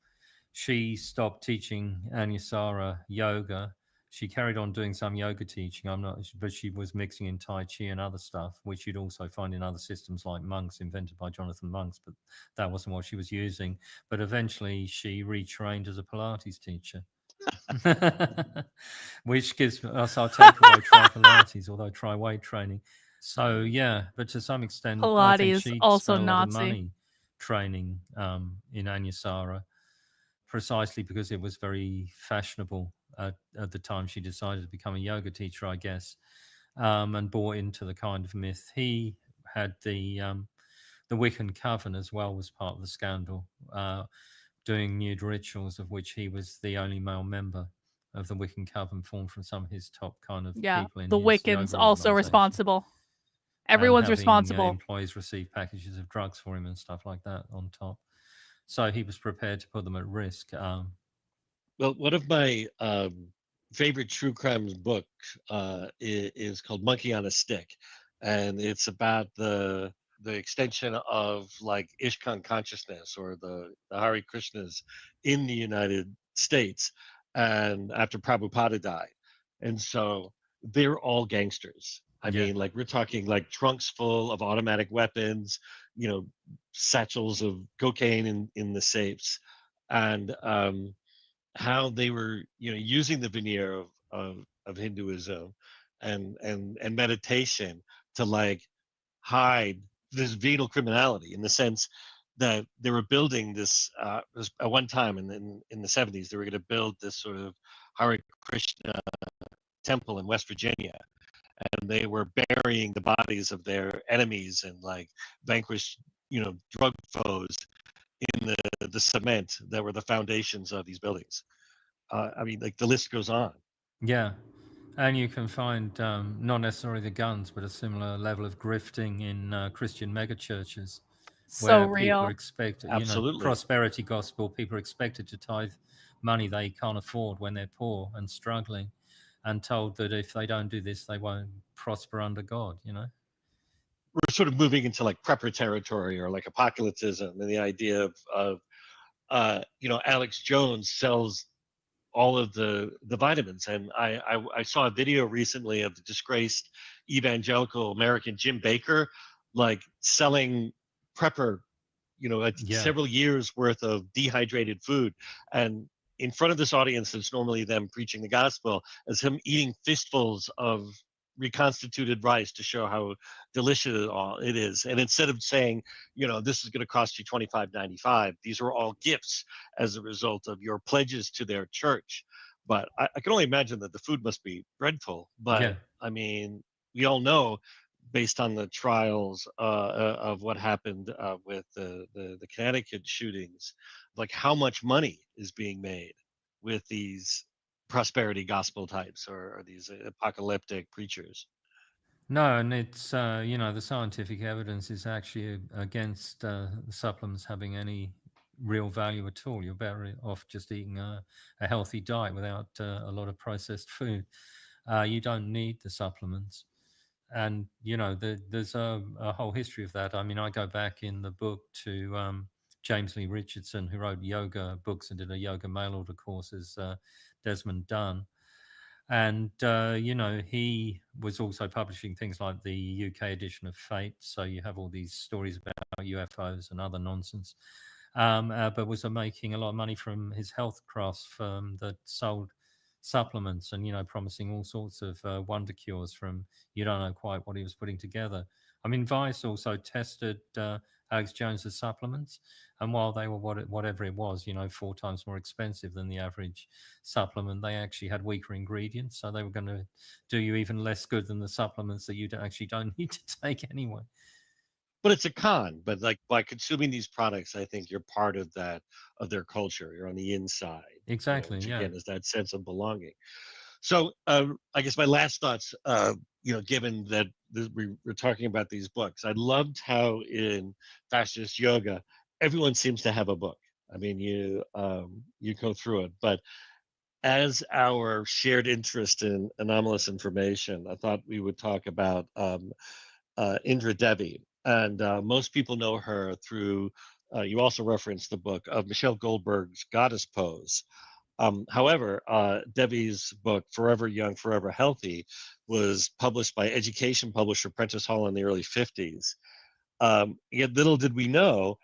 She stopped teaching Anusara yoga. She carried on doing some yoga teaching. But she was mixing in Tai Chi and other stuff, which you'd also find in other systems like monks invented by Jonathan Monks, but that wasn't what she was using. But eventually she retrained as a Pilates teacher. Which gives us our takeaway, try Pilates, although try weight training. So yeah, but to some extent, I think Pilates, she also spent a lot of Nazi. money training in Anusara, precisely because it was very fashionable at the time she decided to become a yoga teacher, I guess, and bought into the kind of myth. He had the Wiccan Coven as well, was part of the scandal, doing nude rituals, of which he was the only male member of the Wiccan Coven, formed from some of his top kind of people in The his Wiccans yoga also organization. responsible. And Everyone's having, responsible. employees receive packages of drugs for him and stuff like that on top. So he was prepared to put them at risk. Well, one of my favorite true crime books is called Monkey on a Stick, and it's about the extension of like Ishkan consciousness, or the Hare Krishnas in the United States, and after Prabhupada died. And so they're all gangsters. I mean, like, we're talking like trunks full of automatic weapons, satchels of cocaine in the safes, and how they were using the veneer of Hinduism and meditation to like hide this venal criminality, in the sense that they were building this at one time in the 70s. They were going to build this sort of Hare Krishna temple in West Virginia, and they were burying the bodies of their enemies and like vanquished drug foes in the cement that were the foundations of these buildings. I mean, like, the list goes on. Yeah, and you can find not necessarily the guns, but a similar level of grifting in Christian megachurches, So where people are real. expected, Absolutely. prosperity gospel. People are expected to tithe money they can't afford when they're poor and struggling, and told that if they don't do this, they won't prosper under God. We're sort of moving into like prepper territory, or like apocalypticism, and the idea of Alex Jones sells all of the vitamins. And I saw a video recently of the disgraced evangelical American Jim Baker, like, selling prepper, several years worth of dehydrated food, and in front of this audience that's normally them preaching the gospel, as him eating fistfuls of reconstituted rice to show how delicious it is. And instead of saying, this is going to cost you $25.95, these are all gifts as a result of your pledges to their church. But I can only imagine that the food must be dreadful. But I mean, we all know, based on the trials of what happened with the Connecticut shootings, like how much money is being made with these prosperity gospel types, or these apocalyptic preachers. No, and it's the scientific evidence is actually against the supplements having any real value at all. You're better off just eating a healthy diet without a lot of processed food. You don't need the supplements, and there's a whole history of that. I mean, I go back in the book to James Lee Richardson, who wrote yoga books and did a yoga mail order course as Desmond Dunn. And, he was also publishing things like the UK edition of Fate. So you have all these stories about UFOs and other nonsense. but was making a lot of money from his health crafts firm that sold supplements and, promising all sorts of wonder cures from you don't know quite what he was putting together. I mean, Vice also tested Alex Jones's supplements, and while they were whatever it was, 4 times more expensive than the average supplement, they actually had weaker ingredients, so they were going to do you even less good than the supplements that you actually don't need to take anyway. But it's a con. But like by consuming these products, I think you're part of that, of their culture. You're on the inside, Exactly, which yeah. again is that sense of belonging. So I guess my last thoughts, given that we're talking about these books, I loved how in fascist yoga, everyone seems to have a book. I mean, you go through it, but as our shared interest in anomalous information, I thought we would talk about Indra Devi. And most people know her through, you also referenced the book of Michelle Goldberg's Goddess Pose. However, Debbie's book, Forever Young, Forever Healthy, was published by education publisher Prentice Hall in the early 50s. Yet little did we know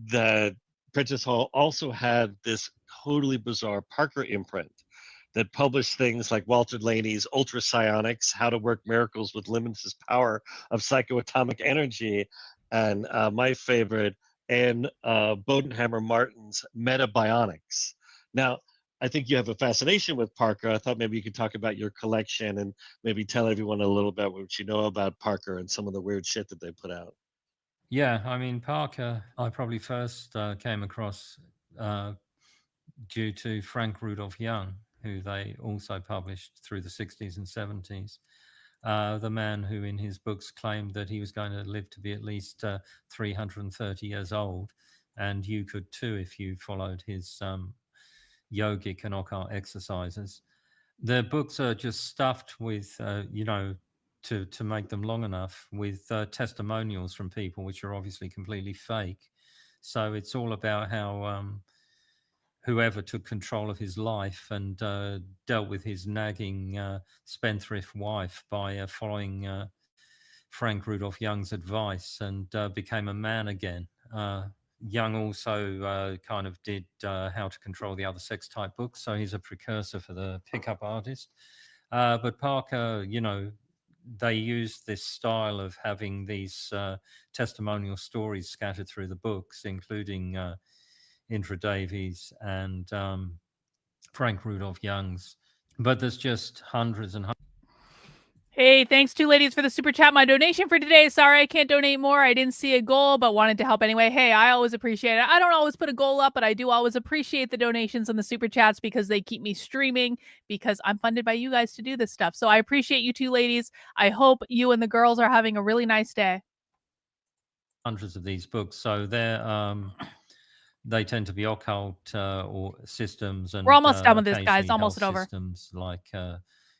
that Prentice Hall also had this totally bizarre Parker imprint that published things like Walter Laney's Ultra Psionics, How to Work Miracles with Limitless Power of Psychoatomic Energy, and my favorite, Anne Bodenhammer Martin's Metabionics. Now, I think you have a fascination with Parker. I thought maybe you could talk about your collection and maybe tell everyone a little bit what you know about Parker and some of the weird shit that they put out. Yeah, I mean, Parker, I probably first came across due to Frank Rudolph Young, who they also published through the 60s and 70s. The man who in his books claimed that he was going to live to be at least 330 years old. And you could too if you followed his yogic and occult exercises. Their books are just stuffed with, to make them long enough, with testimonials from people, which are obviously completely fake. So it's all about how whoever took control of his life and dealt with his nagging spendthrift wife by following Frank Rudolph Young's advice and became a man again. Young also kind of did How to Control the Other Sex type books, so he's a precursor for the pickup artist. But Parker, they used this style of having these testimonial stories scattered through the books, including Indra Davies and Frank Rudolph Young's. But there's just hundreds and hundreds. Hey, thanks two ladies for the super chat. My donation for today. Sorry I can't donate more. I didn't see a goal, but wanted to help anyway. Hey, I always appreciate it. I don't always put a goal up, but I do always appreciate the donations and the super chats because they keep me streaming, because I'm funded by you guys to do this stuff. So I appreciate you two ladies. I hope you and the girls are having a really nice day. Hundreds of these books. So they tend to be occult or systems, and we're almost done with this, guys. occasionally Almost health over. systems like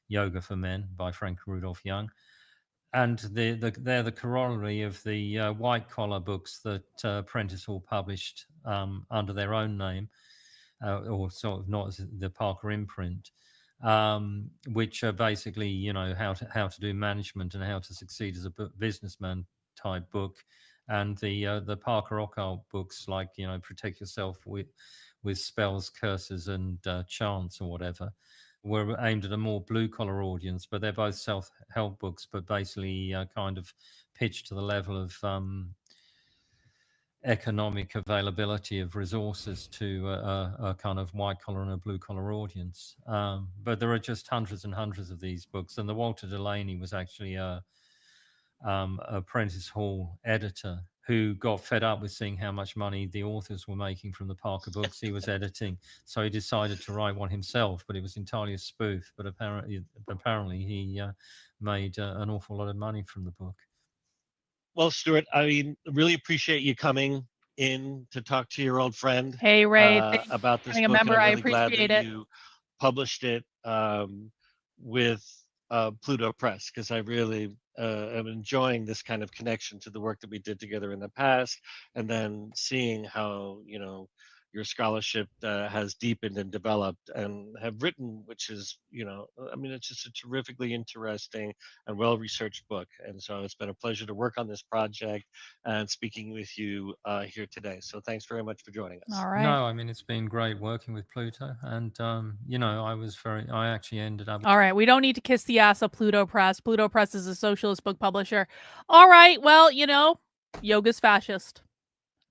Yoga for Men by Frank Rudolph Young. And they're the corollary of the white collar books that Prentice Hall published under their own name, or sort of not as the Parker imprint, which are basically, how to do management and how to succeed as a businessman type book. And the Parker occult books, like Protect Yourself with Spells, Curses, and Chants, or whatever, were aimed at a more blue collar audience. But they're both self help books, but basically kind of pitched to the level of economic availability of resources to a kind of white collar and a blue collar audience. But there are just hundreds and hundreds of these books, and the Walter Delaney was actually a Prentice Hall editor who got fed up with seeing how much money the authors were making from the Parker books he was editing. So he decided to write one himself, but it was entirely a spoof. But apparently he made an awful lot of money from the book. Well, Stuart, I mean, really appreciate you coming in to talk to your old friend. Hey, Ray. About this Being a book, member, and I'm I really glad appreciate that it. you published it with Pluto Press, because I really am enjoying this kind of connection to the work that we did together in the past, and then seeing how your scholarship has deepened and developed and have written, which is, I mean, it's just a terrifically interesting and well-researched book. And so it's been a pleasure to work on this project and speaking with you here today. So thanks very much for joining us. All right. No, I mean, it's been great working with Pluto. And, I actually ended up. All right. We don't need to kiss the ass of Pluto Press. Pluto Press is a socialist book publisher. All right. Well, yoga's fascist.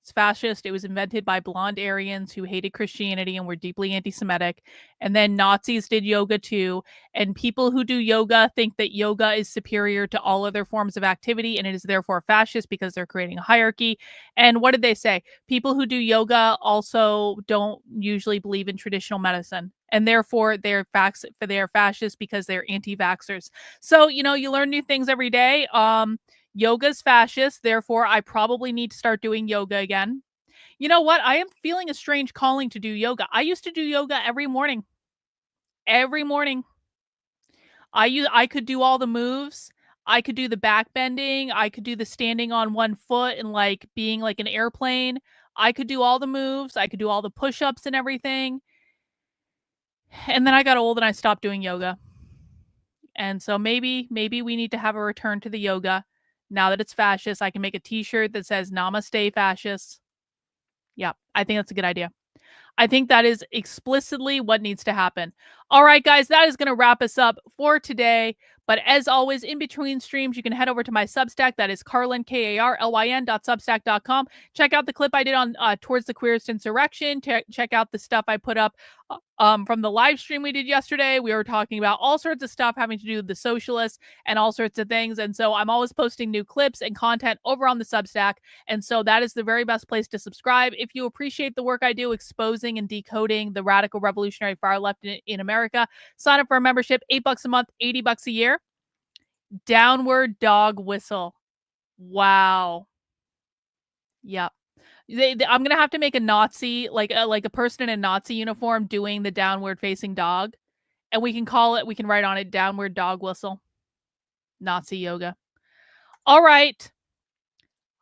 It's fascist. It was invented by blonde Aryans who hated Christianity and were deeply anti-Semitic. And then Nazis did yoga too. And people who do yoga think that yoga is superior to all other forms of activity and it is therefore fascist because they're creating a hierarchy. And what did they say? People who do yoga also don't usually believe in traditional medicine. And therefore they're fascist because they're anti-vaxxers. So, you learn new things every day. Yoga's fascist, therefore I probably need to start doing yoga again. You know what? I am feeling a strange calling to do yoga. I used to do yoga every morning. Every morning. I could do all the moves. I could do the back bending. I could do the standing on one foot and like being like an airplane. I could do all the moves. I could do all the push-ups and everything. And then I got old and I stopped doing yoga. And so maybe we need to have a return to the yoga. Now that it's fascist, I can make a t-shirt that says Namaste Fascists. Yeah, I think that's a good idea. I think that is explicitly what needs to happen. All right, guys, that is going to wrap us up for today. But as always, in between streams, you can head over to my Substack. That is Karlyn, KARLYN.substack.com. Check out the clip I did on Towards the Queerest Insurrection. Check out the stuff I put up from the live stream we did yesterday. We were talking about all sorts of stuff having to do with the socialists and all sorts of things. And so I'm always posting new clips and content over on the Substack. And so that is the very best place to subscribe. If you appreciate the work I do exposing and decoding the radical revolutionary far left in America, sign up for a membership, $8 a month, $80 a year. Downward dog whistle. Wow. Yep. I'm gonna have to make a Nazi, like a person in a Nazi uniform doing the downward facing dog, and we can write on it downward dog whistle. Nazi yoga. All right.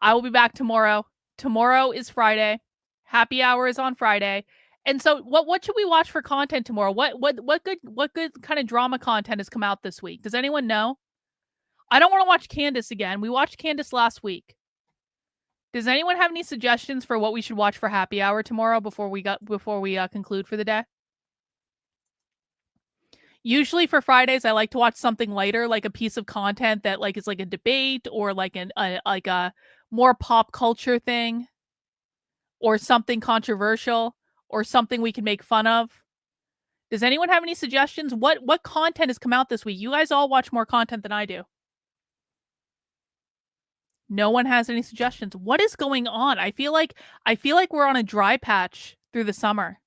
I will be back tomorrow. Tomorrow is Friday. Happy hour is on Friday. And so what should we watch for content tomorrow? What good kind of drama content has come out this week? Does anyone know? I don't want to watch Candace again. We watched Candace last week. Does anyone have any suggestions for what we should watch for happy hour tomorrow before we conclude for the day? Usually for Fridays, I like to watch something lighter, like a piece of content that like is like a debate or like a more pop culture thing, or something controversial, or something we can make fun of. Does anyone have any suggestions? What content has come out this week? You guys all watch more content than I do. No one has any suggestions. What is going on? I feel like we're on a dry patch through the summer.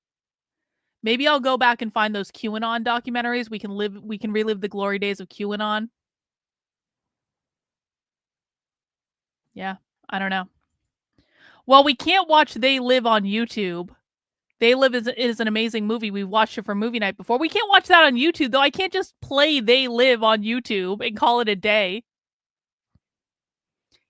Maybe I'll go back and find those QAnon documentaries. We can relive the glory days of QAnon. Yeah, I don't know. Well, we can't watch They Live on YouTube. They Live is an amazing movie. We've watched it for movie night before. We can't watch that on YouTube, though. I can't just play They Live on YouTube and call it a day.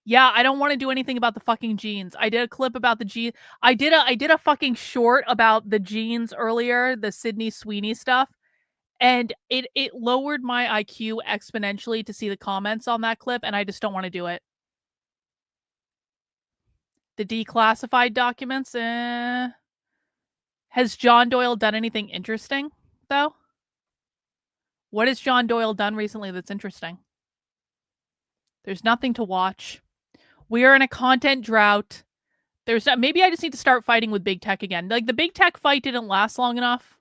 Yeah, I don't want to do anything about the fucking genes. I did a clip about the genes. I did a fucking short about the genes earlier, the Sydney Sweeney stuff. And it lowered my IQ exponentially to see the comments on that clip, and I just don't want to do it. The declassified documents, Has John Doyle done anything interesting, though? What has John Doyle done recently that's interesting? There's nothing to watch. We are in a content drought. Maybe I just need to start fighting with big tech again. Like the big tech fight didn't last long enough.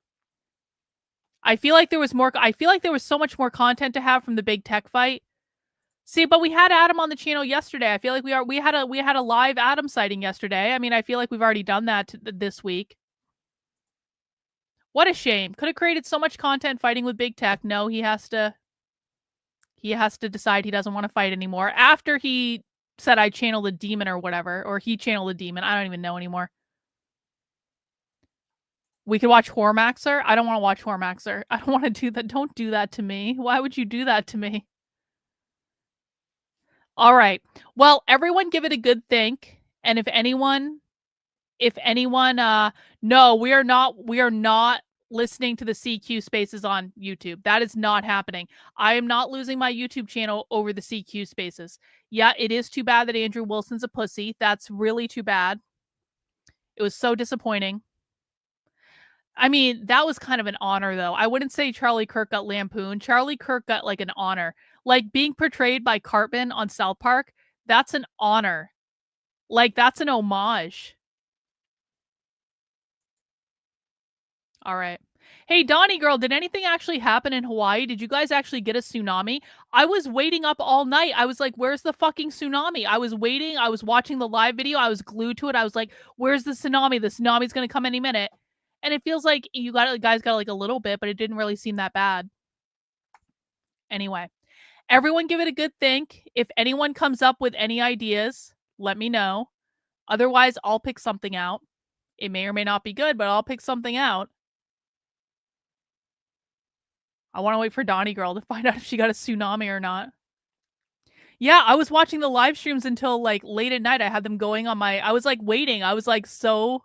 I feel like there was so much more content to have from the big tech fight. See, but we had Adam on the channel yesterday. I feel like we had a live Adam sighting yesterday. I mean, I feel like we've already done that this week. What a shame. Could have created so much content fighting with big tech. No, he has to decide he doesn't want to fight anymore after he said I channeled a demon or whatever, or he channeled a demon. I don't even know anymore. We could watch Hormaxer. I don't want to watch Hormaxer. I don't want to do that. Don't do that to me. Why would you do that to me? All right. Well, everyone give it a good think. And if anyone If anyone, no, we are not listening to the CQ spaces on YouTube. That is not happening. I am not losing my YouTube channel over the CQ spaces. Yeah, it is too bad that Andrew Wilson's a pussy. That's really too bad. It was so disappointing. I mean, that was kind of an honor, though. I wouldn't say Charlie Kirk got lampooned. Charlie Kirk got like an honor. Like being portrayed by Cartman on South Park, that's an honor. Like, that's an homage. All right. Hey, Donnie girl, did anything actually happen in Hawaii? Did you guys actually get a tsunami? I was waiting up all night. I was like, where's the fucking tsunami? I was waiting. I was watching the live video. I was glued to it. I was like, where's the tsunami? The tsunami's going to come any minute. And it feels like guys got like a little bit, but it didn't really seem that bad. Anyway, everyone give it a good think. If anyone comes up with any ideas, let me know. Otherwise, I'll pick something out. It may or may not be good, but I'll pick something out. I want to wait for Donnie girl to find out if she got a tsunami or not. Yeah, I was watching the live streams until like late at night. I had them going on I was like waiting. I was like so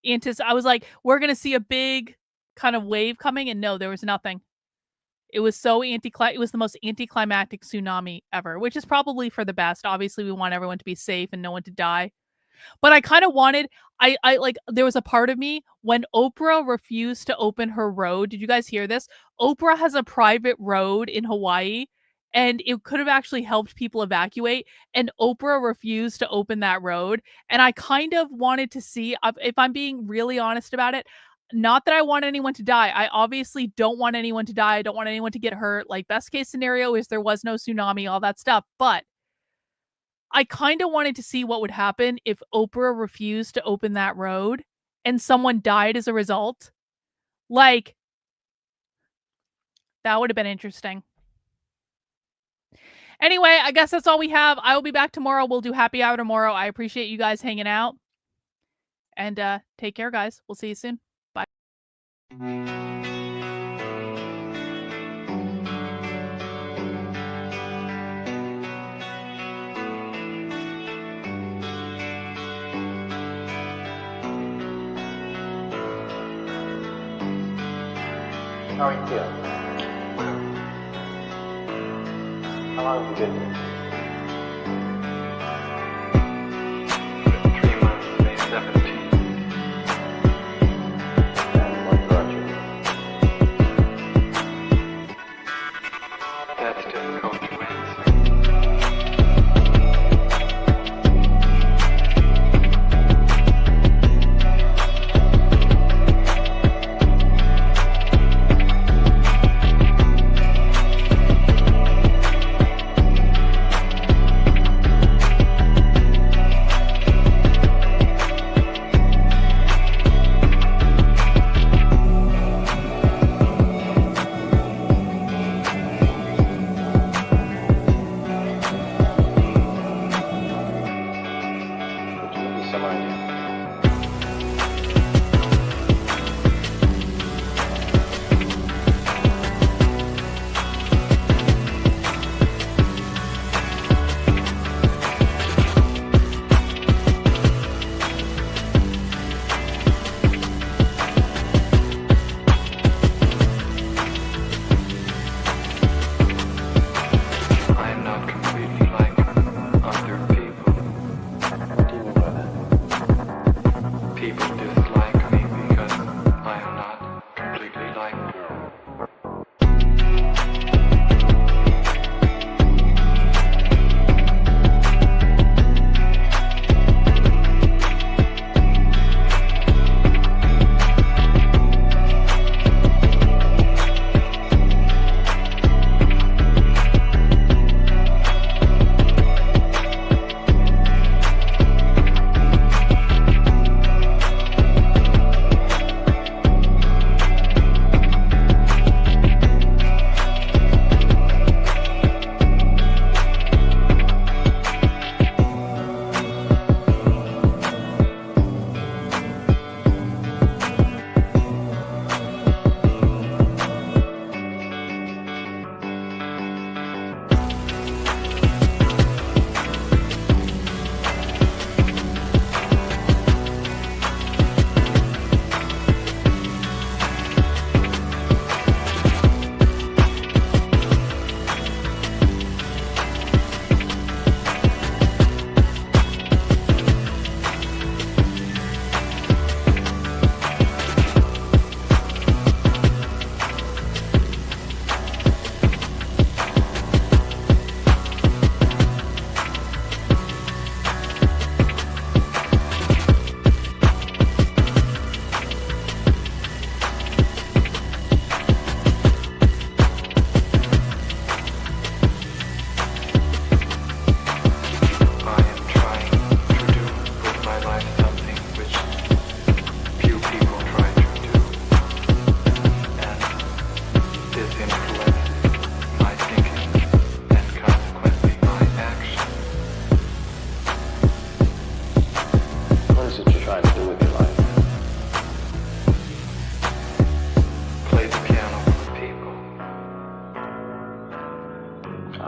I was like, we're going to see a big kind of wave coming. And no, there was nothing. It was so it was the most anticlimactic tsunami ever, which is probably for the best. Obviously, we want everyone to be safe and no one to die. But I kind of wanted, I like, there was a part of me when Oprah refused to open her road. Did you guys hear this? Oprah has a private road in Hawaii and it could have actually helped people evacuate. And Oprah refused to open that road. And I kind of wanted to see, if I'm being really honest about it, not that I want anyone to die. I obviously don't want anyone to die. I don't want anyone to get hurt. Like, best case scenario is there was no tsunami, all that stuff. But I kind of wanted to see what would happen if Oprah refused to open that road and someone died as a result. Like, that would have been interesting. Anyway, I guess that's all we have. I will be back tomorrow. We'll do happy hour tomorrow. I appreciate you guys hanging out. And take care, guys. We'll see you soon. Bye. How are you feeling? How long have you been here? 3 months, May 17th. And what brought you? That's difficult to answer.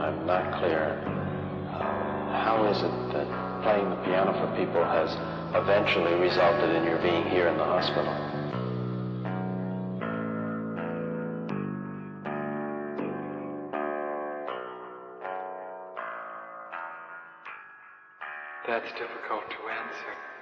I'm not clear. How is it that playing the piano for people has eventually resulted in your being here in the hospital? That's difficult to answer.